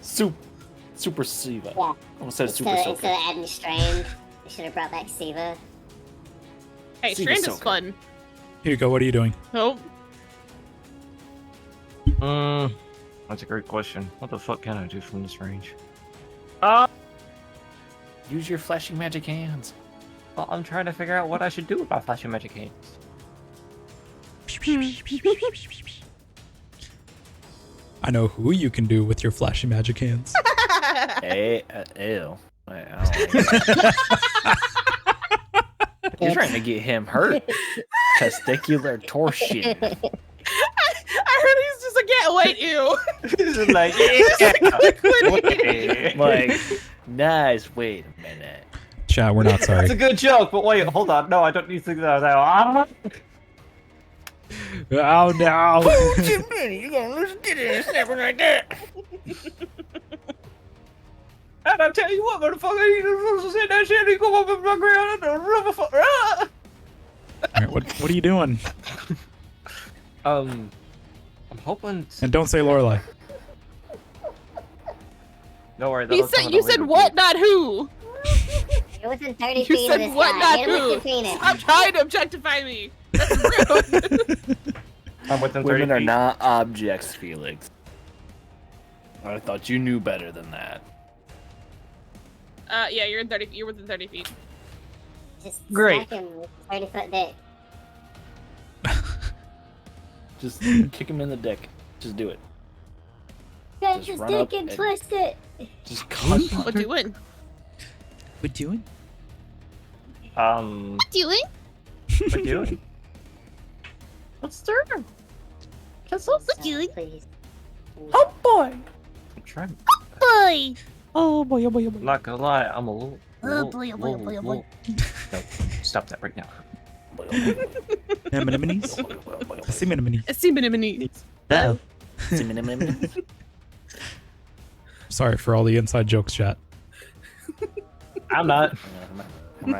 Super Siva. Yeah. Almost said super Instead of soaker. adding Strand, they should have brought back Siva. Hey, Siva Strand is soaker. fun. Hugo, what are you doing? Oh, That's a great question. What the fuck can I do from this range? Use your flashing magic hands. Well, I'm trying to figure out what I should do with my flashing magic hands. I know who you can do with your flashy magic hands. Hey, ew. Wait, I don't like that. You're trying to get him hurt. Testicular torsion. I heard he's just like, yeah, wait, ew. This is like, yeah. Like, nice. Wait a minute. Chat, we're not It's sorry. a good joke, but wait, hold on. No, I don't need to think that. Oh no! You gonna listen to this? Never like that. And I tell you what, motherfucker, you supposed to say that shit and come up in my ground and rubber fuck. Alright, what are you doing? I'm hoping. And don't say Lorelai. Don't worry. He said, you said what, not who. You're within 30 You feet said of this what, guy. not Hit him with who. your penis. Stop trying to objectify me. That's rude. I'm within 30 Women are feet. not objects, Felix. I thought you knew better than that. Yeah, you're in 30. You're within 30 feet. Just Great. smack him with a 30-foot dick. Just kick him in the dick. Just do it. Grab Just his run dick up and and- twist it. Just cut. What doing? What doing? Doing? What doing? What's turn? What doing? Please. Oh boy. I'm trying. Boy. Oh boy, oh boy, oh boy. I'm not gonna lie, I'm a little. Oh boy, oh boy, oh boy, oh boy. No, stop that right now. Anemones? Anemones. A semen. No. Sorry for all the inside jokes, chat. I'm not. Come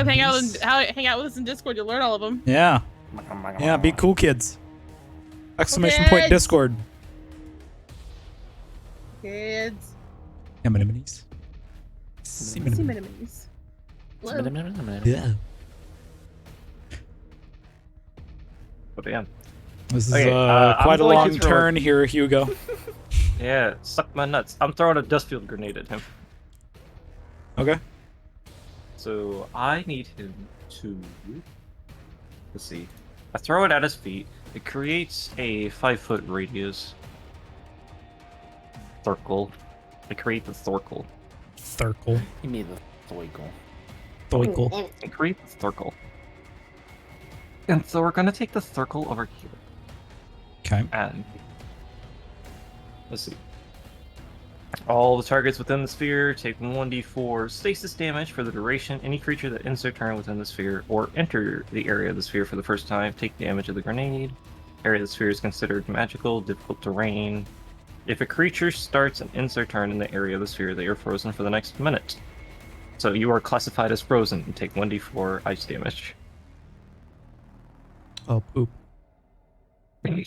hang out with us in Discord. You'll learn all of them. Yeah. Yeah, be cool, kids. Exclamation point Kids. Discord. Kids. Anemones. Semen. Yeah. But yeah. This is Okay, quite a I'm going long to throw turn here, Hugo. Yeah, suck my nuts. I'm throwing a dust field grenade at him. Okay. So I need him to. Let's see. I throw it at his feet. It creates a 5-foot radius circle. It creates a circle. Thurkle. You need the Thorkle. Thorkle. It creates a circle. And so we're gonna take the circle over here. Okay. And let's see. All the targets within the sphere take 1d4 stasis damage for the duration. Any creature that ends their turn within the sphere or enter the area of the sphere for the first time take damage of the grenade. Area of the sphere is considered magical, difficult terrain. If a creature starts and ends their turn in the area of the sphere, they are frozen for the next minute. So you are classified as frozen and take 1d4 ice damage. Oh, poop. Way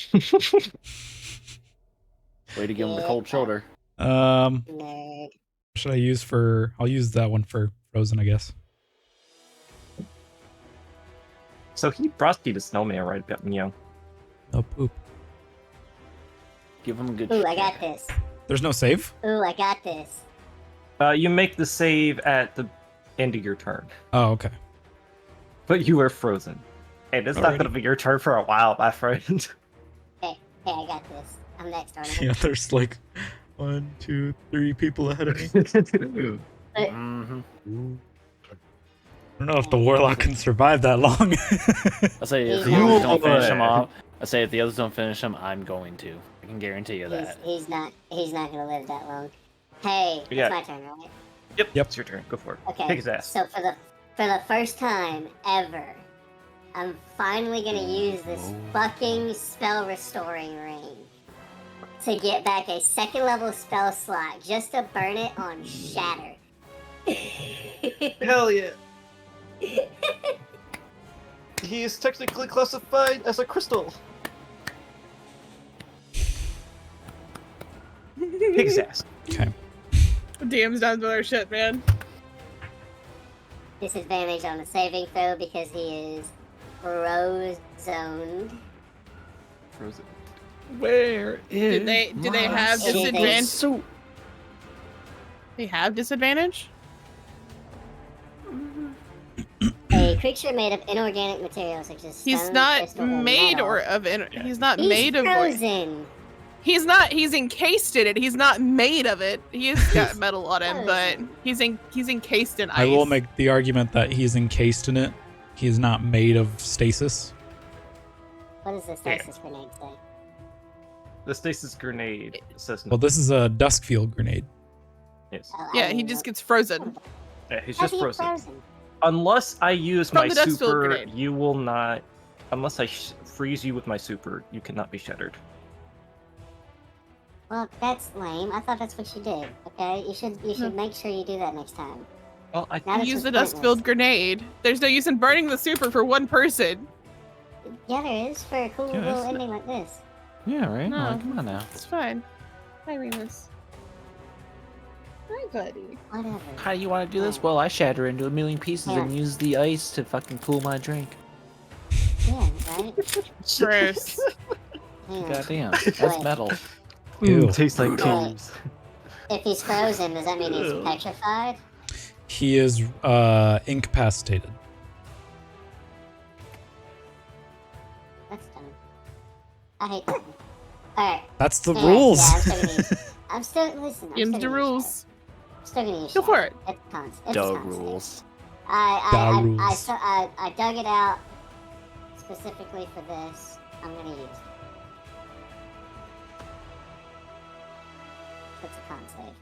to give him the cold shoulder. Nerd. Should I use for? I'll use that one for frozen, I guess. So he frosty the snowman right about young. Oh, poop. Give him a good. Ooh, I got this. There's no save? Ooh, I got this. You make the save at the end of your turn, Oh, okay. but you are frozen. And it's not Alrighty. going to be your turn for a while, my friend. Hey, I got this. I'm next, aren't I? Yeah, there's like 1, 2, 3 people ahead of me. Mm-hmm. I don't know if the warlock can survive that long. I say if the You others don't finish would. him off. I say if the others don't finish him, I'm going to. I can guarantee you that. He's not gonna live that long. Hey, Yeah. it's my turn, right? Yep, Yep. it's your turn. Go for it. Okay. Kick his ass. So for the first time ever, I'm finally gonna use this fucking spell restoring ring to get back a second level spell slot just to burn it on Shatter. Hell yeah. He is technically classified as a crystal. Kick his ass. Okay. DM's done with our shit, man. Disadvantage on the saving throw because he is froze-zoned. Frozen. Where is? Do they have soul? disadvantage? So They have disadvantage? A creature made of inorganic materials such as stone, He's not crystal, made metal. or of he's not He's made of frozen. he's encased in it. He's not made of it. He has got metal on him, but he's encased in ice. I will make the argument that he's encased in it. He is not made of stasis. What does the stasis grenade say? The stasis grenade says no. Well, this is a Duskfield grenade. Yes. Oh, I Yeah, don't he even just know. gets frozen. Yeah, he's How's just he frozen. Unless I use From my the Duskfield super, grenade. you will not. Unless I freeze you with my super, you cannot be shattered. Well, that's lame. I thought that's what you did. Okay, you should make sure you do that next time. Well, I Now this Use is the pointless. Duskfield grenade. There's no use in burning the super for one person. Yeah, there is for a cool Yeah, little that's- ending like this. yeah, right. No. Like, come on now. It's fine. Hi, Remus. Hi, buddy. Whatever. How do you want to do this? Well, I shatter into a million pieces and use the ice to fucking cool my drink. Yeah, right. Gross. Hang on. Goddamn, that's Wait. metal. Ew. Tastes like Wait. tears. If he's frozen, does that mean he's petrified? He is incapacitated. That's dumb. I hate that. Alright. That's the Yeah, rules. Yeah, I'm still gonna use. I'm still listen. I'm Game's still the gonna use rules. Shatter. I'm still gonna use. Go for it. It's cons. It's Duh cons. rules. I dug it out specifically for this. I'm gonna use it. It's a con save.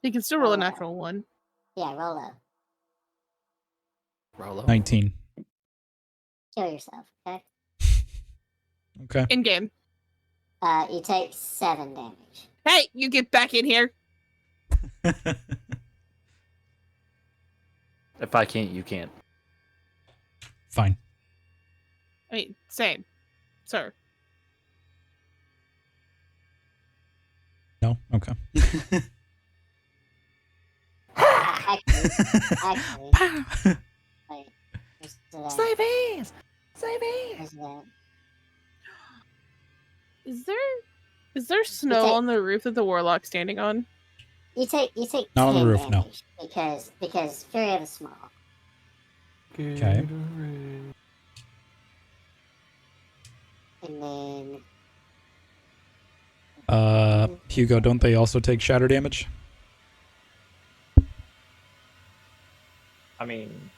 You can still roll a natural one. Yeah, roll low. Rollo. 19. Kill yourself, okay? Okay. In game. You take 7 damage. Hey, you get back in here. If I can't, you can't. Fine. I mean, same. Sir. No? Okay. Actually, wait. Where's the- Save where's the- Is there snow Okay. on the roof that the warlock's standing on? You take Not on 10 the roof, no. damage because Fury of the Small. Okay. And then Hugo, don't they also take shatter damage? I mean,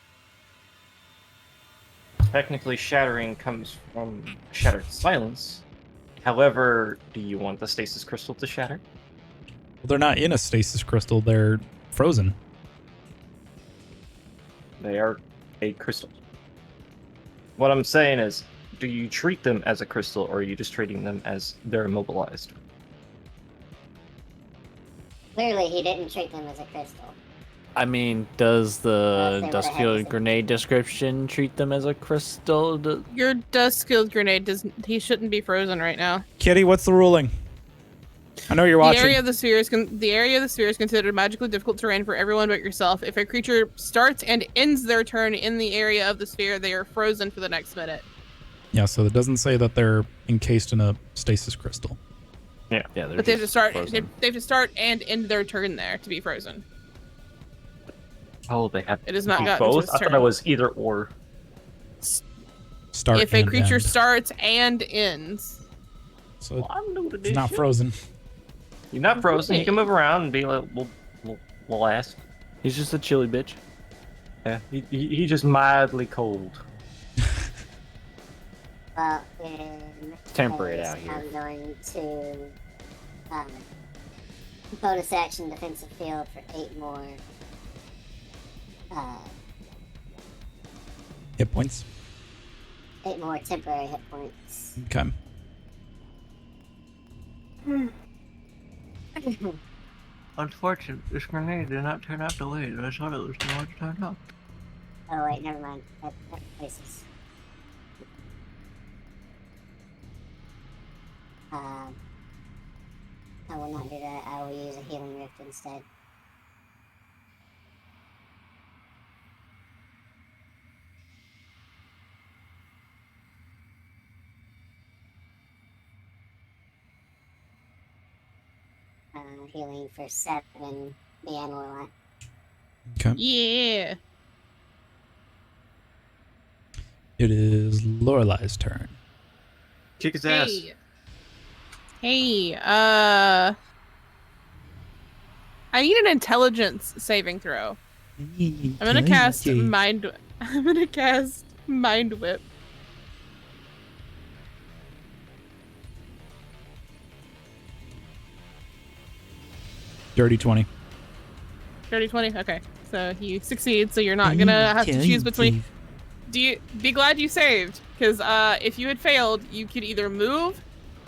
technically shattering comes from shattered silence. However, do you want the stasis crystal to shatter? Well, they're not in a stasis crystal. They're frozen. They are a crystal. What I'm saying is, do you treat them as a crystal, or are you just treating them as they're immobilized? clearly he didn't treat them as a crystal. I mean, does the They dust would've had field to- grenade description treat them as a crystal? Your dust field grenade does. He shouldn't be frozen right now. Kitty, what's the ruling? I know you're The watching. area of the sphere is considered magically difficult terrain for everyone but yourself. If a creature starts and ends their turn in the area of the sphere, they are frozen for the next minute. Yeah, so it doesn't say that they're encased in a stasis crystal. Yeah, they're But they have to just start. frozen. They have to start and end their turn there to be frozen. Oh, they have It has not to do gotten to both? its I thought turn. it was either or. Start If a and creature end. starts and ends, So Well, I'm new to it's this not shit. frozen. You're not frozen. You can move around and be like, we'll ask. He's just a chilly bitch. Yeah, he just mildly cold. Well, in Temperate case, out here. I'm going to bonus action defensive field for 8 more. Hit points. 8 more temporary hit points. Okay. Unfortunate, this grenade did not turn out the way that I thought it was going to turn out. Oh wait, never mind. That replaces. I will not do that. I will use a healing rift instead. Healing for 7 me and Lorelai. Okay. yeah. It is Lorelai's turn. Kick his ass. Hey, I need an intelligence saving throw. I'm gonna cast mind. I'm gonna cast Mind Whip. Dirty 20. Dirty 20. Okay, so you succeed. So you're not gonna have to choose between. Do you be glad you saved? Because if you had failed, you could either move,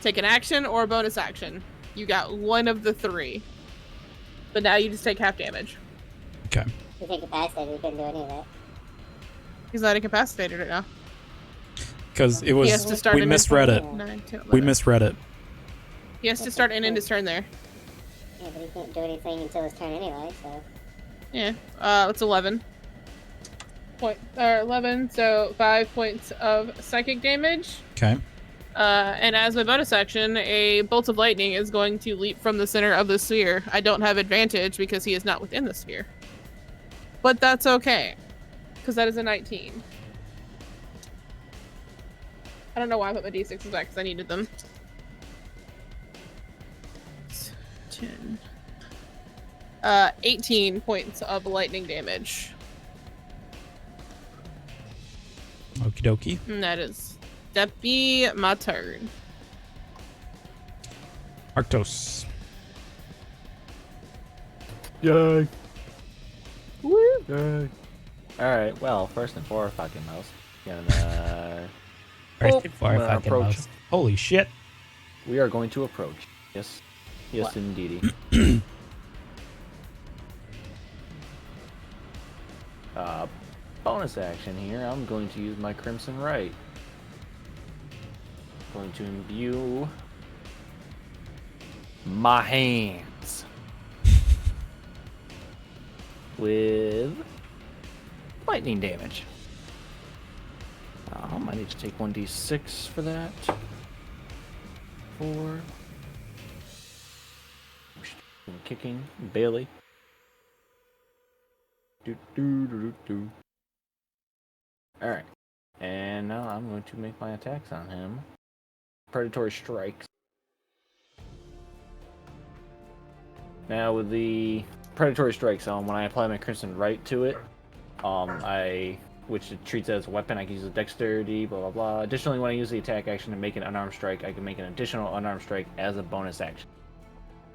take an action, or a bonus action. You got one of the 3. But now you just take half damage. Okay. You think incapacitated, you couldn't do any of that. He's not incapacitated right now. Because it He was has to start we in misread it. 9, 10, We 11. misread it. He has to start and end his turn there. Yeah, but he can't do anything until his turn anyway, so. Yeah. It's 11. 11, so 5 points of psychic damage. Okay. And as my bonus action, a bolt of lightning is going to leap from the center of the sphere. I don't have advantage because he is not within the sphere. But that's okay, because that is a 19. I don't know why I put my d6s back, because I needed them. 10. 18 points of lightning damage. Okie dokie. And that'd be my turn. Arctos. Yay. Woo! Yay. Alright, well, first and foremost, gonna... First before I I'm gonna fucking approach. lost. Holy shit. We are going to approach. Yes. Yes, What? indeedy. Bonus action here. I'm going to use my Crimson Right. Going to imbue my hands with lightning damage. I might need to take 1d6 for that. 4. Kicking Bailey. Alright. And now I'm going to make my attacks on him. predatory strikes. Now with the predatory strikes, when I apply my Crimson Right to it, which it treats it as a weapon, I can use a dexterity, blah blah blah. Additionally, when I use the attack action to make an unarmed strike, I can make an additional unarmed strike as a bonus action.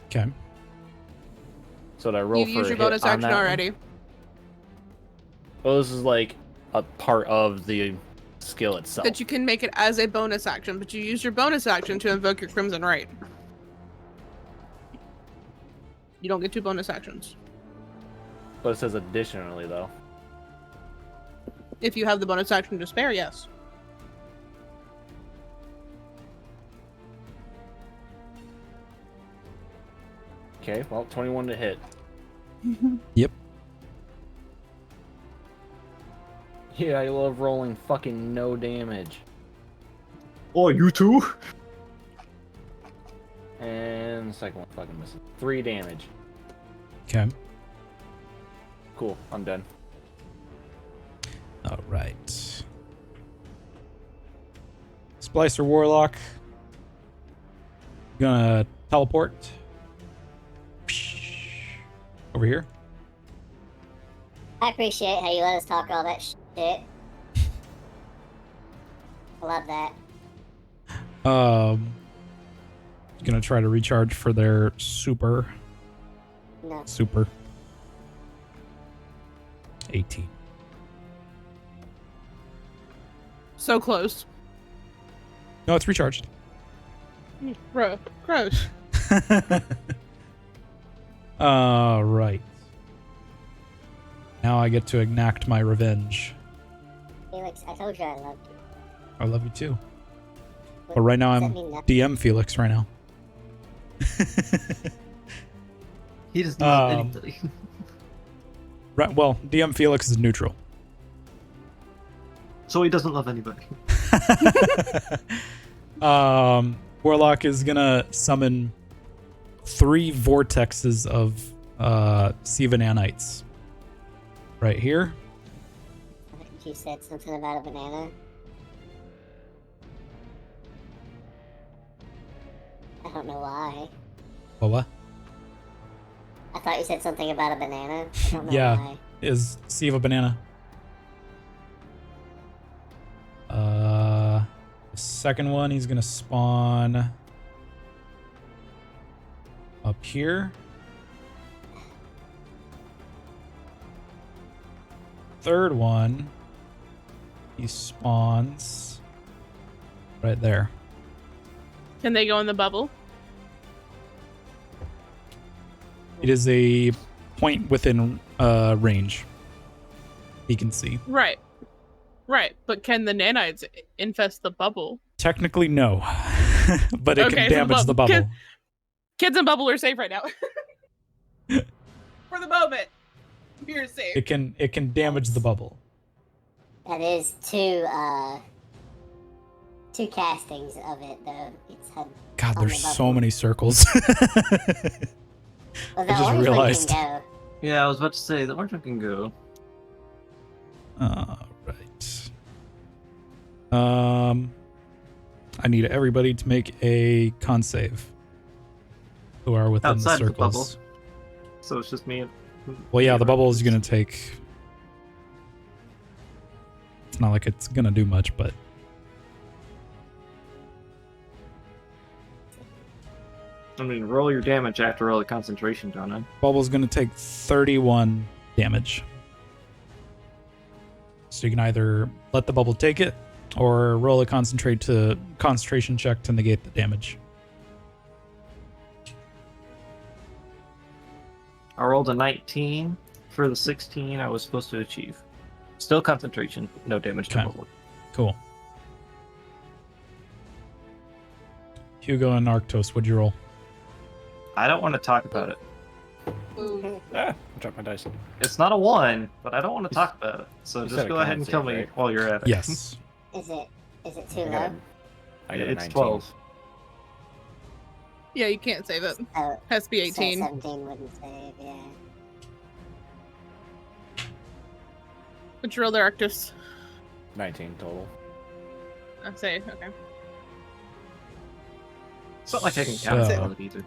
Okay. So that I roll You for use a your hit bonus on action that one. already. Well, this is like a part of the skill itself. That you can make it as a bonus action, but you use your bonus action to invoke your Crimson Right. You don't get 2 bonus actions. But it says additionally, though. If you have the bonus action to spare, yes. Okay, well, 21 to hit. Yep. Yeah, I love rolling fucking no damage. Oh, you too? And the second one fucking misses. 3 damage. Okay. Cool, I'm done. All right. Splicer Warlock. Gonna teleport. Over here. I appreciate how you let us talk all that shit. I love that. Gonna try to recharge for their super. No. Super. 18. So close. No, it's recharged. Bro, gross. Right. Now I get to enact my revenge. Felix, I told you I loved you. I love you too. What- But right now does that I'm mean nothing? DM Felix right now. He does not love Um, anybody. Right, well, DM Felix is neutral. So he doesn't love anybody. Warlock is gonna summon 3 vortexes of Siva nanites. Right here. You said something about a banana. I don't know why. Oh, what? I thought you said something about a banana. I don't know Yeah. why. Is Siva banana. The second one he's gonna spawn up here. Third one he spawns right there. Can they go in the bubble? It is a point within range. He can see. Right. Right. But can the nanites infest the bubble? Technically, no, but it Okay, can so damage the bubble. Kids in bubble are safe right now. For the moment. You're safe. It can damage the bubble. That is two castings of it though. It's had God, on there's the so bubble. many circles. Well, I the just orange realized. one can go. Yeah, I was about to say, the orange one can go. Right. I need everybody to make a con save. Who are within Outside the of the bubble. circles. So it's just me and... Well, yeah, the bubble is gonna take. It's not like it's gonna do much, but I mean, roll your damage after roll the concentration, don't I? bubble's gonna take 31 damage. So you can either let the bubble take it, or roll a concentration check to negate the damage. I rolled a 19 for the 16 I was supposed to achieve. Still concentration, no damage to Okay. bubble. Cool. Hugo and Arctos, what'd you roll? I don't want to talk about it. Ah, drop my dice. It's not a 1, but I don't want to talk about it. So You just said go a ahead and con kill save, me right? while you're at it. Yes. Is it too I got low? a- I got a It's 19. 12. Yeah, you can't save it. Oh, Has to be so 18. 17 wouldn't save. Yeah. What'd you roll there, Arctus? 19 total. I say, okay. It's not like I can count So- on it either.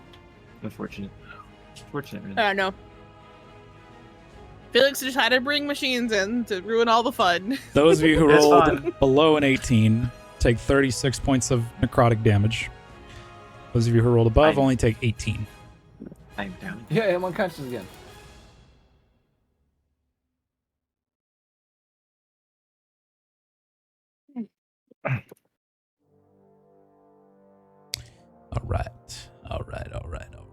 Unfortunate. Fortunate. I don't know. Felix decided to bring machines in to ruin all the fun. Those of you who It's rolled fun. below an 18 take 36 points of necrotic damage. Those of you who rolled above Fine. only take 18. I'm down. Yeah, I'm unconscious again. All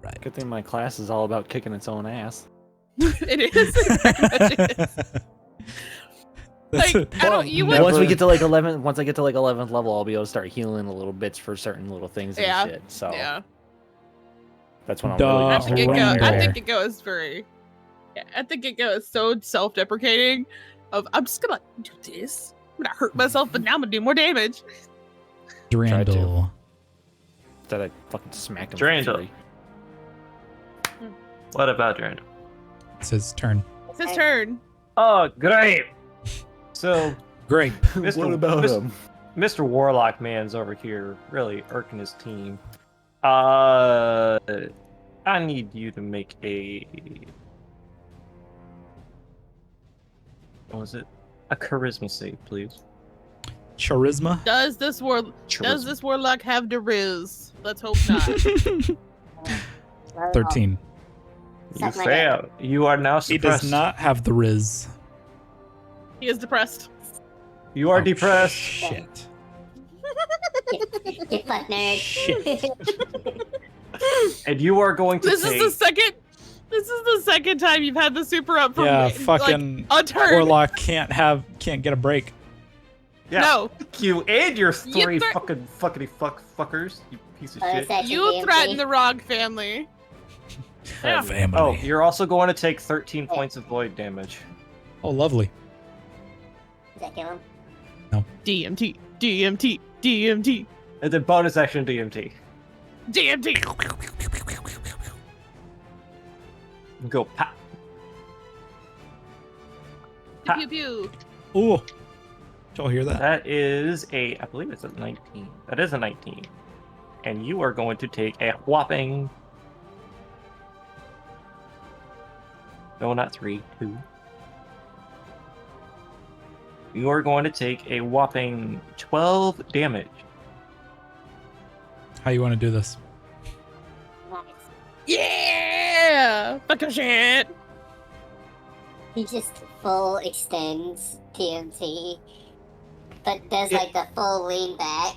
right. Good thing my class is all about kicking its own ass. It is. It very much is. Like, I don't. You would. Once we get to like 11, once I get to like 11th level, I'll be able to start healing a little bits for certain little things and Yeah. shit. So Yeah. that's when I'm Duh, really I gonna think start it getting goes. I there. think it goes very. Yeah, I think it goes so self-deprecating. Of I'm just gonna do this. I'm gonna hurt myself, but now I'm gonna do more damage. Drandle. Instead I fucking smack him. Drained for up. free. What about Durand? It's his turn. It's his turn. Oh, great. So, Great. Mr. What about Mr. him? Mr. Warlock man's over here, really irking his team. I need you to make a. What was it? A charisma save, please. Charisma. Does this warlock have the riz? Let's hope not. 13. You Suck my fail. You are now He suppressed. does not have the Riz. He is depressed. You are Oh, depressed. Shit. Get fucked, nerd. Shit. And you are going to This take. is the second. This is the second time you've had the super up from Yeah, like, fucking a turn. Warlock can't get a break. Yeah, No, fuck you and your three thre- fucking fuckers, you piece of Oh, is shit. that you your threatened DMT? the wrong family. Yeah. Family. Oh, you're also going to take 13 points of void damage. Oh, lovely. Does that kill him? DMT, DMT, DMT, And then bonus action DMT. DMT. Go pop. Pew pew. Ooh. Did y'all hear that? That is a, I believe it's a 19. That is a 19. And you are going to take a whopping. No, not 3, 2. You are going to take a whopping 12 damage. How you want to do this? Nice. Yeah. Fucking shit. He just full extends TMT, but does like the full lean back.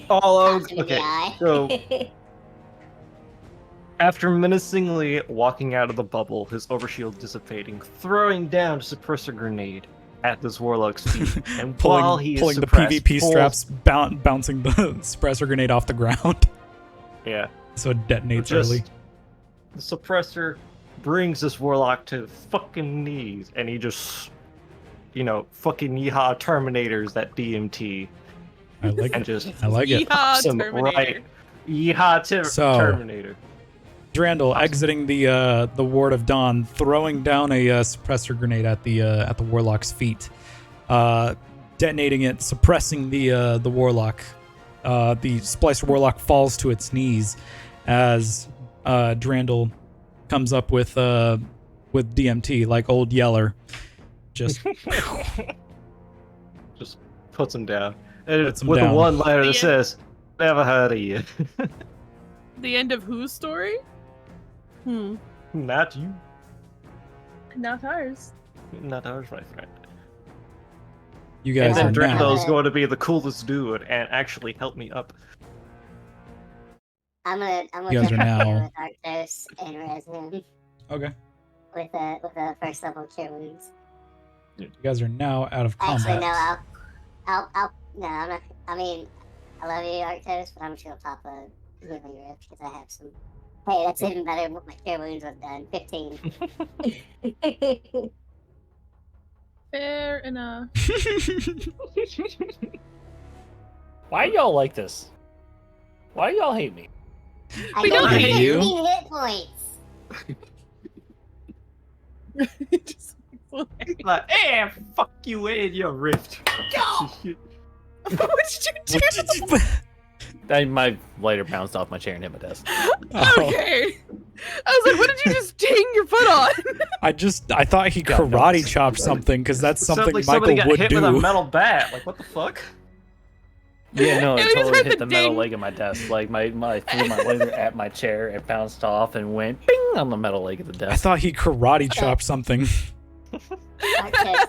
Oh, Pops him in the okay. eye. So, after menacingly walking out of the bubble, his overshield dissipating, throwing down a suppressor grenade at this warlock's feet, and while he is pulling the suppressed, PvP pulls- straps, bouncing the suppressor grenade off the ground, Yeah, so it detonates just early. the suppressor brings this warlock to fucking knees, and he just, fucking yeehaw Terminators that DMT, I like and it. just I like it. Yeehaw, pops him Terminator. right. Yeehaw So- Terminator. Drandle exiting the Ward of Dawn, throwing down a suppressor grenade at the warlock's feet, detonating it, suppressing the warlock. The Splicer warlock falls to its knees as Drandle comes up with DMT like old Yeller, just Just puts him down. And Puts him with down. a one-liner that Yeah. says, "Never heard of you." The end of whose story? Not you. Not ours. Not ours, my friend. you And guys then are now. Drandle's going to be the coolest dude and actually help me up. I'm gonna You guys are jump in now- with Arctos and res him Okay, with a first level cure wounds. you guys are now out of combat. Actually, no, no, I'm not. I mean, I love you, Arctos, but I'm just gonna pop a healing rift because I have some. Hey, that's even better than what my cure wounds have done. 15. Fair enough. Why y'all like this? Why y'all hate me? I We don't don't have hate you. 15 hit points. Just- Like, hey, fuck you and your rift. what did you do? My lighter bounced off my chair and hit my desk. Oh. Okay. I was like, what did you just ding your foot on? I thought he God, no. karate chopped something because that's It sounds something like somebody Michael got would hit do. with a metal bat. Like, what the fuck? Yeah, no, Yeah, it we just totally heard hit the the metal ding. leg of my desk. Like my threw my laser at my chair, it bounced off and went bing on the metal leg of the I desk. thought he karate chopped something. Arctos.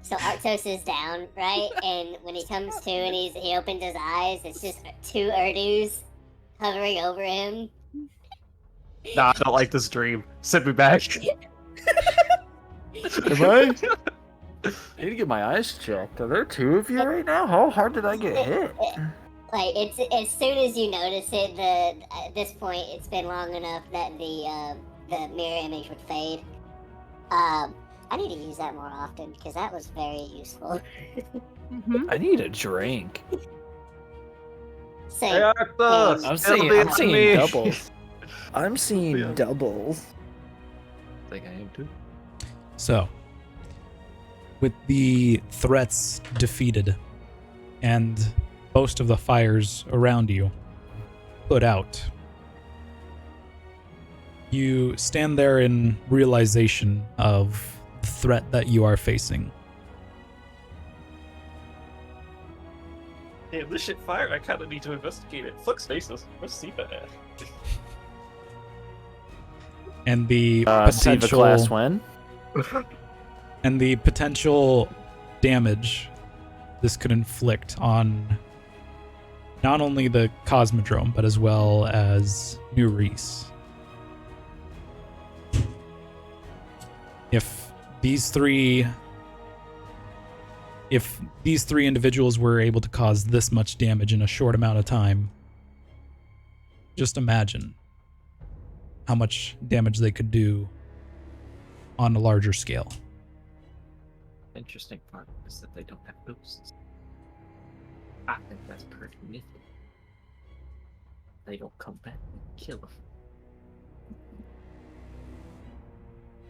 So Arctos is down, right? And when he comes to and he opens his eyes, it's just 2 Urdus hovering over him. Nah, I don't like this dream. Send me back. Am I? I need to get my eyes checked. Are there 2 of you right now? How hard did I get hit? Like it's as soon as you notice it, at this point it's been long enough that the mirror image would fade. I need to use that more often because that was very useful. I need a drink. So Hey, Arctos, I'm elevate seeing me. doubles. I'm seeing Yeah. doubles. I think I am too. So, with the threats defeated and most of the fires around you put out, you stand there in realization of the threat that you are facing. Damn, this shit fire. I kind of need to investigate it. Fuck spaces. Where's Siva at? And the Siva potential class when? and the potential damage this could inflict on not only the Cosmodrome, but as well as New Reese. If these three individuals were able to cause this much damage in a short amount of time, just imagine how much damage they could do on a larger scale. Interesting part is that they don't have ghosts. I think that's pretty nifty. They don't come back and kill them.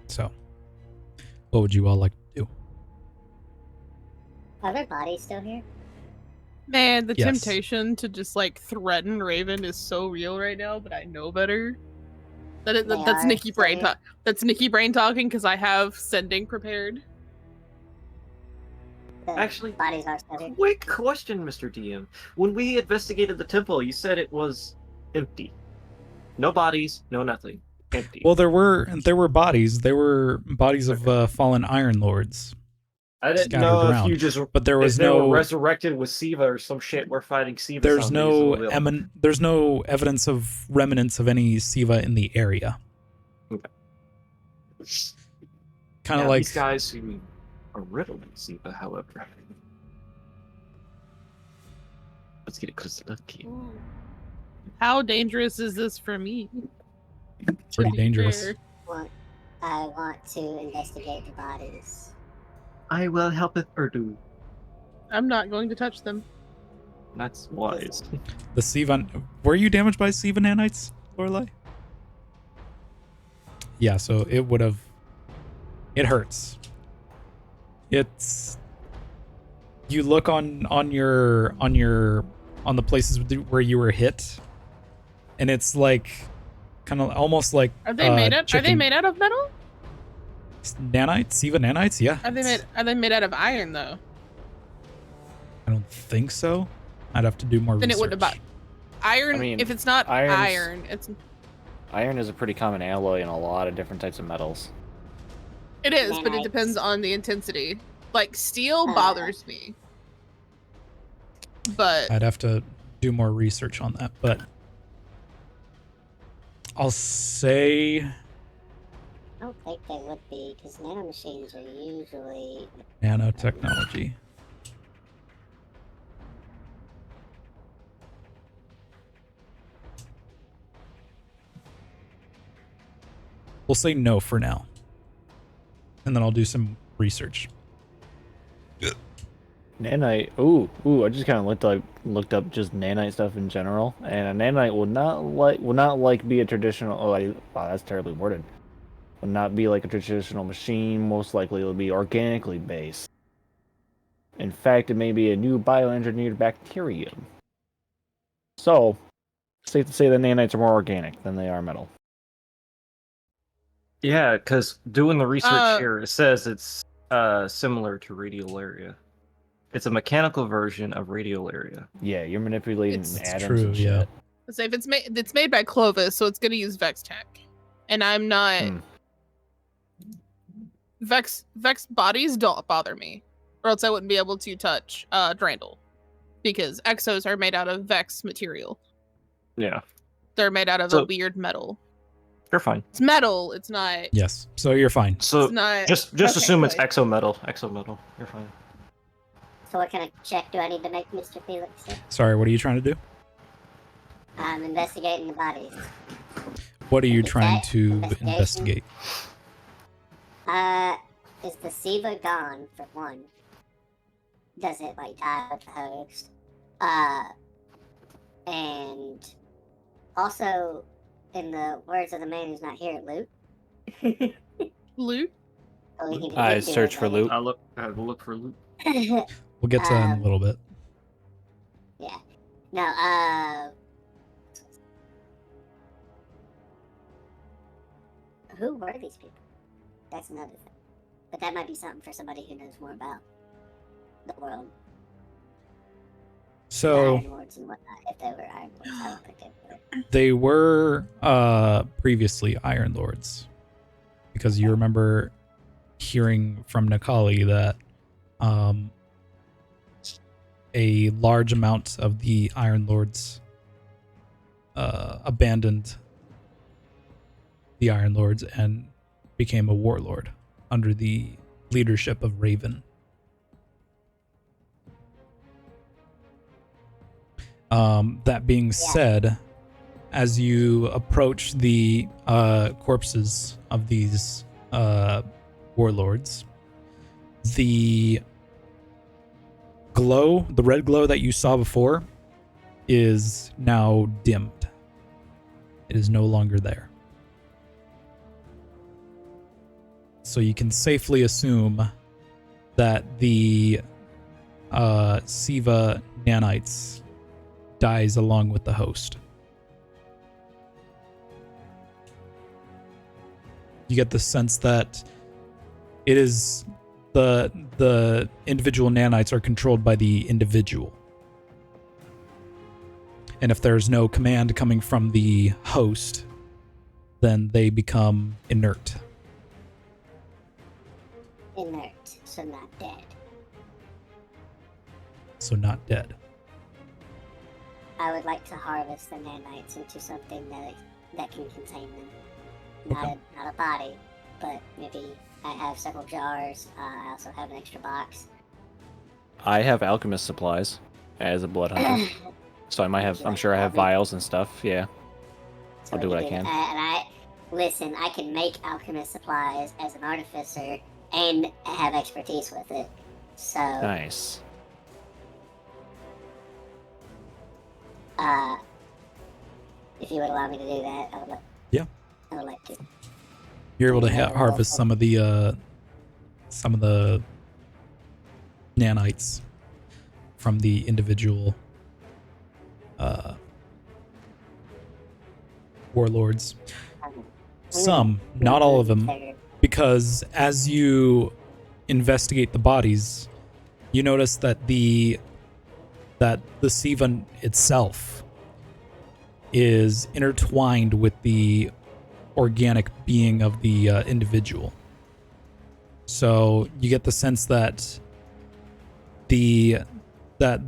So, what would you all like to do? are their bodies still here? Man, the Yes. temptation to just like threaten Raven is so real right now, but I know better. That's are Nikki Brain still talk. That's Nikki Brain talking because I have sending prepared. The Actually, bodies are still here. quick question, Mr. DM. When we investigated the temple, you said it was empty. No bodies, no nothing. Empty. Well, there were bodies. There were bodies of fallen Iron Lords. I didn't scattered know around. if you just But there was if they no were resurrected with Siva or some shit. We're fighting Siva. there's no evidence of remnants of any Siva in the area. Kind of like these guys who are riddled with Siva, however. Let's get it close to the key. How dangerous is this for me? pretty To be dangerous. fair. I want to investigate the bodies. I will help it Urdu. I'm not going to touch them. That's wise. The Siva. Were you damaged by Siva nanites, Lorelei? Yeah, so it would have. It hurts. It's. You look on the places where you were hit, and it's like, kind of almost like. Are they made out? Are they chicken- made out of metal? Nanites? Siva nanites? Yeah. Are they made out of iron though? I don't think so. I'd have to do more Then research. it wouldn't have. Iron. I mean, if it's not iron's- iron, it's. Iron is a pretty common alloy in a lot of different types of metals. It is, but it Nanites. depends on the intensity. Like steel bothers me, but I'd have to do more research on that, but I'll say I don't think they would be, because nanomachines are usually. nanotechnology. We'll say no for now. And then I'll do some research. Nanite. Ooh! I just kind of looked up just nanite stuff in general, and a nanite would not like be a traditional. Wow, that's terribly worded. Would not be like a traditional machine. Most likely, it will be organically based. In fact, it may be a new bioengineered bacterium. So, safe to say the nanites are more organic than they are metal. Yeah, because doing the research Uh, here, it says it's similar to radiolaria. It's a mechanical version of radiolaria. Yeah, you're manipulating It's atoms true, and yeah. shit. So if it's made by Clovis, so it's gonna use Vex tech, and I'm not. Hmm. Vex bodies don't bother me, or else I wouldn't be able to touch Drandle, because exos are made out of Vex material. Yeah, They're made out of a So- weird metal. you're fine. It's metal. It's not. Yes. So you're fine. So It's not. just Okay, assume it's good. exometal. Exometal. You're fine. So what kind of check do I need to make, Mr. Felix? Sorry, what are you trying to do? I'm investigating the bodies. What are you Is trying that to investigation? investigate? Is the Siva gone, for one? Does it, like, die with the host? And also, in the words of the man who's not here, Luke. Loot. Oh, we can I do search it for later. loot. I will look for loot. We'll get to that in a little bit. Yeah. No, who were these people? That's another thing. But that might be something for somebody who knows more about the world. So Iron Lords and whatnot. If they were Iron Lords, I don't think they were. they were previously Iron Lords, because you remember hearing from Nikali that a large amount of the Iron Lords abandoned the Iron Lords and became a warlord under the leadership of Raven. That being said, as you approach the corpses of these warlords, the red glow that you saw before, is now dimmed. It is no longer there. So you can safely assume that the Siva nanites dies along with the host. You get the sense that it is the individual nanites are controlled by the individual. And if there's no command coming from the host, then they become inert. Inert, so not dead. So not dead. I would like to harvest the nanites into something that can contain them. Not a body, but maybe I have several jars. I also have an extra box. I have alchemist supplies as a blood hunter. So I might have, I'm sure I have vials and stuff, yeah. I'll do what I can. And I can make alchemist supplies as an artificer and have expertise with it. So, Nice. if you would allow me to do that, I would like to. You're able to harvest some of the nanites from the individual warlords. Some, not all of them, because as you investigate the bodies, you notice that the Sivan itself is intertwined with the organic being of the individual. So you get the sense that the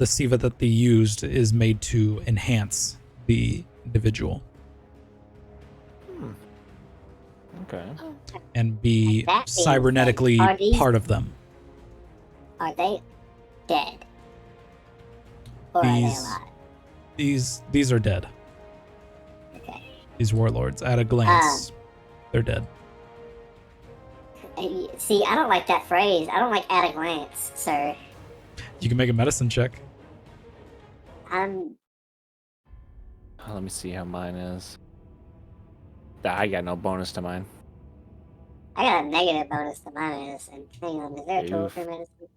Siva that they used is made to enhance the individual Okay. and be That being said, cybernetically are these- part of them. Are they dead? Or are they These alive? these are dead. Okay. These warlords, at a glance, they're dead. See, I don't like that phrase. I don't like at a glance, sir. You can make a medicine check. I'm Let me see how mine is. I got no bonus to mine. I got a negative bonus to my medicine. Hang on, is there a total Oof. for medicine?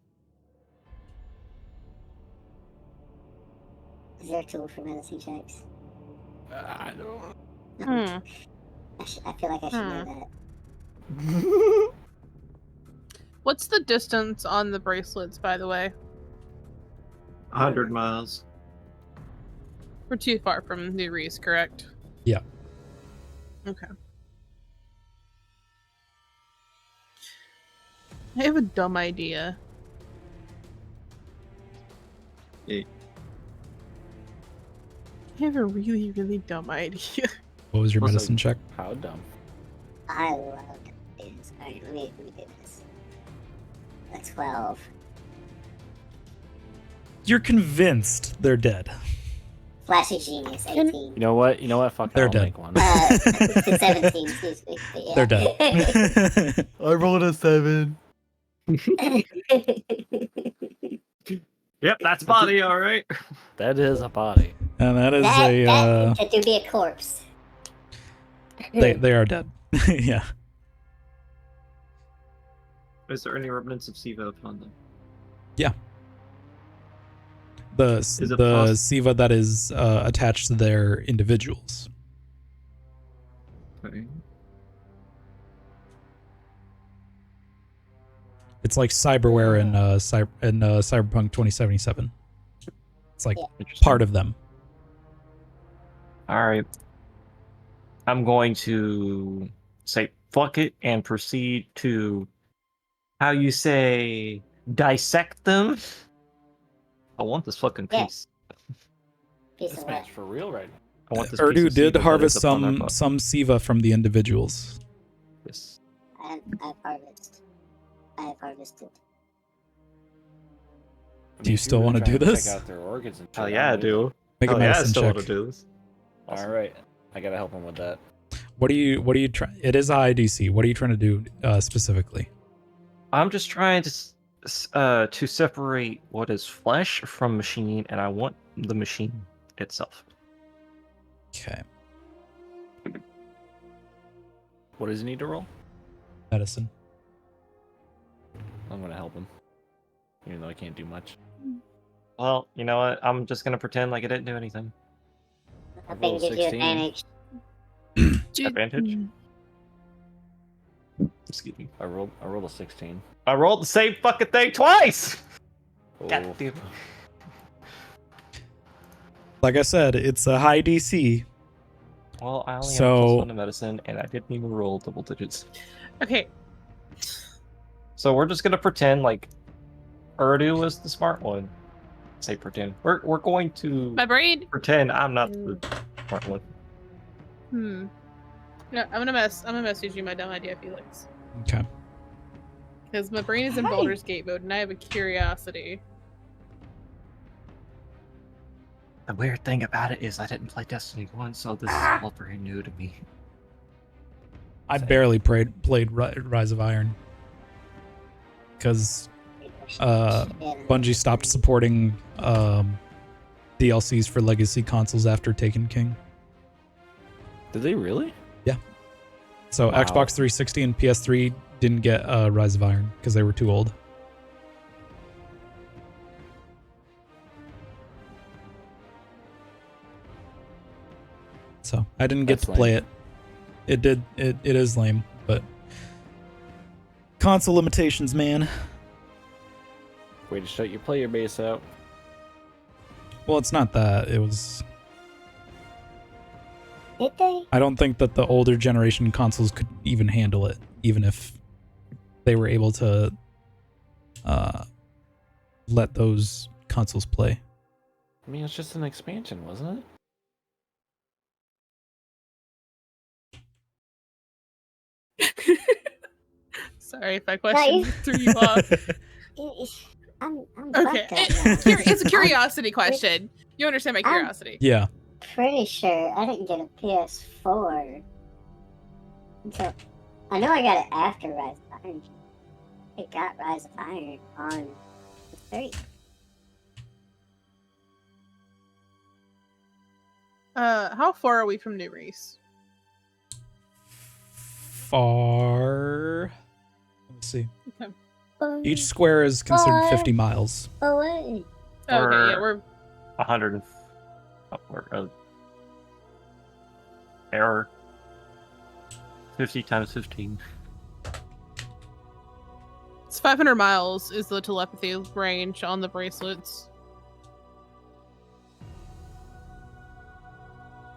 Is there a tool for medicine checks? I don't. Hmm. I feel like I should know that. What's the distance on the bracelets, by the way? 100 miles. We're too far from New Reese, correct? Yeah. Okay. I have a dumb idea. Yeah. I have a really, really dumb idea. What was your What's medicine check? How dumb. I love this. Alright, let me do this. That's 12. You're convinced they're dead. Flashy genius, 18. You know what? Fuck it, They're I'll dead. make one. 17, excuse me. But yeah. They're dead. I rolled a 7. Yep, that's body, all right. That is a body. And that is that could be a corpse. they are dead. Yeah. Is there any remnants of Siva upon them? The it the Siva that is attached to their individuals. Okay. It's like cyberware in Cyberpunk 2077. It's like part of them. All right. I'm going to say fuck it and proceed to, how you say, dissect them. I want this fucking Yeah. piece. Piece This of match what? for real right now. I want this piece Urdu of did Siva that harvest is upon their butt. some Siva from the individuals. Yes. I have harvested. Do you still want to do this? Check out their organs and Hell shit, yeah, I I'm do. Make a Hell yeah, I medicine still check. want to do this. All right, I gotta help him with that. What are you trying? It is a high DC. What are you trying to do specifically? I'm just trying to separate what is flesh from machine, and I want the machine itself. Okay. What does he need to roll? Medicine. I'm gonna help him, even though I can't do much. Well, you know what? I'm just gonna pretend like I didn't do anything. I think gives you 16. advantage. Advantage? Excuse me. I rolled a 16. I rolled the same fucking thing twice! God Oh. damn it. Like I said, it's a high DC. Well, I only have So- plus 1 to medicine, and I didn't even roll double digits. Okay. So we're just gonna pretend like Urdu was the smart one. Say pretend. We're going to My brain. pretend I'm not the smart one. No, I'm gonna message you my dumb idea, Felix. Okay. Because my brain is in Baldur's Gate mode, and I have a curiosity. The weird thing about it is I didn't play Destiny 1, so this is all very new to me. I barely played Rise of Iron because Bungie stopped supporting DLCs for legacy consoles after Taken King. Did they really? So Wow. Xbox 360 and PS3 didn't get Rise of Iron because they were too old. So I didn't get That's to play lame. it. It is lame, but console limitations, man. Way to shut your player base out. Well, it's not that. It was. Did they? I don't think that the older generation consoles could even handle it, even if they were able to let those consoles play. I mean, it's just an expansion, wasn't it? Sorry if I question you- threw you off. I'm Okay, fucked up now. it's a curiosity question. You understand my curiosity? Yeah. Pretty sure I didn't get a PS4 until I know I got it after Rise of Iron. I got Rise of Iron on the 3. How far are we from New Reese? Far. Let's see. Okay. Each square is considered Far 50 miles. away. Okay, yeah, Or- we're 100. Error. 50 times 15. It's 500 miles is the telepathy range on the bracelets.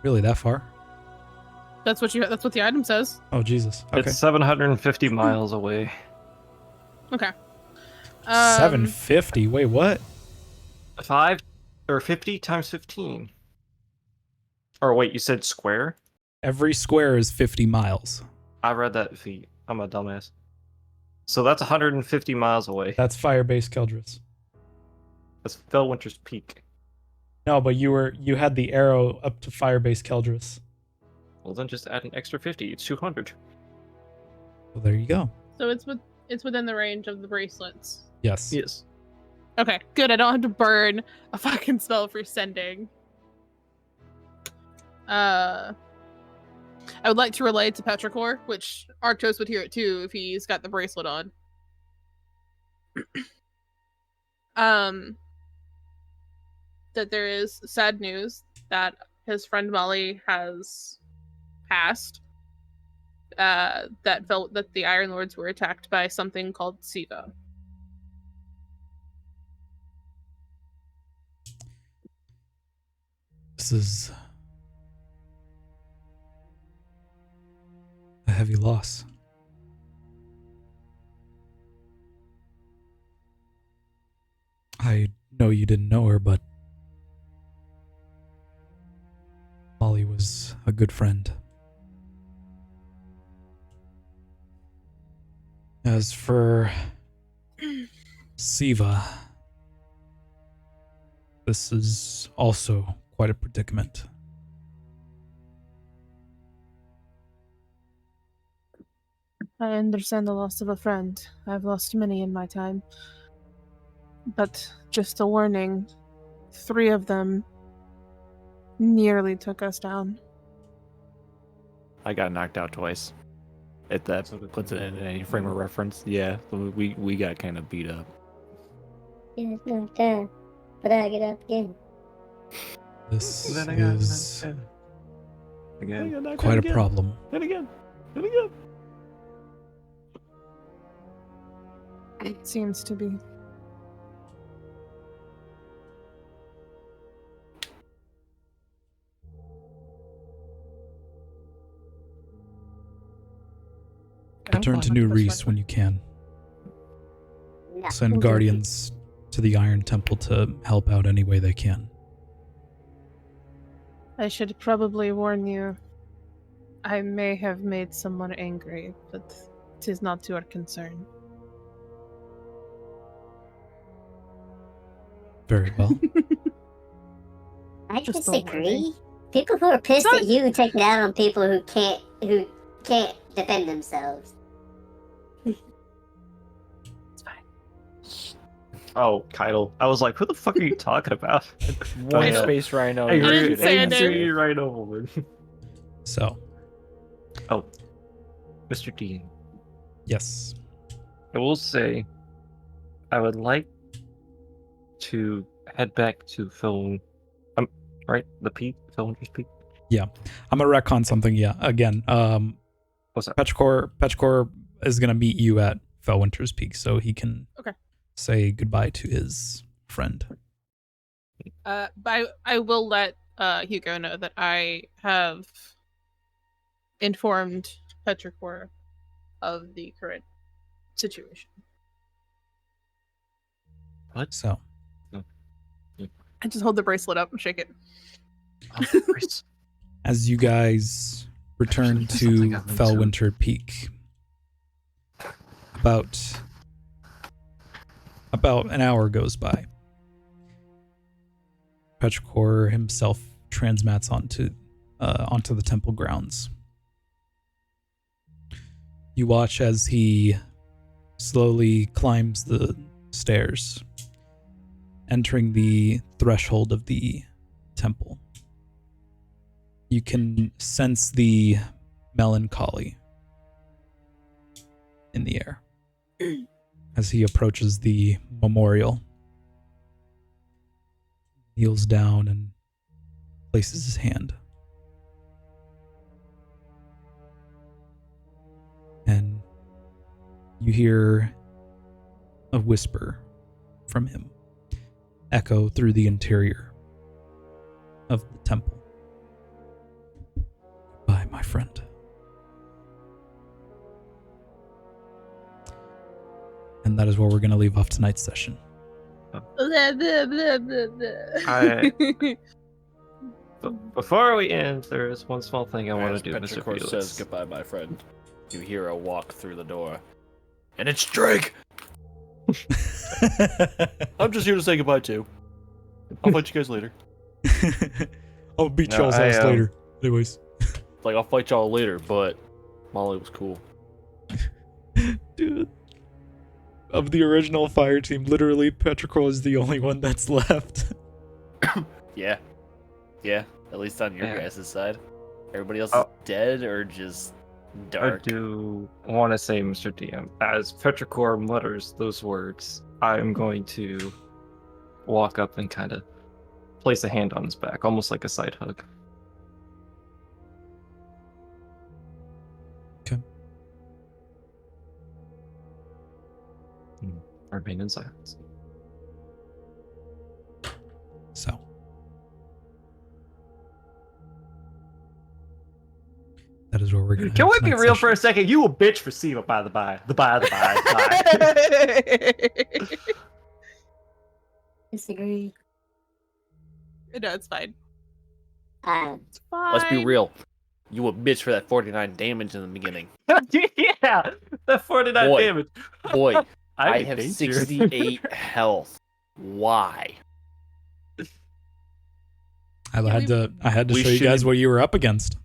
Really, that far? That's what the item says. Oh, Jesus. Okay. It's 750 miles away. Okay. 750? Wait, what? 50 times 15. Or wait, you said square? Every square is 50 miles. I read that feet. I'm a dumbass. So that's 150 miles away. That's Firebase Keldris. That's Fellwinter's Peak. No, but you had the arrow up to Firebase Keldris. Well, then just add an extra 50. It's 200. Well, there you go. So it's within the range of the bracelets. Yes. Yes. Okay, good. I don't have to burn a fucking spell for sending. I would like to relay to Petrichor, which Arctos would hear it too if he's got the bracelet on. That there is sad news that his friend Molly has passed. That the Iron Lords were attacked by something called Siva. This is a heavy loss. I know you didn't know her, but Molly was a good friend. As for Siva, this is also quite a predicament. I understand the loss of a friend. I've lost many in my time. But just a warning, 3 of them nearly took us down. I got knocked out twice. If that puts it in any frame of reference, yeah, we got kind of beat up. Yeah, knocked down, but I get up again. This Then I got is again. quite a problem. And again. And again. It seems to be. Return to New Reese when you can. No. Send guardians to the Iron Temple to help out any way they can. I should probably warn you. I may have made someone angry, but 'tis not your concern. Very well. I Just a disagree. People who are pissed at you take it out on people who can't defend themselves. Oh, Keitel. I was like, who the fuck are you talking about? One know. space rhino. Hey, I didn't say a name. right over. So, Oh, Mr. Dean. yes. I will say, I would like to head back to Phil. Right, the peak, Philwinter's Peak. I'm gonna retcon something. Yeah, again, What's that? Petrichor is gonna meet you at Fellwinter's Peak, so he can Okay. say goodbye to his friend. But I will let Hugo know that I have informed Petrichor of the current situation. So, I just hold the bracelet up and shake it. Oh, Christ. as you guys return to Something happened to- Fellwinter Peak, about an hour goes by. Petrichor himself transmats onto the temple grounds. You watch as he slowly climbs the stairs, entering the threshold of the temple. You can sense the melancholy in the air as he approaches the memorial. Kneels down and places his hand. And you hear a whisper from him echo through the interior of the temple. Goodbye, my friend. And that is where we're going to leave off tonight's session. Blah, blah, blah, blah, blah. Before we end, there is one small thing I want to do, Mr. Petrichor Felix. says goodbye, my friend. You hear a walk through the door. And it's Drake! I'm just here to say goodbye, too. I'll fight you guys later. I'll beat No, y'all's ass I, later. Anyways. Like, I'll fight y'all later, but Molly was cool. Dude. Of the original fire team, literally Petrichor is the only one that's left. Yeah. Yeah, at least on your Yeah. guys' side. Everybody else Oh. is dead or just dark. I do want to say, Mr. DM, as Petrichor mutters those words, I am going to walk up and kind of place a hand on his back, almost like a side hug. Okay. Remain in silence. So. That is where we're going to Can we be real for a second? You a bitch for Siva, by the by. Bye. Disagree. No, it's fine. It's fine. Let's be real. You a bitch for that 49 damage in the beginning. Yeah, that 49 Boy. damage. Boy, I'm I in have danger. 68 health. Why? I had to we show you guys shouldn't- what you were up against.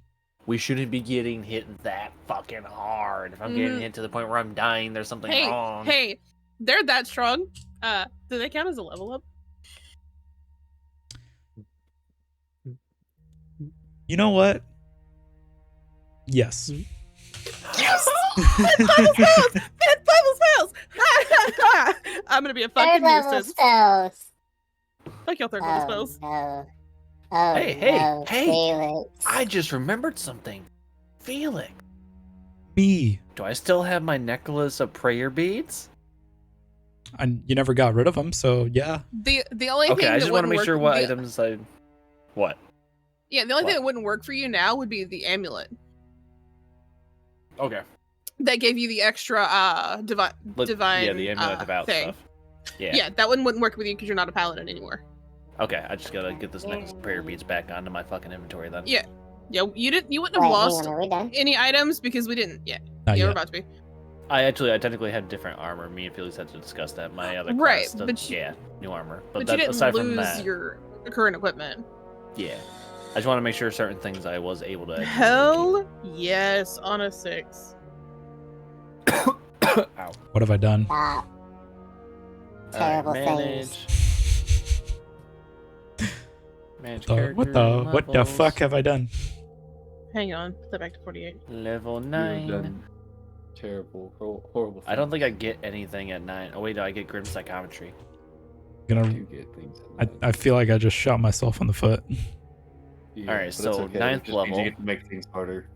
We shouldn't be getting hit that fucking hard. If I'm getting hit to the point where I'm dying, there's something Hey, wrong. hey, they're that strong. Do they count as a level up? You know what? Yes. Yes! That Bible spells! I'm gonna be a third fucking level nuisance. spells. Fuck your third level Oh spells. no. Oh Hey, hey, no, hey. Felix. I just remembered something. Felix, Me. do I still have my necklace of prayer beads? And you never got rid of them, so yeah. The only Okay, thing I that just want to wouldn't make work sure what the- items I... What? Yeah, the only What? thing that wouldn't work for you now would be the amulet. Okay. That gave you the extra divine Yeah, the amulet devout thing. stuff. Yeah. Yeah, that one wouldn't work with you because you're not a paladin anymore. Okay, I just gotta get this necklace of prayer beads back onto my fucking inventory then. Yeah. Yeah, you wouldn't have Wait, hang lost on, are we done? any items because we didn't yet. Not Yeah, we're yet. about to be. I technically had different armor. Me and Felix had to discuss that. My other Right, class does, but you- yeah, new armor. But that, you didn't aside from lose that, your current equipment. yeah. I just want to make sure certain things I was able to. Hell yes, on a 6. Ow. What have I done? Stop. Terrible things. Manage What character the levels. fuck have I done? Hang on, put that back to 48. Level You've 9. done terrible, horrible. I don't think I get anything at 9. Oh wait, no, I get grim psychometry. Gonna. You get things. I feel like I just shot myself in the foot. Yeah, Alright, but so it's okay. ninth It just means level. You get to make things harder.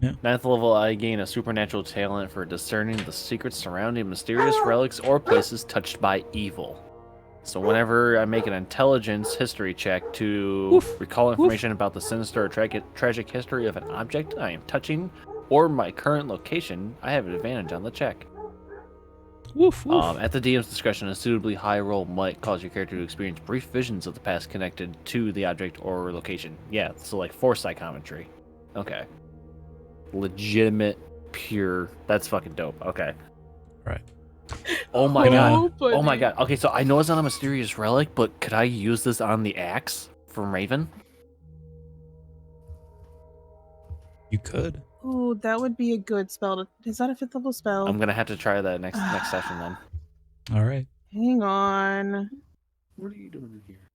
9th level, I gain a supernatural talent for discerning the secrets surrounding mysterious relics or places touched by evil. So whenever I make an intelligence history check to recall information about the sinister or tragic history of an object I am touching or my current location, I have an advantage on the check. Woof woof. At the DM's discretion, a suitably high roll might cause your character to experience brief visions of the past connected to the object or location. Yeah, so like force psychometry. Okay. Legitimate, pure. That's fucking dope. Okay. Right. Oh my Oh, god. Oh my god. Okay, so I know it's not a mysterious relic, but could I use this on the axe from Raven? You could. Ooh, that would be a good spell. Is that a 5th level spell? I'm gonna have to try that next session then. All right. Hang on. What are you doing here?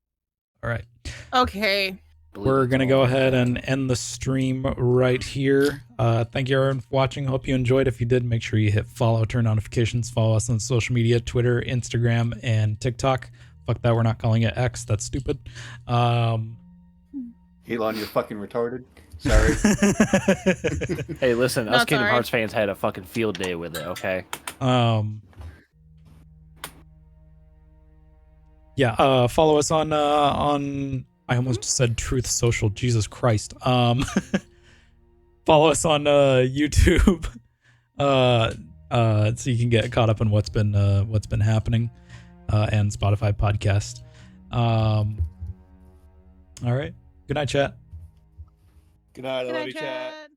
All right. Okay. We're going to go ahead and end the stream right here. Thank you everyone for watching. Hope you enjoyed. If you did, make sure you hit follow, turn notifications, follow us on social media, Twitter, Instagram, and TikTok. Fuck that, we're not calling it X. That's stupid. Elon, you're fucking retarded. Sorry. Hey, listen, us Not Kingdom sorry. Hearts fans had a fucking field day with it. Okay. Yeah, follow us on I almost said Truth Social. Jesus Christ. Follow us on YouTube. So you can get caught up on what's been happening, and Spotify podcast. All right. Good night, chat. Good night. I Good love night, you, chat. chat.